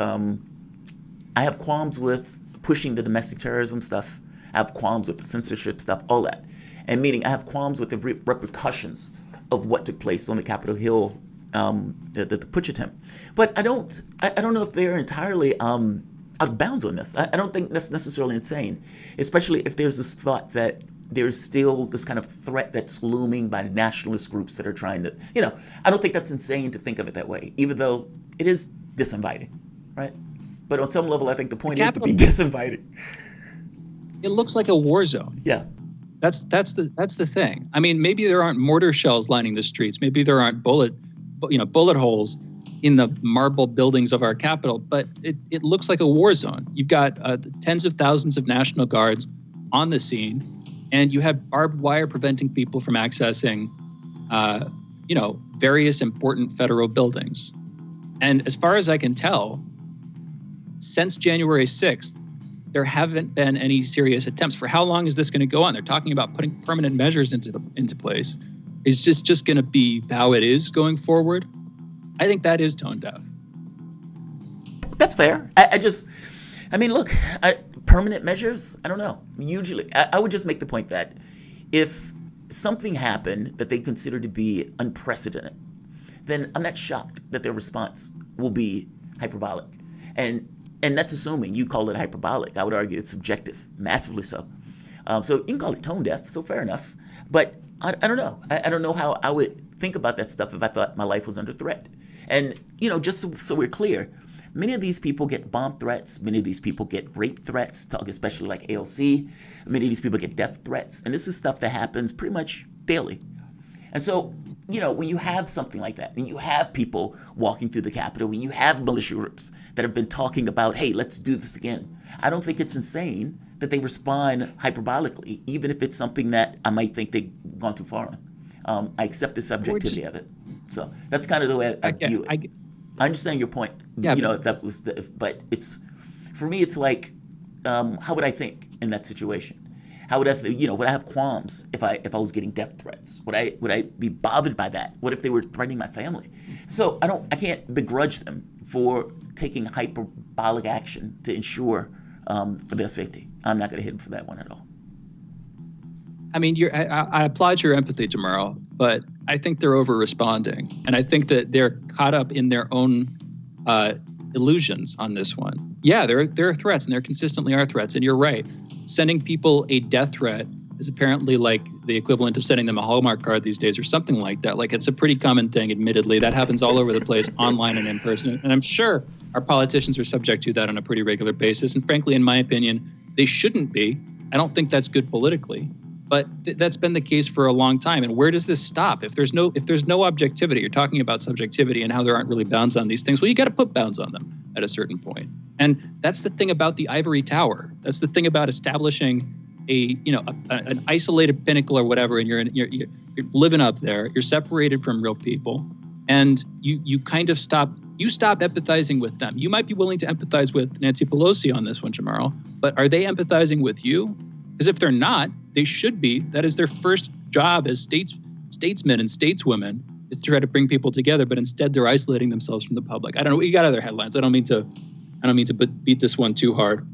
D: pushing the domestic terrorism stuff. I have qualms with the censorship stuff, all that. And meaning I have qualms with the repercussions of what took place on the Capitol Hill, the putsch attempt. But I don't know if they're entirely out of bounds on this. I don't think that's necessarily insane, especially if there's this thought that there's still this kind of threat that's looming by nationalist groups that are trying to, I don't think that's insane to think of it that way, even though it is disinviting, right? But on some level, I think the point is to be disinvited.
C: It looks like a war zone.
D: Yeah.
C: That's the thing. I mean, maybe there aren't mortar shells lining the streets. Maybe there aren't bullet holes in the marble buildings of our Capitol, but it looks like a war zone. You've got tens of thousands of National Guards on the scene, and you have barbed wire preventing people from accessing, various important federal buildings. And as far as I can tell, since January 6th, there haven't been any serious attempts. For how long is this going to go on? They're talking about putting permanent measures into place. Is this just going to be how it is going forward? I think that is tone deaf.
D: That's fair. Look, permanent measures, I don't know. Usually, I would just make the point that if something happened that they consider to be unprecedented, then I'm not shocked that their response will be hyperbolic. And that's assuming you call it hyperbolic. I would argue it's subjective, massively so. So you can call it tone deaf, so fair enough. But I don't know. I don't know how I would think about that stuff if I thought my life was under threat. And, just so we're clear, many of these people get bomb threats. Many of these people get rape threats, especially like AOC. Many of these people get death threats. And this is stuff that happens pretty much daily. And so, when you have something like that, when you have people walking through the Capitol, when you have militia groups that have been talking about, hey, let's do this again, I don't think it's insane that they respond hyperbolically, even if it's something that I might think they've gone too far on. I accept the subjectivity of it. So that's kind of the way I view it. I understand your point. Yeah, if that was, but it's, for me, it's like, how would I think in that situation? How would would I have qualms if I was getting death threats? Would I be bothered by that? What if they were threatening my family? So I can't begrudge them for taking hyperbolic action to ensure for their safety. I'm not going to hit them for that one at all.
C: I mean, I applaud your empathy, Jamarl, but I think they're over-responding. And I think that they're caught up in their own illusions on this one. Yeah, there are threats, and there consistently are threats. And you're right. Sending people a death threat is apparently like the equivalent of sending them a Hallmark card these days or something like that. Like, it's a pretty common thing, admittedly. That happens all over the place, online and in person. And I'm sure our politicians are subject to that on a pretty regular basis. And frankly, in my opinion, they shouldn't be. I don't think that's good politically. But that's been the case for a long time. And where does this stop? If there's no objectivity, you're talking about subjectivity and how there aren't really bounds on these things. Well, you got to put bounds on them at a certain point. And that's the thing about the ivory tower. That's the thing about establishing an isolated pinnacle or whatever, and you're living up there. You're separated from real people, and you kind of stop empathizing with them. You might be willing to empathize with Nancy Pelosi on this one, Jamarl, but are they empathizing with you? Because if they're not, they should be. That is their first job as statesmen and stateswomen, is to try to bring people together, but instead they're isolating themselves from the public. I don't know. You got other headlines. I don't mean to beat this one too hard.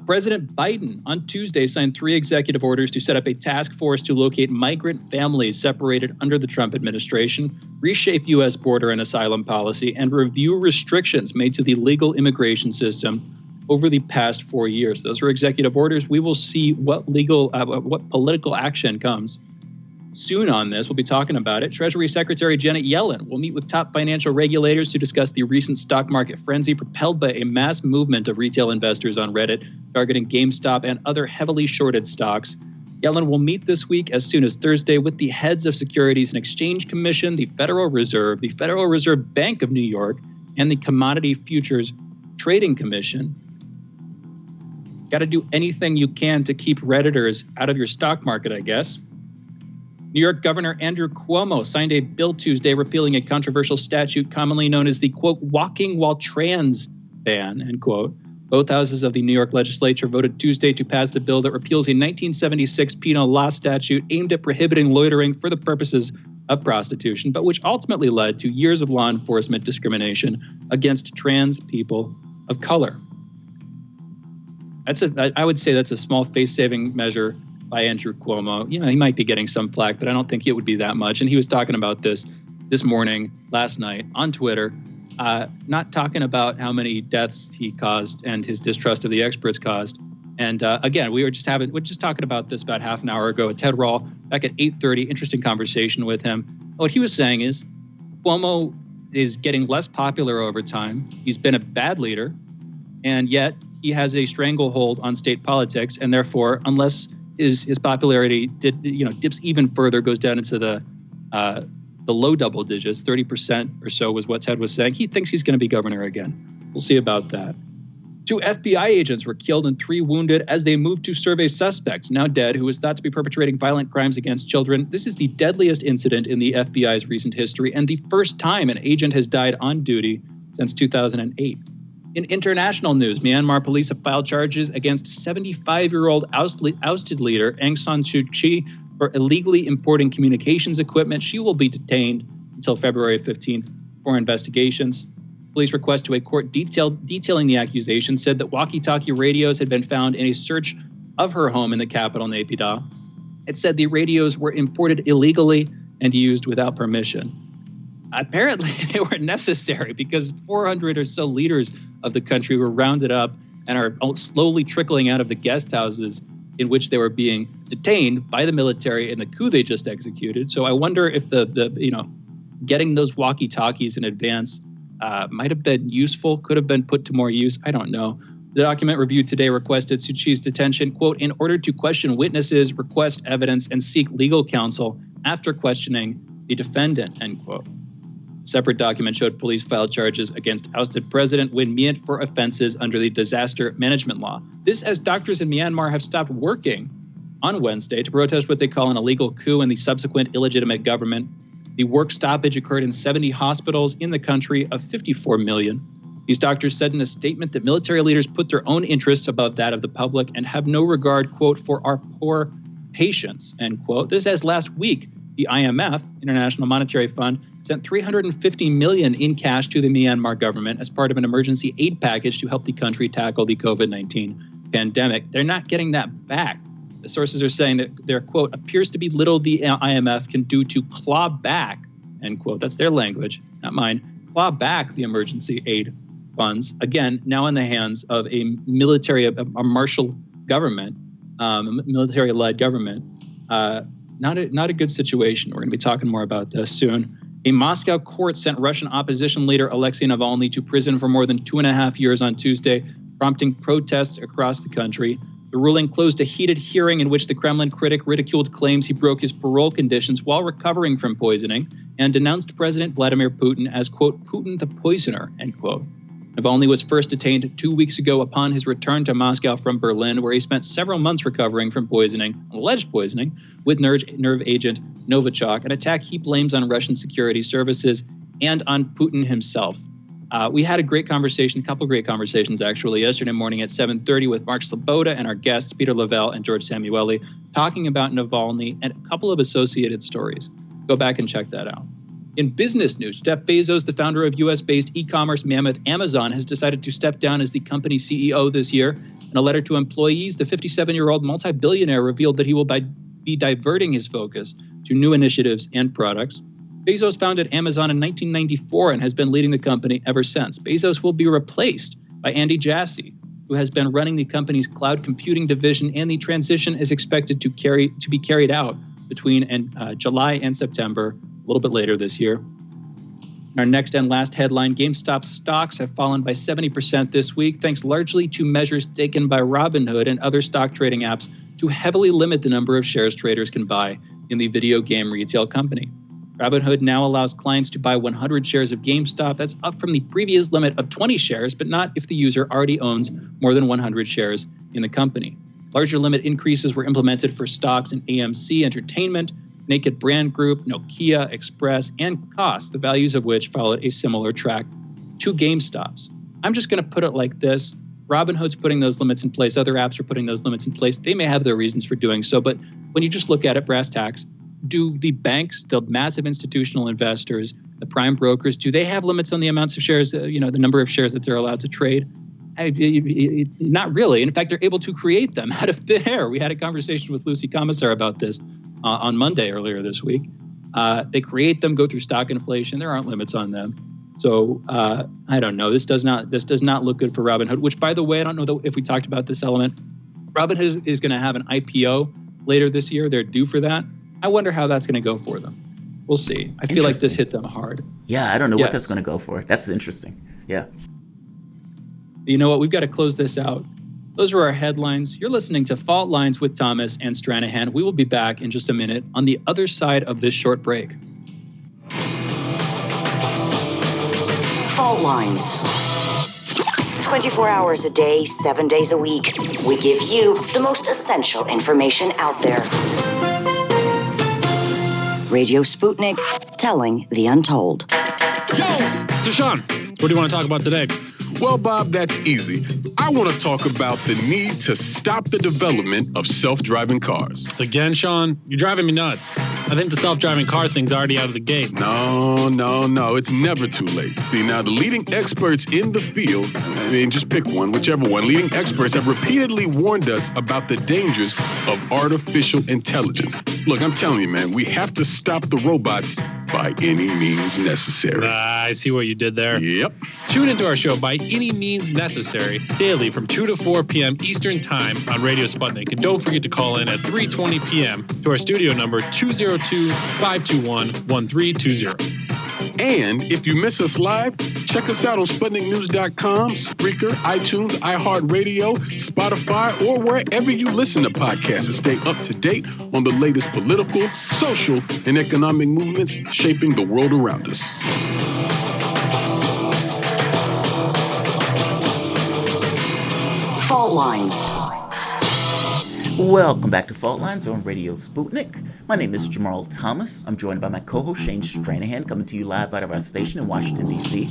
C: President Biden on Tuesday signed 3 executive orders to set up a task force to locate migrant families separated under the Trump administration, reshape U.S. border and asylum policy, and review restrictions made to the legal immigration system over the past 4 years. Those are executive orders. We will see what political action comes soon on this. We'll be talking about it. Treasury Secretary Janet Yellen will meet with top financial regulators to discuss the recent stock market frenzy propelled by a mass movement of retail investors on Reddit targeting GameStop and other heavily shorted stocks. Yellen will meet this week as soon as Thursday with the heads of Securities and Exchange Commission, the Federal Reserve, the Federal Reserve Bank of New York, and the Commodity Futures Trading Commission. Got to do anything you can to keep Redditors out of your stock market, I guess. New York Governor Andrew Cuomo signed a bill Tuesday repealing a controversial statute commonly known as the, quote, walking while trans ban, end quote. Both houses of the New York legislature voted Tuesday to pass the bill that repeals a 1976 penal law statute aimed at prohibiting loitering for the purposes of prostitution, but which ultimately led to years of law enforcement discrimination against trans people of color. I would say that's a small face-saving measure by Andrew Cuomo. He might be getting some flack, but I don't think it would be that much. And he was talking about this morning, last night on Twitter, not talking about how many deaths he caused and his distrust of the experts caused. And again, we're just talking about this about half an hour ago at Ted Rall back at 8:30. Interesting conversation with him. What he was saying is Cuomo is getting less popular over time. He's been a bad leader, and yet he has a stranglehold on state politics, and therefore, unless his popularity dips even further, goes down into the low double digits, 30% or so was what Ted was saying. He thinks he's going to be governor again. We'll see about that. 2 FBI agents were killed and 3 wounded as they moved to survey suspects, now dead, who was thought to be perpetrating violent crimes against children. This is the deadliest incident in the FBI's recent history and the first time an agent has died on duty since 2008. In international news, Myanmar police have filed charges against 75-year-old ousted leader Aung San Suu Kyi for illegally importing communications equipment. She will be detained until February 15th for investigations. Police request to a court detailing the accusation said that walkie-talkie radios had been found in a search of her home in the capital, Naypyidaw. It said the radios were imported illegally and used without permission. Apparently, they were necessary because 400 or so leaders of the country were rounded up and are slowly trickling out of the guest houses in which they were being detained by the military in the coup they just executed. So I wonder if the getting those walkie-talkies in advance might have been useful, could have been put to more use. I don't know. The document reviewed today requested Suu Kyi's detention, quote, in order to question witnesses, request evidence, and seek legal counsel after questioning the defendant, end quote. A separate document showed police filed charges against ousted President Win Myint for offenses under the disaster management law. This as doctors in Myanmar have stopped working on Wednesday to protest what they call an illegal coup and the subsequent illegitimate government. The work stoppage occurred in 70 hospitals in the country of 54 million. These doctors said in a statement that military leaders put their own interests above that of the public and have no regard, quote, for our poor patients, end quote. This as last week, the IMF, International Monetary Fund, sent $350 million in cash to the Myanmar government as part of an emergency aid package to help the country tackle the COVID-19 pandemic. They're not getting that back. The sources are saying that there, quote, appears to be little the IMF can do to claw back, end quote. That's their language, not mine. Claw back the emergency aid funds, again, now in the hands of a military, a martial government, military-led government. Not a good situation. We're going to be talking more about this soon. A Moscow court sent Russian opposition leader Alexei Navalny to prison for more than 2.5 years on Tuesday, prompting protests across the country. The ruling closed a heated hearing in which the Kremlin critic ridiculed claims he broke his parole conditions while recovering from poisoning and denounced President Vladimir Putin as, quote, Putin the poisoner, end quote. Navalny was first detained 2 weeks ago upon his return to Moscow from Berlin, where he spent several months recovering from alleged poisoning, with nerve agent Novichok, an attack he blames on Russian security services and on Putin himself. We had a couple great conversations actually, yesterday morning at 7:30 with Mark Sloboda and our guests, Peter Lavelle and George Samueli, talking about Navalny and a couple of associated stories. Go back and check that out. In business news, Jeff Bezos, the founder of US-based e-commerce mammoth Amazon, has decided to step down as the company's CEO this year. In a letter to employees, the 57-year-old multi-billionaire revealed that he will be diverting his focus to new initiatives and products. Bezos founded Amazon in 1994 and has been leading the company ever since. Bezos will be replaced by Andy Jassy, who has been running the company's cloud computing division, and the transition is expected to be carried out between July and September, a little bit later this year. Our next and last headline, GameStop stocks have fallen by 70% this week, thanks largely to measures taken by Robinhood and other stock trading apps to heavily limit the number of shares traders can buy in the video game retail company. Robinhood now allows clients to buy 100 shares of GameStop. That's up from the previous limit of 20 shares, but not if the user already owns more than 100 shares in the company. Larger limit increases were implemented for stocks in AMC Entertainment, Naked Brand Group, Nokia, Express, and Cost, the values of which followed a similar track to GameStop's. I'm just going to put it like this. Robinhood's putting those limits in place. Other apps are putting those limits in place. They may have their reasons for doing so, but when you just look at it, brass tacks, do the banks, the massive institutional investors, the prime brokers, do they have limits on the amounts of shares, the number of shares that they're allowed to trade? Not really. In fact, they're able to create them out of thin air. We had a conversation with Lucy Commissar about this on Monday earlier this week. They create them, go through stock inflation. There aren't limits on them. So I don't know. This does not look good for Robinhood, which, by the way, I don't know if we talked about this element. Robinhood is going to have an IPO later this year. They're due for that. I wonder how that's going to go for them. We'll see. I feel like this hit them hard.
D: Yeah, I don't know what that's going to go for. That's interesting. Yeah.
C: You know what? We've got to close this out. Those are our headlines. You're listening to Fault Lines with Thomas and Stranahan. We will be back in just a minute on the other side of this short break.
B: Fault Lines. 24 hours a day, 7 days a week. We give you the most essential information out there. Radio Sputnik, telling the untold.
E: So Sean, what do you want to talk about today? Well, Bob, that's easy. I want to talk about the need to stop the development of self-driving cars.
K: Again, Sean, you're driving me nuts. I think the self-driving car thing's already out of the gate.
E: No. It's never too late. See, now the leading experts in the field, just pick one, whichever one, leading experts have repeatedly warned us about the dangers of artificial intelligence. Look, I'm telling you, man, we have to stop the robots by any means necessary.
K: I see what you did there.
E: Yep.
K: Tune into our show By Any Means Necessary daily from 2 to 4 p.m. Eastern Time on Radio Sputnik. And don't forget to call in at 3:20 p.m. to our studio number 202-521-1320.
E: And if you miss us live, check us out on SputnikNews.com, Spreaker, iTunes, iHeartRadio, Spotify, or wherever you listen to podcasts to stay up to date on the latest political, social, and economic movements shaping the world around us.
B: Fault Lines.
D: Welcome back to Fault Lines on Radio Sputnik. My name is Jamarl Thomas. I'm joined by my co-host Shane Stranahan, coming to you live out of our station in Washington, D.C.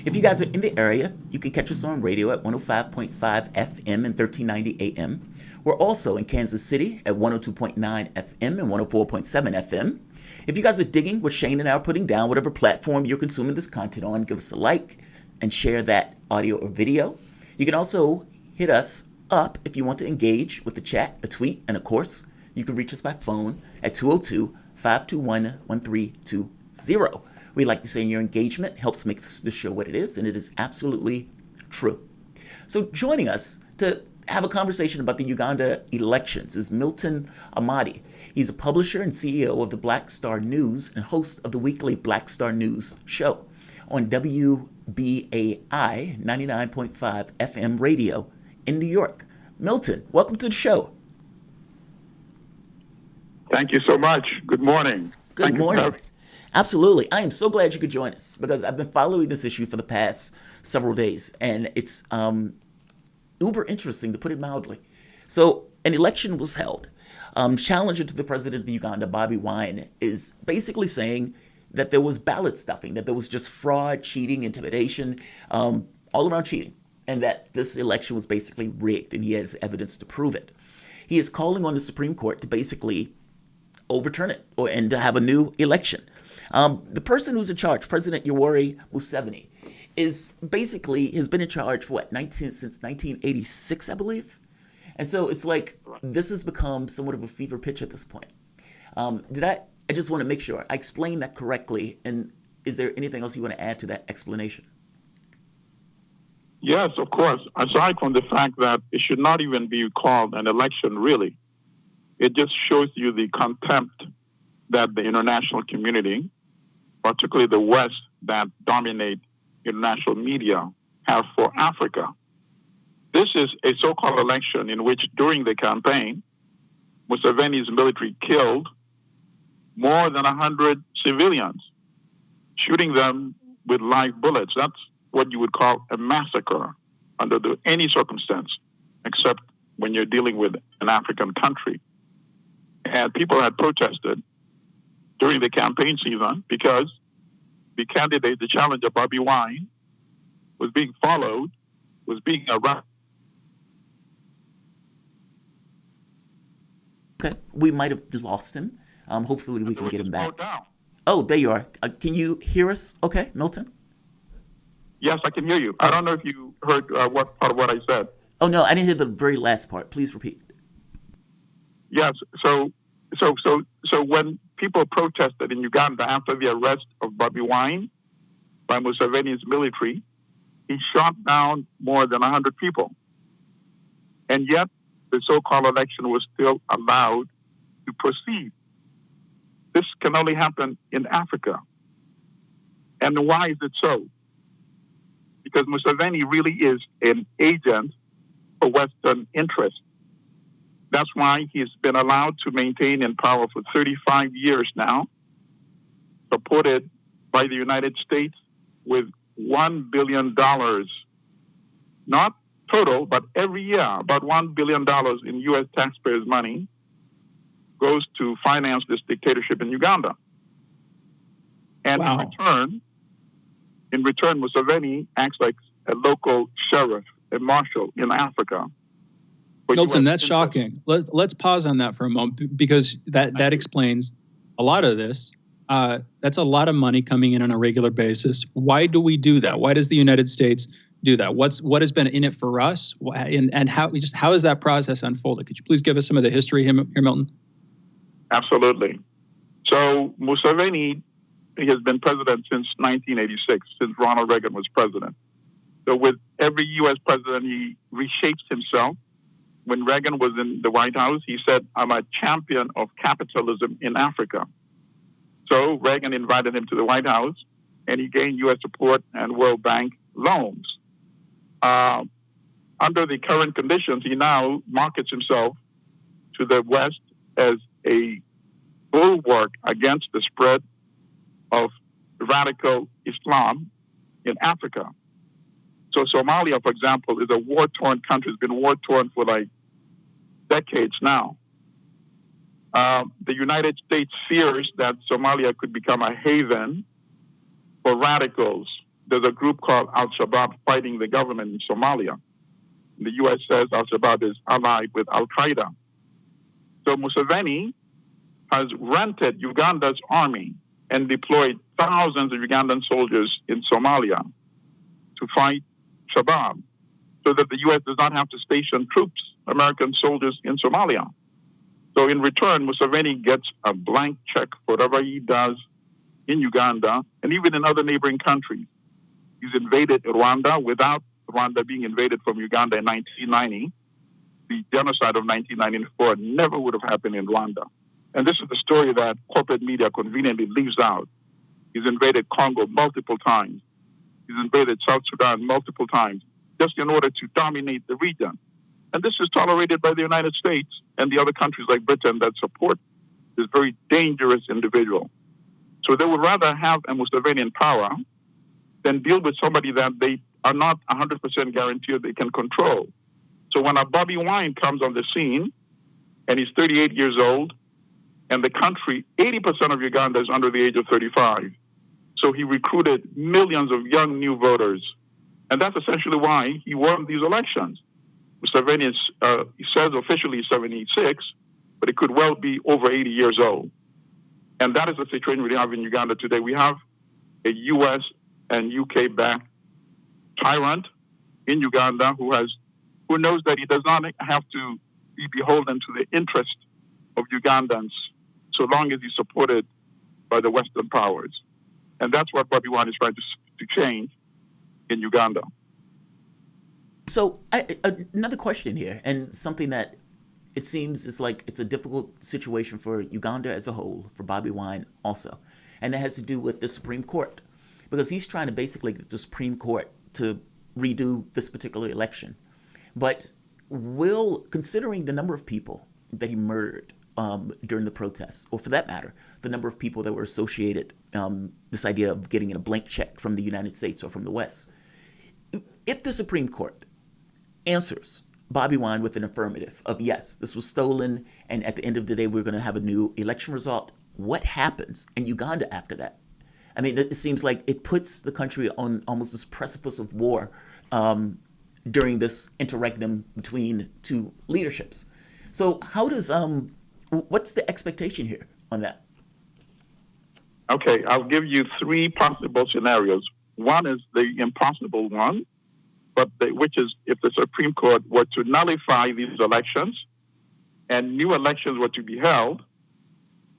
D: If you guys are in the area, you can catch us on radio at 105.5 FM and 1390 AM. We're also in Kansas City at 102.9 FM and 104.7 FM. If you guys are digging what Shane and I are putting down, whatever platform you're consuming this content on, give us a like and share that audio or video. You can also hit us up if you want to engage with the chat, a tweet, and of course, you can reach us by phone at 202-521-1320. We like to say your engagement helps make the show what it is, and it is absolutely true. So joining us to have a conversation about the Uganda elections is Milton Amadi. He's a publisher and CEO of the Black Star News and host of the weekly Black Star News show on WBAI 99.5 FM radio in New York. Milton, welcome to the show.
T: Thank you so much. Good morning.
D: Good morning. Absolutely. I am so glad you could join us because I've been following this issue for the past several days, and it's uber interesting, to put it mildly. So an election was held. Challenger to the president of Uganda, Bobi Wine, is basically saying that there was ballot stuffing, that there was just fraud, cheating, intimidation, all around cheating, and that this election was basically rigged, and he has evidence to prove it. He is calling on the Supreme Court to basically overturn it and to have a new election. The person who's in charge, President Yoweri Museveni, has been in charge for since 1986, I believe. And so it's like this has become somewhat of a fever pitch at this point. I just want to make sure I explained that correctly. And is there anything else you want to add to that explanation?
T: Yes, of course. Aside from the fact that it should not even be called an election, really, it just shows you the contempt that the international community, particularly the West that dominate international media, have for Africa. This is a so-called election in which, during the campaign, Museveni's military killed more than 100 civilians, shooting them with live bullets. That's what you would call a massacre under any circumstance, except when you're dealing with an African country. And people had protested during the campaign season because the candidate, the challenger, Bobi Wine, was being followed, was being arrested.
D: Okay, we might have lost him. Hopefully we can get him back. Oh, there you are. Can you hear us okay, Milton?
T: Yes, I can hear you. I don't know if you heard what part of what I said.
D: Oh, no, I didn't hear the very last part. Please repeat.
T: Yes, so when people protested in Uganda after the arrest of Bobi Wine by Museveni's military, he shot down more than 100 people. And yet, the so-called election was still allowed to proceed. This can only happen in Africa. And why is it so? Because Museveni really is an agent for Western interests. That's why he's been allowed to maintain in power for 35 years now, supported by the United States with $1 billion, not total, but every year, about $1 billion in U.S. taxpayers' money goes to finance this dictatorship in Uganda. And in return, Museveni acts like a local sheriff, a marshal in Africa.
C: Milton, that's shocking. Let's pause on that for a moment because that explains a lot of this. That's a lot of money coming in on a regular basis. Why do we do that? Why does the United States do that? What has been in it for us, and how has that process unfolded? Could you please give us some of the history here, Milton?
T: Absolutely. So Museveni has been president since 1986, since Ronald Reagan was president. So with every U.S. president, he reshapes himself. When Reagan was in the White House, he said, "I'm a champion of capitalism in Africa." So Reagan invited him to the White House, and he gained U.S. support and World Bank loans. Under the current conditions, he now markets himself to the West as a bulwark against the spread of radical Islam in Africa. So Somalia, for example, is a war-torn country. It's been war-torn for like decades now. The United States fears that Somalia could become a haven for radicals. There's a group called Al-Shabaab fighting the government in Somalia. The U.S. says Al-Shabaab is allied with Al-Qaeda. So Museveni has rented Uganda's army and deployed thousands of Ugandan soldiers in Somalia to fight Shabaab so that the U.S. does not have to station troops, American soldiers, in Somalia. So in return, Museveni gets a blank check for whatever he does in Uganda and even in other neighboring countries. He's invaded Rwanda without Rwanda being invaded from Uganda in 1990. The genocide of 1994 never would have happened in Rwanda. And this is the story that corporate media conveniently leaves out. He's invaded Congo multiple times. He's invaded South Sudan multiple times, just in order to dominate the region. And this is tolerated by the United States and the other countries like Britain that support this very dangerous individual. So they would rather have a Museveni in power than deal with somebody that they are not 100% guaranteed they can control. So when a Bobi Wine comes on the scene, and he's 38 years old, and the country, 80% of Uganda is under the age of 35. So he recruited millions of young new voters. And that's essentially why he won these elections. Museveni is, he says officially 76, but it could well be over 80 years old. And that is the situation we have in Uganda today. We have a US and UK-backed tyrant in Uganda who knows that he does not have to be beholden to the interest of Ugandans so long as he's supported by the Western powers. And that's what Bobi Wine is trying to change in Uganda.
D: So another question here, and something that it seems is like it's a difficult situation for Uganda as a whole, for Bobi Wine also. And that has to do with the Supreme Court, because he's trying to basically get the Supreme Court to redo this particular election. But considering the number of people that he murdered during the protests, or for that matter, the number of people that were associated, this idea of getting a blank check from the United States or from the West, if the Supreme Court answers Bobi Wine with an affirmative of yes, this was stolen, and at the end of the day, we're going to have a new election result, what happens in Uganda after that? I mean, it seems like it puts the country on almost this precipice of war during this interregnum between two leaderships. So how does, what's the expectation here on that?
T: Okay, I'll give you three possible scenarios. One is the impossible one, which is if the Supreme Court were to nullify these elections and new elections were to be held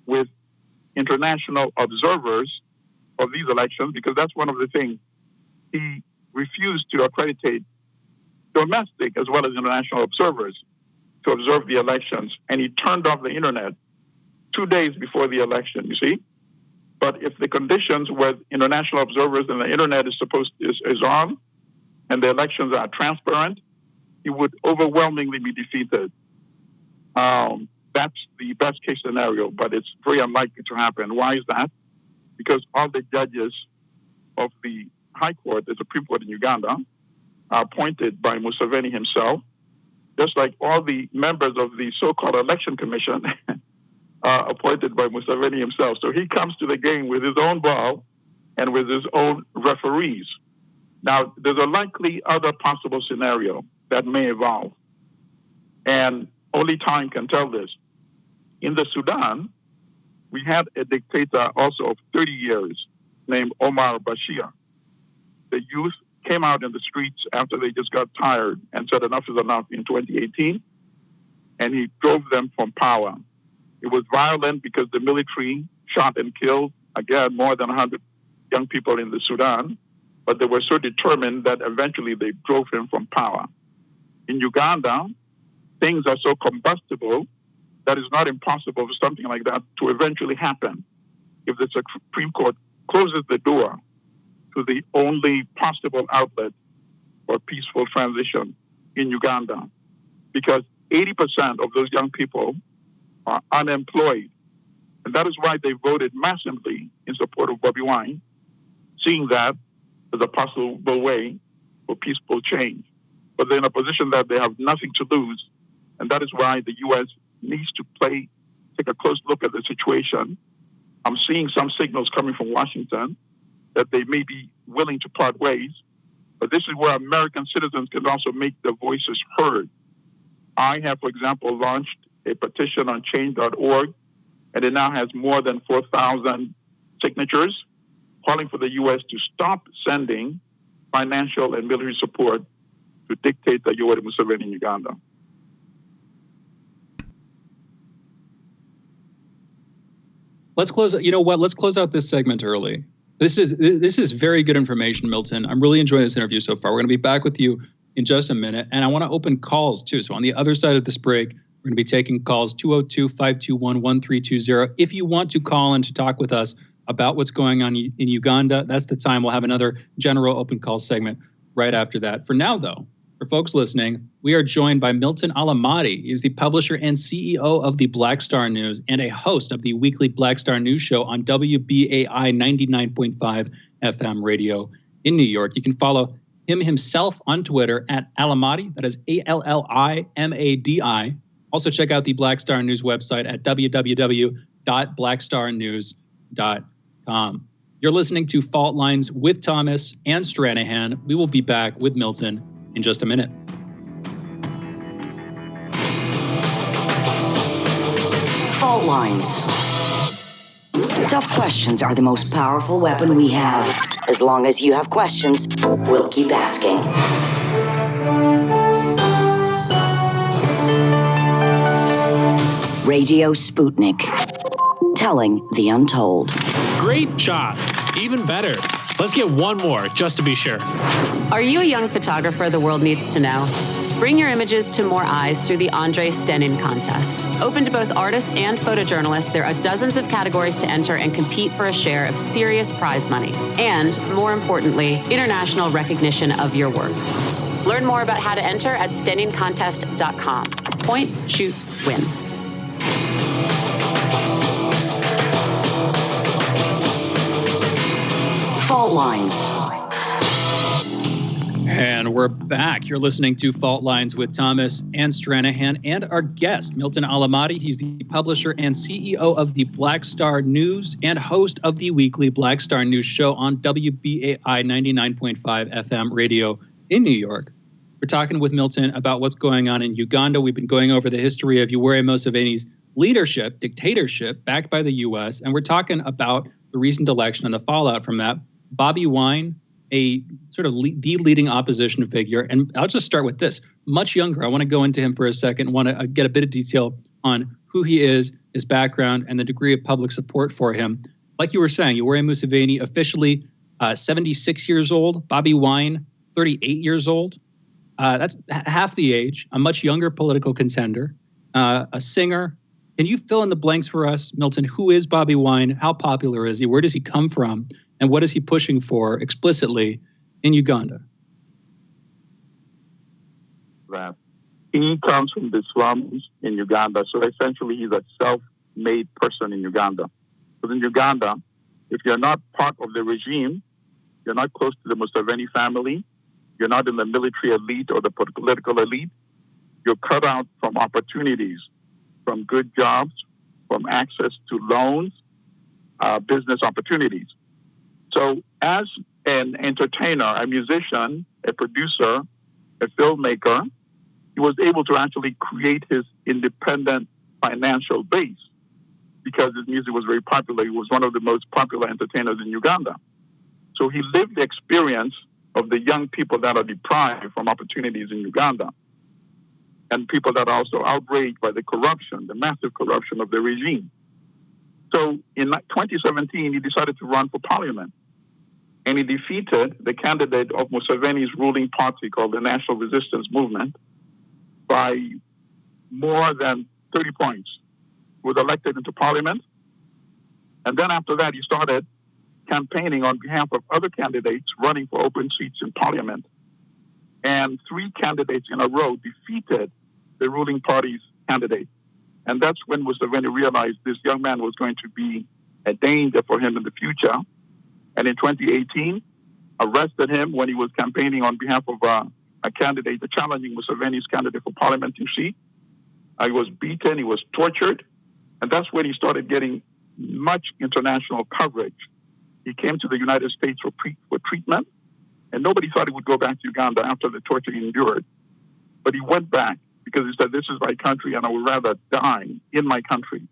T: with international observers of these elections, because that's one of the things. He refused to accredit domestic as well as international observers to observe the elections, and he turned off the internet 2 days before the election, you see? But if the conditions where international observers and the internet is on, and the elections are transparent, he would overwhelmingly be defeated. That's the best case scenario, but it's very unlikely to happen. Why is that? Because all the judges of the High Court, the Supreme Court in Uganda, are appointed by Museveni himself, just like all the members of the so-called Election Commission are appointed by Museveni himself. So he comes to the game with his own ball and with his own referees. Now, there's a likely other possible scenario that may evolve, and only time can tell this. In the Sudan, we had a dictator also of 30 years named Omar Bashir. The youth came out in the streets after they just got tired and said enough is enough in 2018, and he drove them from power. It was violent because the military shot and killed, again, more than 100 young people in the Sudan, but they were so determined that eventually they drove him from power. In Uganda, things are so combustible that it's not impossible for something like that to eventually happen if the Supreme Court closes the door to the only possible outlet for peaceful transition in Uganda. Because 80% of those young people are unemployed. And that is why they voted massively in support of Bobi Wine, seeing that as a possible way for peaceful change. But they're in a position that they have nothing to lose. And that is why the U.S. needs to take a close look at the situation. I'm seeing some signals coming from Washington that they may be willing to part ways. But this is where American citizens can also make their voices heard. I have, for example, launched a petition on change.org, and it now has more than 4,000 signatures calling for the U.S. to stop sending financial and military support to dictator Yoweri Museveni in Uganda.
C: Let's close. You know what? Let's close out this segment early. This is very good information, Milton. I'm really enjoying this interview so far. We're going to be back with you in just a minute, and I want to open calls too. So on the other side of this break, we're going to be taking calls 202-521-1320. If you want to call in to talk with us about what's going on in Uganda, that's the time. We'll have another general open call segment right after that. For now, though, for folks listening, we are joined by Milton Alamati. He's the publisher and CEO of the Black Star News and a host of the weekly Black Star News show on WBAI 99.5 FM radio in New York. You can follow him himself on Twitter at Alamati. That is ALLIMADI. Also check out the Black Star News website at www.blackstarnews.com. You're listening to Fault Lines with Thomas and Stranahan. We will be back with Milton in just a minute.
B: Fault lines. Tough questions are the most powerful weapon we have. As long as you have questions, we'll keep asking. Radio Sputnik. Telling the untold.
K: Great shot. Even better. Let's get one more, just to be sure.
O: Are you a young photographer the world needs to know? Bring your images to more eyes through the Andre Stenin contest. Open to both artists and photojournalists, there are dozens of categories to enter and compete for a share of serious prize money. And, more importantly, international recognition of your work. Learn more about how to enter at stenincontest.com. Point, shoot, win.
B: Fault lines.
C: And we're back. You're listening to Fault Lines with Thomas and Stranahan and our guest, Milton Alamati. He's the publisher and CEO of the Black Star News and host of the weekly Black Star News show on WBAI 99.5 FM radio in New York. We're talking with Milton about what's going on in Uganda. We've been going over the history of Yoweri Museveni's leadership, dictatorship, backed by the U.S., and we're talking about the recent election and the fallout from that. Bobi Wine, a sort of the leading opposition figure. And I'll just start with this. Much younger. I want to go into him for a second. Want to get a bit of detail on who he is, his background, and the degree of public support for him. Like you were saying, Yoweri Museveni, officially 76 years old. Bobi Wine, 38 years old. That's half the age. A much younger political contender. A singer. Can you fill in the blanks for us, Milton? Who is Bobi Wine? How popular is he? Where does he come from? And what is he pushing for explicitly in Uganda?
T: That he comes from the slums in Uganda. So essentially, he's a self-made person in Uganda. Because in Uganda, if you're not part of the regime, you're not close to the Museveni family, you're not in the military elite or the political elite, you're cut out from opportunities, from good jobs, from access to loans, business opportunities. So as an entertainer, a musician, a producer, a filmmaker, he was able to actually create his independent financial base because his music was very popular. He was one of the most popular entertainers in Uganda. So he lived the experience of the young people that are deprived from opportunities in Uganda and people that are also outraged by the corruption, the massive corruption of the regime. So in 2017, he decided to run for parliament. And he defeated the candidate of Museveni's ruling party called the National Resistance Movement by more than 30 points. He was elected into parliament. And then after that, he started campaigning on behalf of other candidates running for open seats in parliament. And 3 candidates in a row defeated the ruling party's candidate. And that's when Museveni realized this young man was going to be a danger for him in the future. And in 2018, arrested him when he was campaigning on behalf of a candidate, challenging Museveni's candidate for parliamentary seat. He was beaten, he was tortured, and that's when he started getting much international coverage. He came to the United States for treatment, and nobody thought he would go back to Uganda after the torture he endured. But he went back because he said, this is my country, and I would rather die in my country.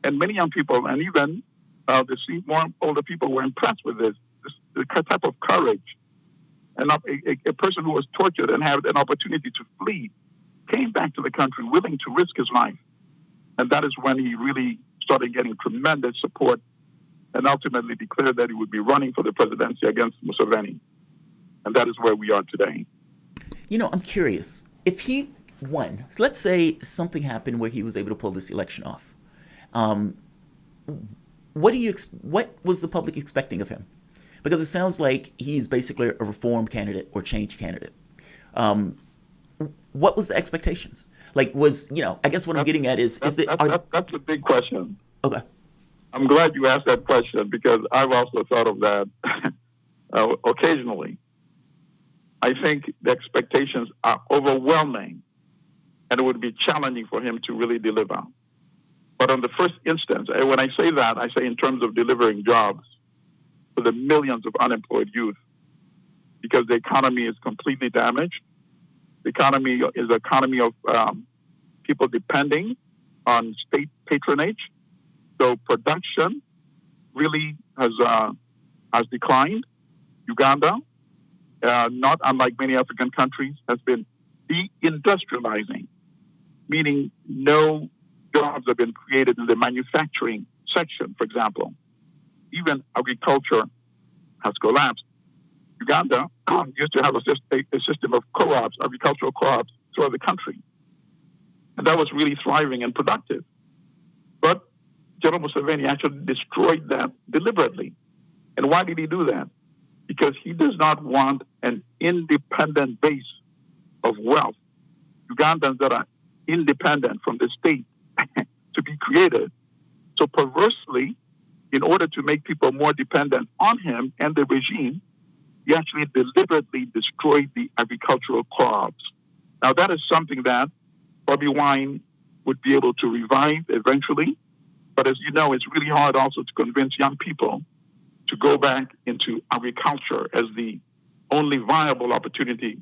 T: And many young people, and even more older people, were impressed with this type of courage. And a person who was tortured and had an opportunity to flee came back to the country willing to risk his life. And that is when he really started getting tremendous support and ultimately declared that he would be running for the presidency against Museveni. And that is where we are today.
D: You know, I'm curious. If he won, so let's say something happened where he was able to pull this election off. What was the public expecting of him? Because it sounds like he's basically a reform candidate or change candidate. what was the expectations? Like, I guess what I'm getting at is
T: that's a big question.
D: Okay.
T: I'm glad you asked that question because I've also thought of that occasionally. I think the expectations are overwhelming and it would be challenging for him to really deliver. But on the first instance, when I say that, I say in terms of delivering jobs for the millions of unemployed youth, because the economy is completely damaged. The economy is an economy of people depending on state patronage. So production really has declined. Uganda, not unlike many African countries, has been deindustrializing, meaning no jobs have been created in the manufacturing section, for example. Even agriculture has collapsed. Uganda used to have a system of co-ops, agricultural co-ops throughout the country. And that was really thriving and productive. But General Museveni actually destroyed that deliberately. And why did he do that? Because he does not want an independent base of wealth, Ugandans that are independent from the state, to be created. So perversely, in order to make people more dependent on him and the regime, he actually deliberately destroyed the agricultural co-ops. Now, that is something that Bobi Wine would be able to revive eventually. But as you know, it's really hard also to convince young people to go back into agriculture as the only viable opportunity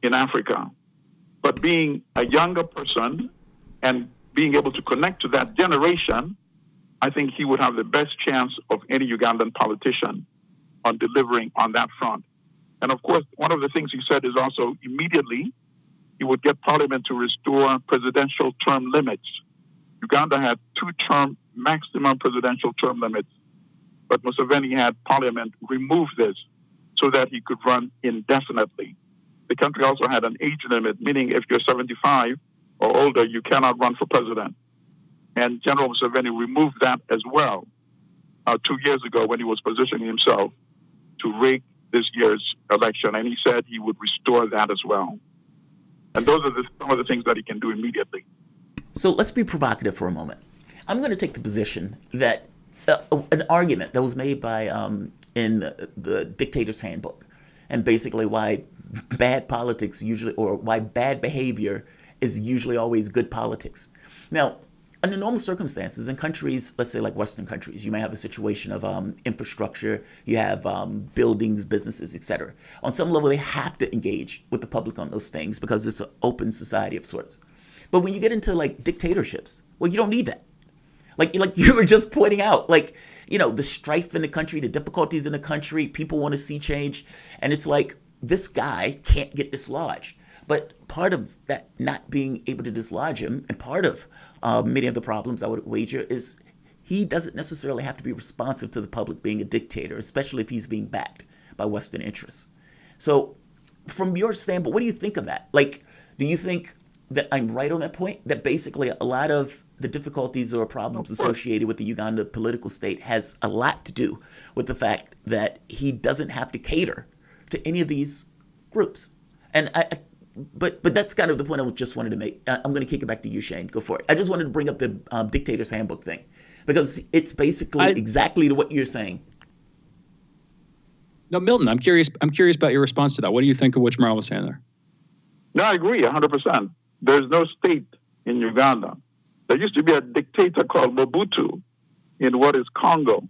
T: in Africa. But being a younger person and being able to connect to that generation, I think he would have the best chance of any Ugandan politician on delivering on that front. And of course, one of the things he said is also immediately he would get parliament to restore presidential term limits. Uganda had 2-term maximum presidential term limits, but Museveni had parliament remove this so that he could run indefinitely. The country also had an age limit, meaning if you're 75 or older, you cannot run for president. And General Museveni removed that as well 2 years ago when he was positioning himself to rig this year's election. And he said he would restore that as well. And those are some of the things that he can do immediately.
D: So let's be provocative for a moment. I'm going to take the position that an argument that was made by in the Dictator's Handbook, and basically why bad politics usually, or why bad behavior is usually always good politics. Now, under normal circumstances, in countries, let's say like Western countries, you may have a situation of infrastructure, you have buildings, businesses, etc. On some level, they have to engage with the public on those things because it's an open society of sorts. But when you get into like dictatorships, well, you don't need that. Like you were just pointing out, the strife in the country, the difficulties in the country, people want to see change. And it's like, this guy can't get dislodged. But part of that not being able to dislodge him, and part of many of the problems I would wager, is he doesn't necessarily have to be responsive to the public being a dictator, especially if he's being backed by Western interests. So from your standpoint, what do you think of that? Do you think that I'm right on that point? That basically a lot of the difficulties or problems associated with the Uganda political state has a lot to do with the fact that he doesn't have to cater to any of these groups. And But that's kind of the point I just wanted to make. I'm going to kick it back to you, Shane. Go for it. I just wanted to bring up the Dictator's Handbook thing because it's basically exactly to what you're saying.
C: No, Milton, I'm curious about your response to that. What do you think of what Jamarl was saying there?
T: No, I agree 100%. There's no state in Uganda. There used to be a dictator called Mobutu in what is Congo,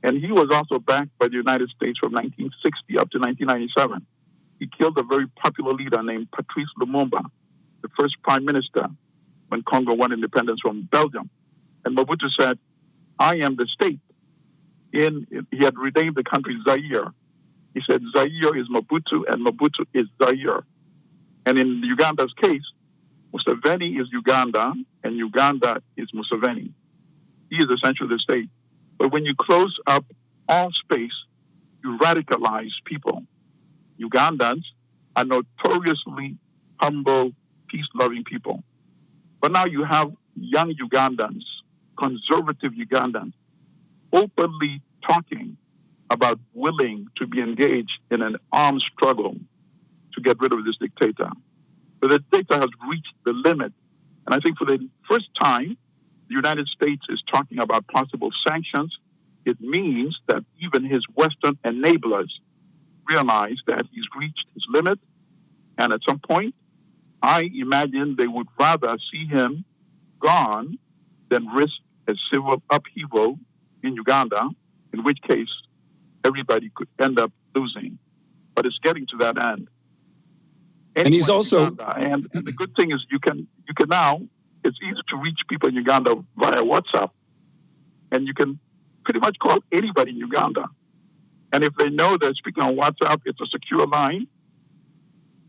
T: and he was also backed by the United States from 1960 up to 1997. He killed a very popular leader named Patrice Lumumba, the first prime minister when Congo won independence from Belgium. And Mobutu said, I am the state. He had renamed the country Zaire. He said, Zaire is Mobutu and Mobutu is Zaire. And in Uganda's case, Museveni is Uganda and Uganda is Museveni. He is essentially the state. But when you close up all space, you radicalize people. Ugandans are notoriously humble, peace-loving people. But now you have young Ugandans, conservative Ugandans, openly talking about willing to be engaged in an armed struggle to get rid of this dictator. But the dictator has reached the limit. And I think for the first time, the United States is talking about possible sanctions. It means that even his Western enablers realize that he's reached his limit. And at some point, I imagine they would rather see him gone than risk a civil upheaval in Uganda, in which case everybody could end up losing. But it's getting to that end.
C: And he's also
T: and the good thing is you can now, it's easy to reach people in Uganda via WhatsApp, and you can pretty much call anybody in Uganda. And if they know they're speaking on WhatsApp, it's a secure line.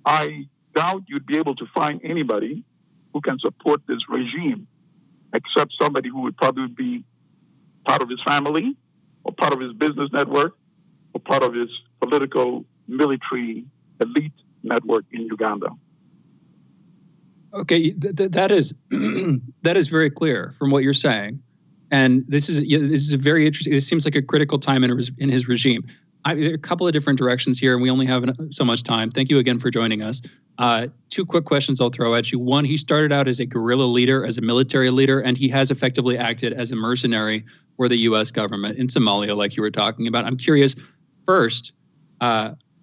T: I doubt you'd be able to find anybody who can support this regime, except somebody who would probably be part of his family, or part of his business network, or part of his political military elite network in Uganda.
C: Okay, that is that is very clear from what you're saying, and this is a very interesting. It seems like a critical time in his regime. There are a couple of different directions here, and we only have so much time. Thank you again for joining us. Two quick questions I'll throw at you. One, he started out as a guerrilla leader, as a military leader, and he has effectively acted as a mercenary for the U.S. government in Somalia, like you were talking about. I'm curious, first,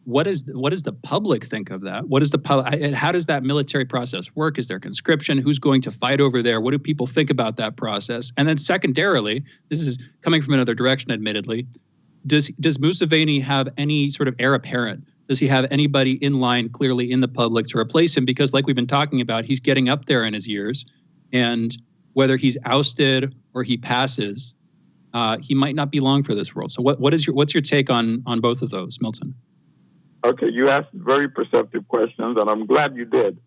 C: what does the public think of that? What is and how does that military process work? Is there conscription? Who's going to fight over there? What do people think about that process? And then secondarily, this is coming from another direction, admittedly, does Museveni have any sort of heir apparent? Does he have anybody in line clearly in the public to replace him? Because like we've been talking about, he's getting up there in his years, and whether he's ousted or he passes, he might not be long for this world. So what's your take on both of those, Milton?
T: Okay, you asked very perceptive questions, and I'm glad you did.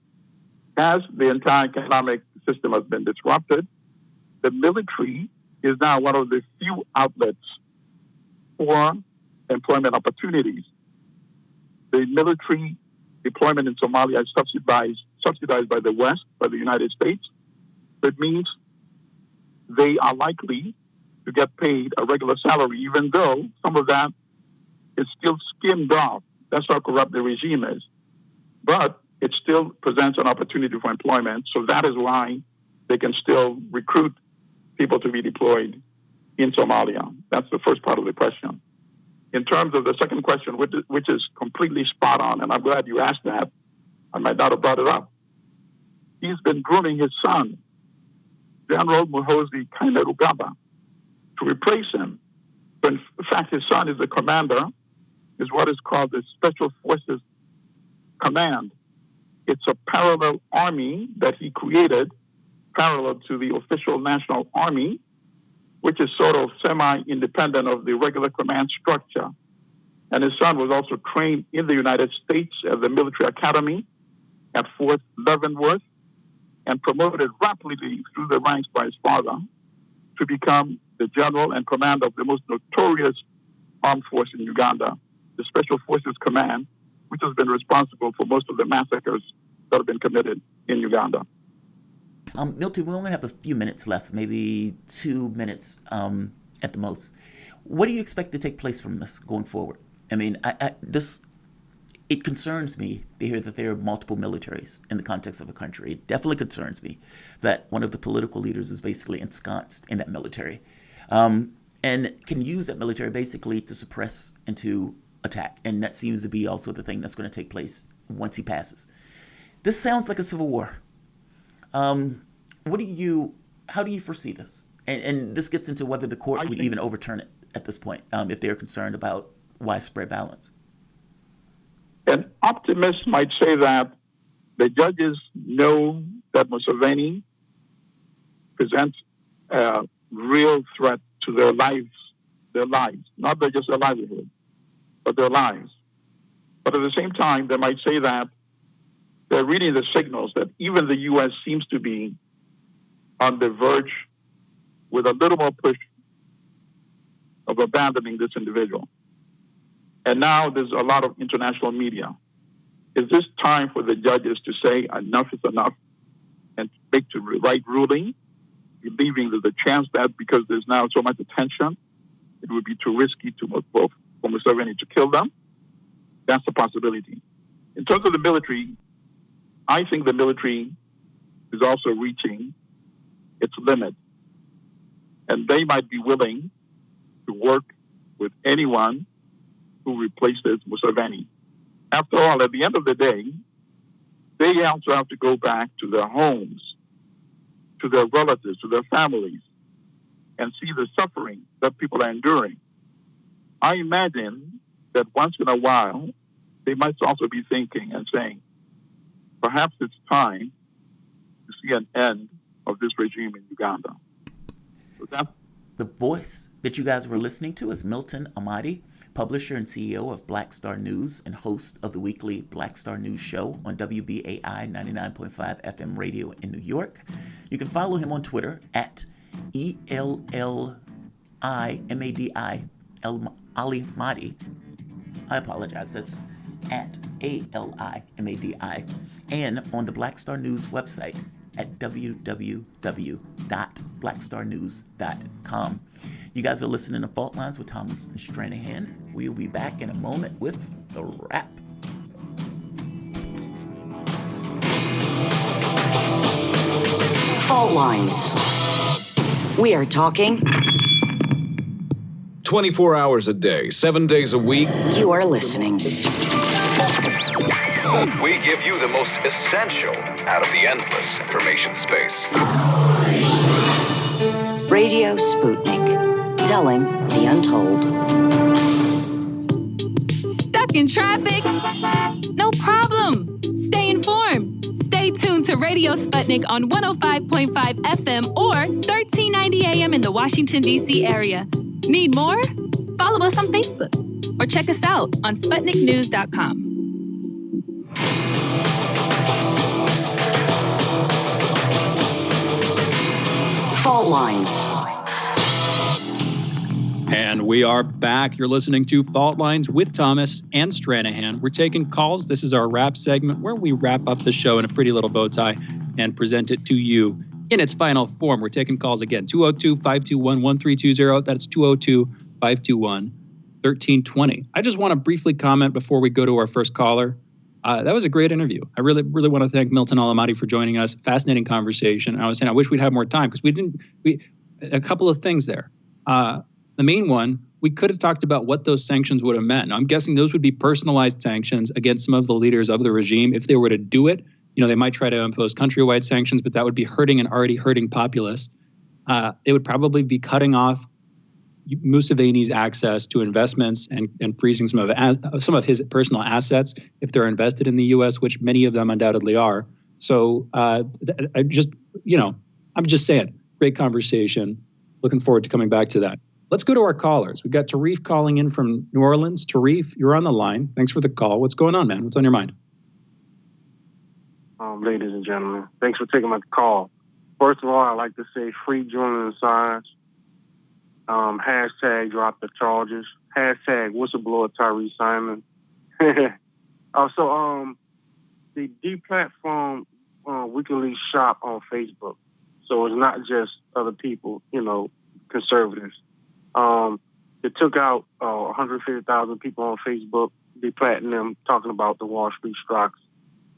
T: As the entire economic system has been disrupted, the military is now one of the few outlets for employment opportunities. The military deployment in Somalia is subsidized by the West, by the United States. That means they are likely to get paid a regular salary, even though some of that is still skimmed off. That's how corrupt the regime is. But it still presents an opportunity for employment. So that is why they can still recruit people to be deployed in Somalia. That's the first part of the question. In terms of the second question, which is completely spot on, and I'm glad you asked that, I might not have brought it up. He's been grooming his son, Jamarl Muhoozi Kainerugaba, to replace him. But in fact, his son is the commander, is what is called the Special Forces Command. It's a parallel army that he created, parallel to the official national army, which is sort of semi-independent of the regular command structure. And his son was also trained in the United States at the military academy at Fort Leavenworth and promoted rapidly through the ranks by his father to become the general and commander of the most notorious armed force in Uganda, the Special Forces Command, which has been responsible for most of the massacres that have been committed in Uganda.
D: Milton, we only have a few minutes left, maybe 2 minutes at the most. What do you expect to take place from this going forward? I mean, it concerns me to hear that there are multiple militaries in the context of a country. It definitely concerns me that one of the political leaders is basically ensconced in that military and can use that military basically to suppress and to attack. And that seems to be also the thing that's going to take place once he passes. This sounds like a civil war. How do you foresee this? And this gets into whether the court would even overturn it at this point, if they're concerned about widespread violence.
T: An optimist might say that the judges know that Museveni presents a real threat to their lives, not just their livelihood, but their lives. But at the same time, they might say that they're reading the signals that even the U.S. seems to be on the verge with a little more push of abandoning this individual. And now there's a lot of international media. Is this time for the judges to say enough is enough and make the right ruling, believing there's a chance that because there's now so much attention, it would be too risky for Museveni to kill them? That's a possibility. In terms of the military, I think the military is also reaching its limit. And they might be willing to work with anyone who replaces Museveni. After all, at the end of the day, they also have to go back to their homes, to their relatives, to their families, and see the suffering that people are enduring. I imagine that once in a while, they might also be thinking and saying, perhaps it's time to see an end of this regime in Uganda. So
D: the voice that you guys were listening to is Milton Amadi, publisher and CEO of Black Star News and host of the weekly Black Star News show on WBAI 99.5 FM radio in New York. You can follow him on Twitter at ELLIMADI Ali Mahdi. I apologize, that's at ALIMADI, and on the Black Star News website at www.blackstarnews.com. You guys are listening to Fault Lines with Thomas and Stranahan. We'll be back in a moment with the wrap.
B: Fault Lines. We are talking
A: 24 hours a day, 7 days a week.
B: You are listening.
A: We give you the most essential out of the endless information space.
B: Radio Sputnik, telling the untold.
S: Stuck in traffic? No problem. Stay informed. Stay tuned to Radio Sputnik on 105.5 FM or 1390 AM in the Washington, D.C. area. Need more? Follow us on Facebook or check us out on SputnikNews.com.
B: Fault Lines.
C: And we are back. You're listening to Fault Lines with Thomas and Stranahan. We're taking calls. This is our wrap segment where we wrap up the show in a pretty little bow tie and present it to you in its final form. We're taking calls again, 202-521-1320. That's 202-521-1320. I just want to briefly comment before we go to our first caller. That was a great interview. I really want to thank Milton Alamati for joining us. Fascinating conversation. I was saying I wish we'd have more time because a couple of things there. The main one, we could have talked about what those sanctions would have meant. Now, I'm guessing those would be personalized sanctions against some of the leaders of the regime. If they were to do it, they might try to impose countrywide sanctions, but that would be hurting an already hurting populace. It would probably be cutting off Museveni's access to investments and freezing some of his personal assets if they're invested in the U.S., which many of them undoubtedly are. So I'm just saying, great conversation. Looking forward to coming back to that. Let's go to our callers. We've got Tarif calling in from New Orleans. Tarif, you're on the line. Thanks for the call. What's going on, man? What's on your mind?
U: Ladies and gentlemen, thanks for taking my call. First of all, I'd like to say free Julian Assange. Hashtag drop the charges. Hashtag whistleblower Tyree Simon. Also, the deplatform WikiLeaks shop on Facebook. So it's not just other people, conservatives. They took out 150,000 people on Facebook, deplatting them, talking about the Wall Street stocks,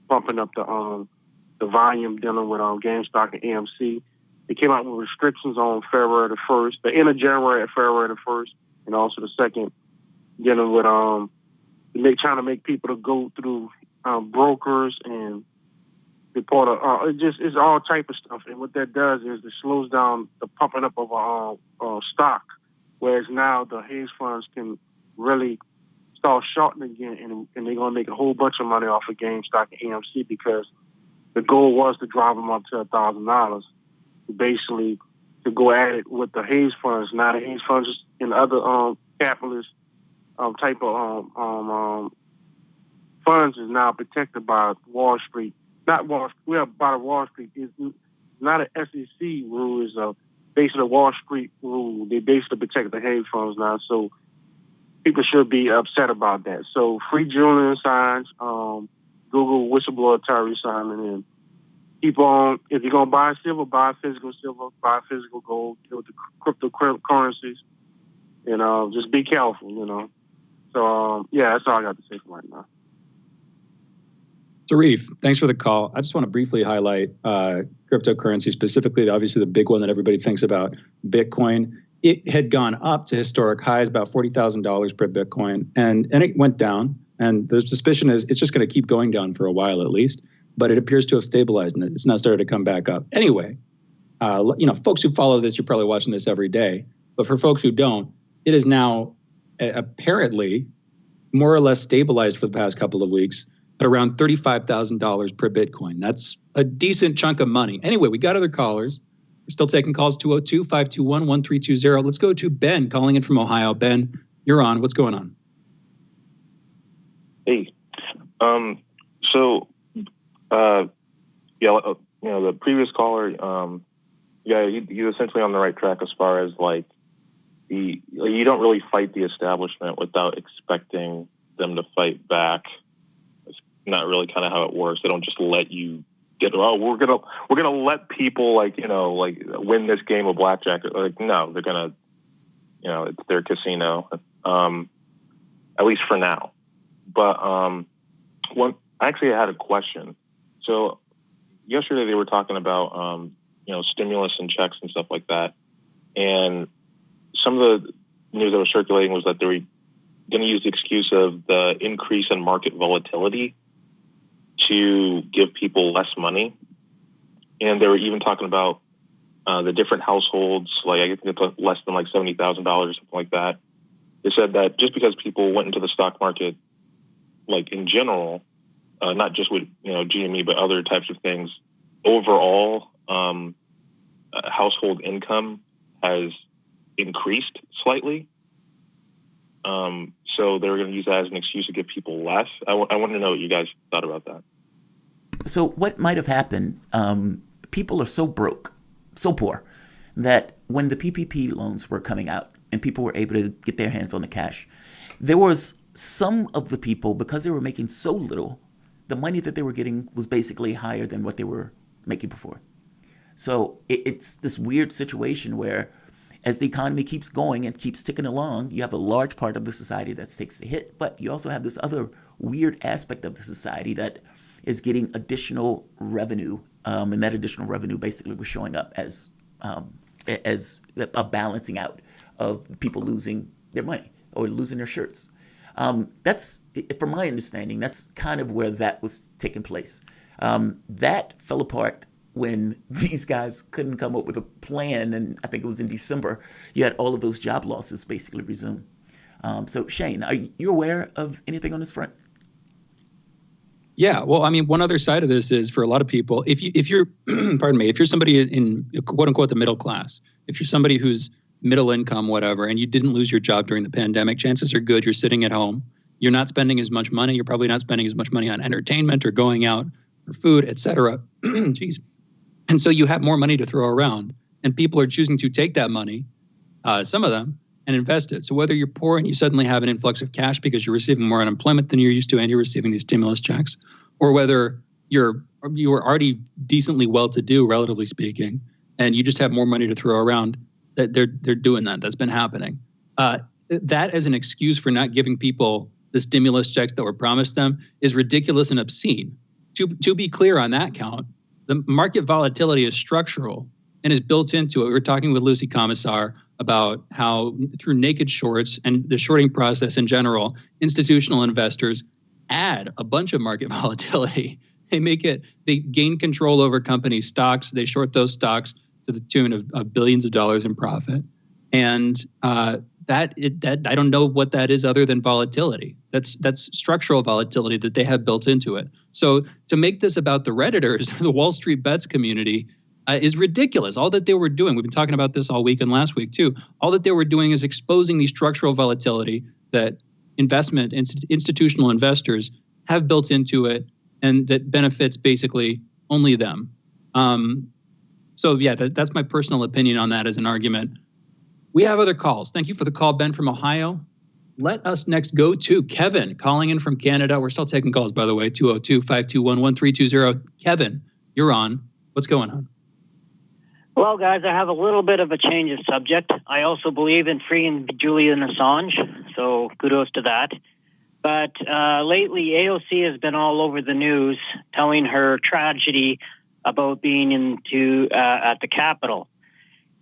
U: pumping up the volume dealing with GameStop and AMC. They came out with restrictions on February the 1st, the end of January and February the 1st, and also the 2nd, dealing with trying to make people to go through brokers and report. It's all type of stuff. And what that does is it slows down the pumping up of stock, whereas now the hedge funds can really start shorting again, and they're going to make a whole bunch of money off of GameStop and AMC because the goal was to drive them up to $1,000. Basically, to go at it with the hedge funds. Now the hedge funds and other capitalist type of funds is now protected by Wall Street. Not Wall Street. We have by Wall Street. It's not an SEC rule. It's basically a Wall Street rule. They basically protect the hedge funds now. So people should be upset about that. So free Julian Assange. Google whistleblower Tyree Simon and keep on. If you're gonna buy silver, buy physical silver, buy physical gold, deal with the cryptocurrencies, and just be careful, So that's all I got to say for right now.
C: Tarif, thanks for the call. I just want to briefly highlight cryptocurrency, specifically, obviously, the big one that everybody thinks about, Bitcoin. It had gone up to historic highs, about $40,000 per Bitcoin, and it went down. And the suspicion is it's just going to keep going down for a while at least, but it appears to have stabilized and it's now started to come back up. Anyway, folks who follow this, you're probably watching this every day, but for folks who don't, it is now apparently more or less stabilized for the past couple of weeks at around $35,000 per Bitcoin. That's a decent chunk of money. Anyway, we got other callers. We're still taking calls, 202-521-1320. Let's go to Ben calling in from Ohio. Ben, you're on. What's going on?
G: Hey, the previous caller, he's essentially on the right track as far as you don't really fight the establishment without expecting them to fight back. It's not really kind of how it works. They don't just let you get, we're gonna let people win this game of blackjack. No, they're gonna, it's their casino, at least for now. But actually, I had a question. So yesterday they were talking about stimulus and checks and stuff like that, and some of the news that was circulating was that they were going to use the excuse of the increase in market volatility to give people less money, and they were even talking about the different households, I think it's less than $70,000 or something like that. They said that just because people went into the stock market, in general, not just with GME, but other types of things, overall household income has increased slightly. So they were going to use that as an excuse to give people less. I want to know what you guys thought about that.
D: So what might have happened, people are so broke, so poor, that when the PPP loans were coming out and people were able to get their hands on the cash, there was some of the people, because they were making so little, the money that they were getting was basically higher than what they were making before. So it's this weird situation where as the economy keeps going and keeps ticking along, you have a large part of the society that takes a hit, but you also have this other weird aspect of the society that is getting additional revenue, and that additional revenue basically was showing up as a balancing out of people losing their money or losing their shirts. That's, from my understanding, that's kind of where that was taking place. That fell apart when these guys couldn't come up with a plan, and I think it was in December, you had all of those job losses basically resume. So Shane, are you aware of anything on this front?
C: Yeah, well, I mean, one other side of this is for a lot of people, if you're, pardon me, if you're somebody in quote unquote the middle class, if you're somebody who's middle income, whatever, and you didn't lose your job during the pandemic, chances are good you're sitting at home. You're not spending as much money. You're probably not spending as much money on entertainment or going out for food, et cetera. Jeez. And so you have more money to throw around, and people are choosing to take that money, some of them, and invest it. So whether you're poor and you suddenly have an influx of cash because you're receiving more unemployment than you're used to and you're receiving these stimulus checks, or whether you were already decently well-to-do, relatively speaking, and you just have more money to throw around, that they're doing that. That's been happening. That as an excuse for not giving people the stimulus checks that were promised them is ridiculous and obscene. To be clear on that count, the market volatility is structural and is built into it. We were talking with Lucy Commissar about how through naked shorts and the shorting process in general, institutional investors add a bunch of market volatility. They gain control over company stocks. They short those stocks to the tune of billions of dollars in profit. And that I don't know what that is other than volatility. That's structural volatility that they have built into it. So to make this about the Redditors, the Wall Street Bets community, is ridiculous. All that they were doing, we've been talking about this all week and last week too, all that they were doing is exposing the structural volatility that institutional investors have built into it and that benefits basically only them. So yeah, that's my personal opinion on that as an argument. We have other calls. Thank you for the call, Ben from Ohio. Let us next go to Kevin calling in from Canada. We're still taking calls, by the way, 202-521-1320. Kevin, you're on. What's going on?
V: Well, guys, I have a little bit of a change of subject. I also believe in freeing Julian Assange, so kudos to that. But lately, AOC has been all over the news telling her tragedy about being at the Capitol.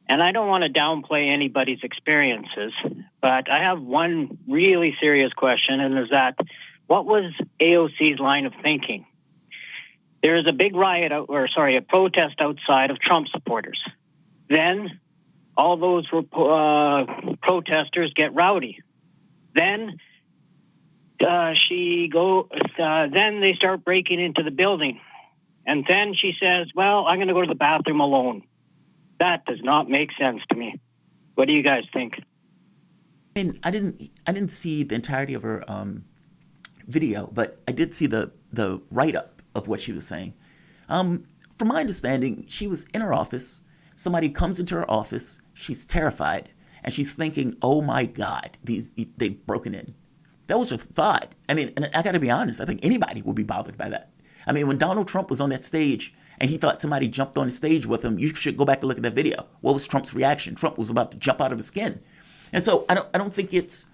V: And I don't want to downplay anybody's experiences, but I have one really serious question, and is that what was AOC's line of thinking? There is a big a protest outside of Trump supporters. Then all those protesters get rowdy. Then then they start breaking into the building. And then she says, well, I'm going to go to the bathroom alone. That does not make sense to me. What do you guys think?
D: And I didn't see the entirety of her video, but I did see the write-up of what she was saying. From my understanding, she was in her office. Somebody comes into her office. She's terrified, and she's thinking, "Oh my God, they've broken in." That was her thought. I mean, and I got to be honest. I think anybody would be bothered by that. I mean, when Donald Trump was on that stage and he thought somebody jumped on the stage with him, you should go back and look at that video. What was Trump's reaction? Trump was about to jump out of his skin. And so I don't think it's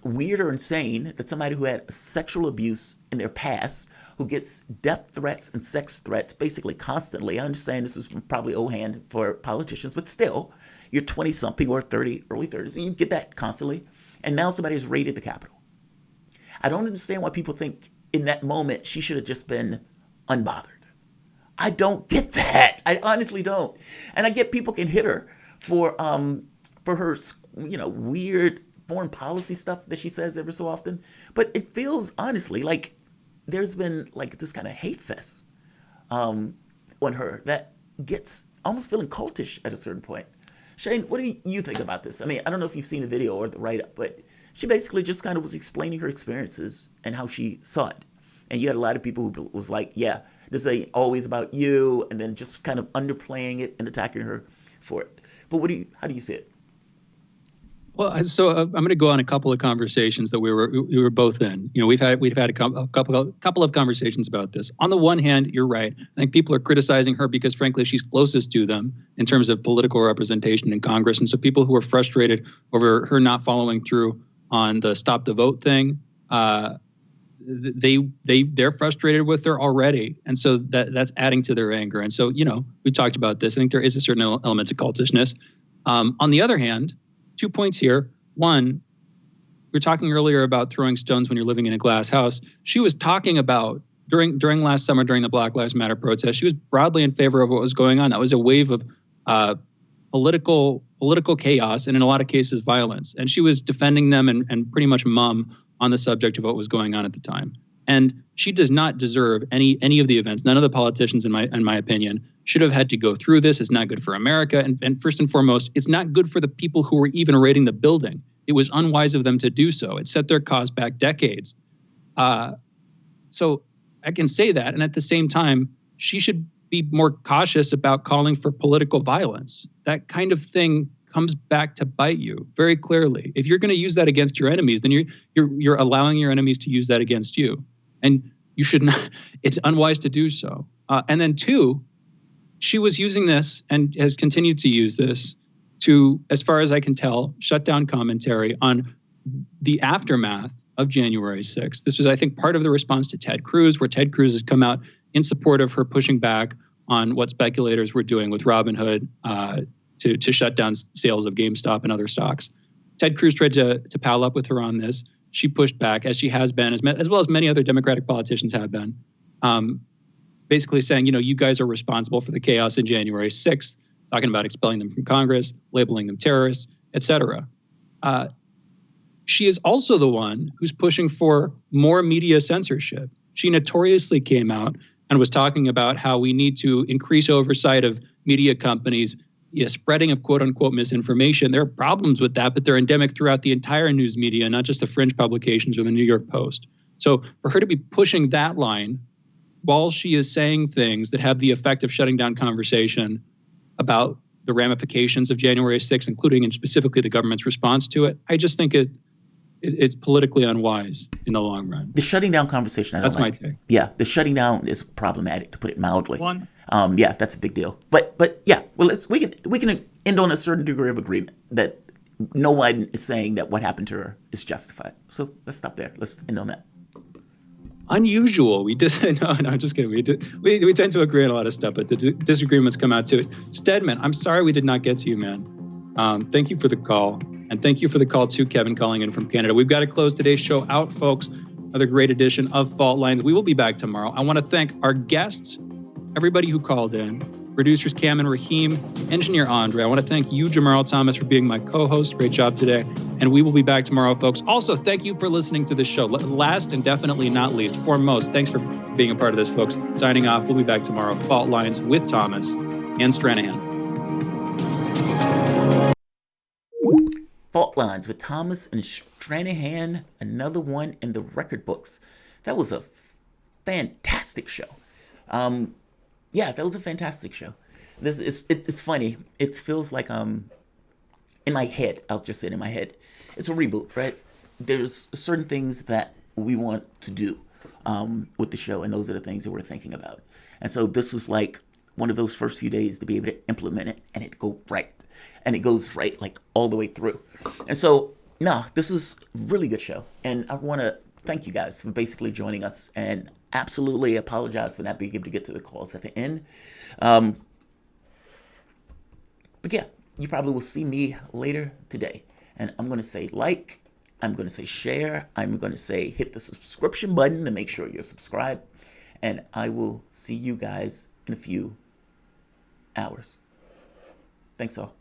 D: weird or insane that somebody who had sexual abuse in their past, who gets death threats and sex threats basically constantly. I understand this is probably old hand for politicians, but still, you're 20-something or 30, early 30s, and you get that constantly. And now somebody has raided the Capitol. I don't understand why people think in that moment she should have just been unbothered. I don't get that. I honestly don't. And I get people can hit her for her, weird foreign policy stuff that she says every so often. But it feels honestly like there's been like this kind of hate fest on her that gets almost feeling cultish at a certain point. Shane, what do you think about this? I mean, I don't know if you've seen the video or the write-up, but she basically just kind of was explaining her experiences and how she saw it. And you had a lot of people who was like, yeah, this ain't always about you, and then just kind of underplaying it and attacking her for it. But how do you see it?
C: Well, so I'm going to go on a couple of conversations that we were both in. We've had a couple of conversations about this. On the one hand, you're right. I think people are criticizing her because, frankly, she's closest to them in terms of political representation in Congress, and so people who are frustrated over her not following through on the Stop the Vote thing, they're frustrated with her already, and so that's adding to their anger. And so we talked about this. I think there is a certain element of cultishness. On the other hand, 2 points here. One, we were talking earlier about throwing stones when you're living in a glass house. She was talking about during last summer during the Black Lives Matter protest. She was broadly in favor of what was going on. That was a wave of political chaos and in a lot of cases violence. And she was defending them and pretty much mum on the subject of what was going on at the time. And she does not deserve any of the events. None of the politicians, in my opinion, should have had to go through this. It's not good for America. And first and foremost, it's not good for the people who were even raiding the building. It was unwise of them to do so. It set their cause back decades. So I can say that. And at the same time, she should be more cautious about calling for political violence. That kind of thing comes back to bite you very clearly. If you're going to use that against your enemies, then you're allowing your enemies to use that against you. And you should not, it's unwise to do so. And then two, she was using this and has continued to use this to, as far as I can tell, shut down commentary on the aftermath of January 6th. This was, I think, part of the response to Ted Cruz, where Ted Cruz has come out in support of her pushing back on what speculators were doing with Robinhood to shut down sales of GameStop and other stocks. Ted Cruz tried to pal up with her on this. She pushed back, as she has been, as well as many other Democratic politicians have been, basically saying, you guys are responsible for the chaos in January 6th, talking about expelling them from Congress, labeling them terrorists, et cetera. She is also the one who's pushing for more media censorship. She notoriously came out and was talking about how we need to increase oversight of media companies, spreading of quote-unquote misinformation. There are problems with that, but they're endemic throughout the entire news media, not just the fringe publications or the New York Post. So for her to be pushing that line while she is saying things that have the effect of shutting down conversation about the ramifications of January 6th, including and specifically the government's response to it, I just think it's politically unwise in the long run.
D: The shutting down conversation, I don't like.
C: That's my take.
D: Yeah, the shutting down is problematic, to put it mildly.
C: One.
D: Yeah, that's a big deal. But yeah, well, we can end on a certain degree of agreement that no one is saying that what happened to her is justified. So let's stop there. Let's end on that.
C: Unusual. We just no, I'm just kidding. We tend to agree on a lot of stuff, but the disagreements come out too. Stedman, I'm sorry we did not get to you, man. Thank you for the call, and thank you for the call too, Kevin, calling in from Canada. We've got to close today's show out, folks. Another great edition of Fault Lines. We will be back tomorrow. I want to thank our guests, everybody who called in, producers Cam and Raheem, engineer Andre. I want to thank you, Jamarl Thomas, for being my co-host. Great job today. And we will be back tomorrow, folks. Also, thank you for listening to the show. Last and definitely not least, foremost, thanks for being a part of this, folks. Signing off. We'll be back tomorrow. Fault Lines with Thomas and Stranahan.
D: Fault Lines with Thomas and Stranahan. Another one in the record books. That was a fantastic show. Yeah, that was a fantastic show. It's funny. It feels like in my head. I'll just say it in my head. It's a reboot, right? There's certain things that we want to do with the show, and those are the things that we're thinking about. And so this was like one of those first few days to be able to implement it, and it go right, and it goes right like all the way through. And so, no, this was a really good show, and I want to thank you guys for basically joining us, and absolutely apologize for not being able to get to the calls at the end. But yeah, you probably will see me later today. And I'm going to say like, I'm going to say share, I'm going to say hit the subscription button to make sure you're subscribed. And I will see you guys in a few hours. Thanks all.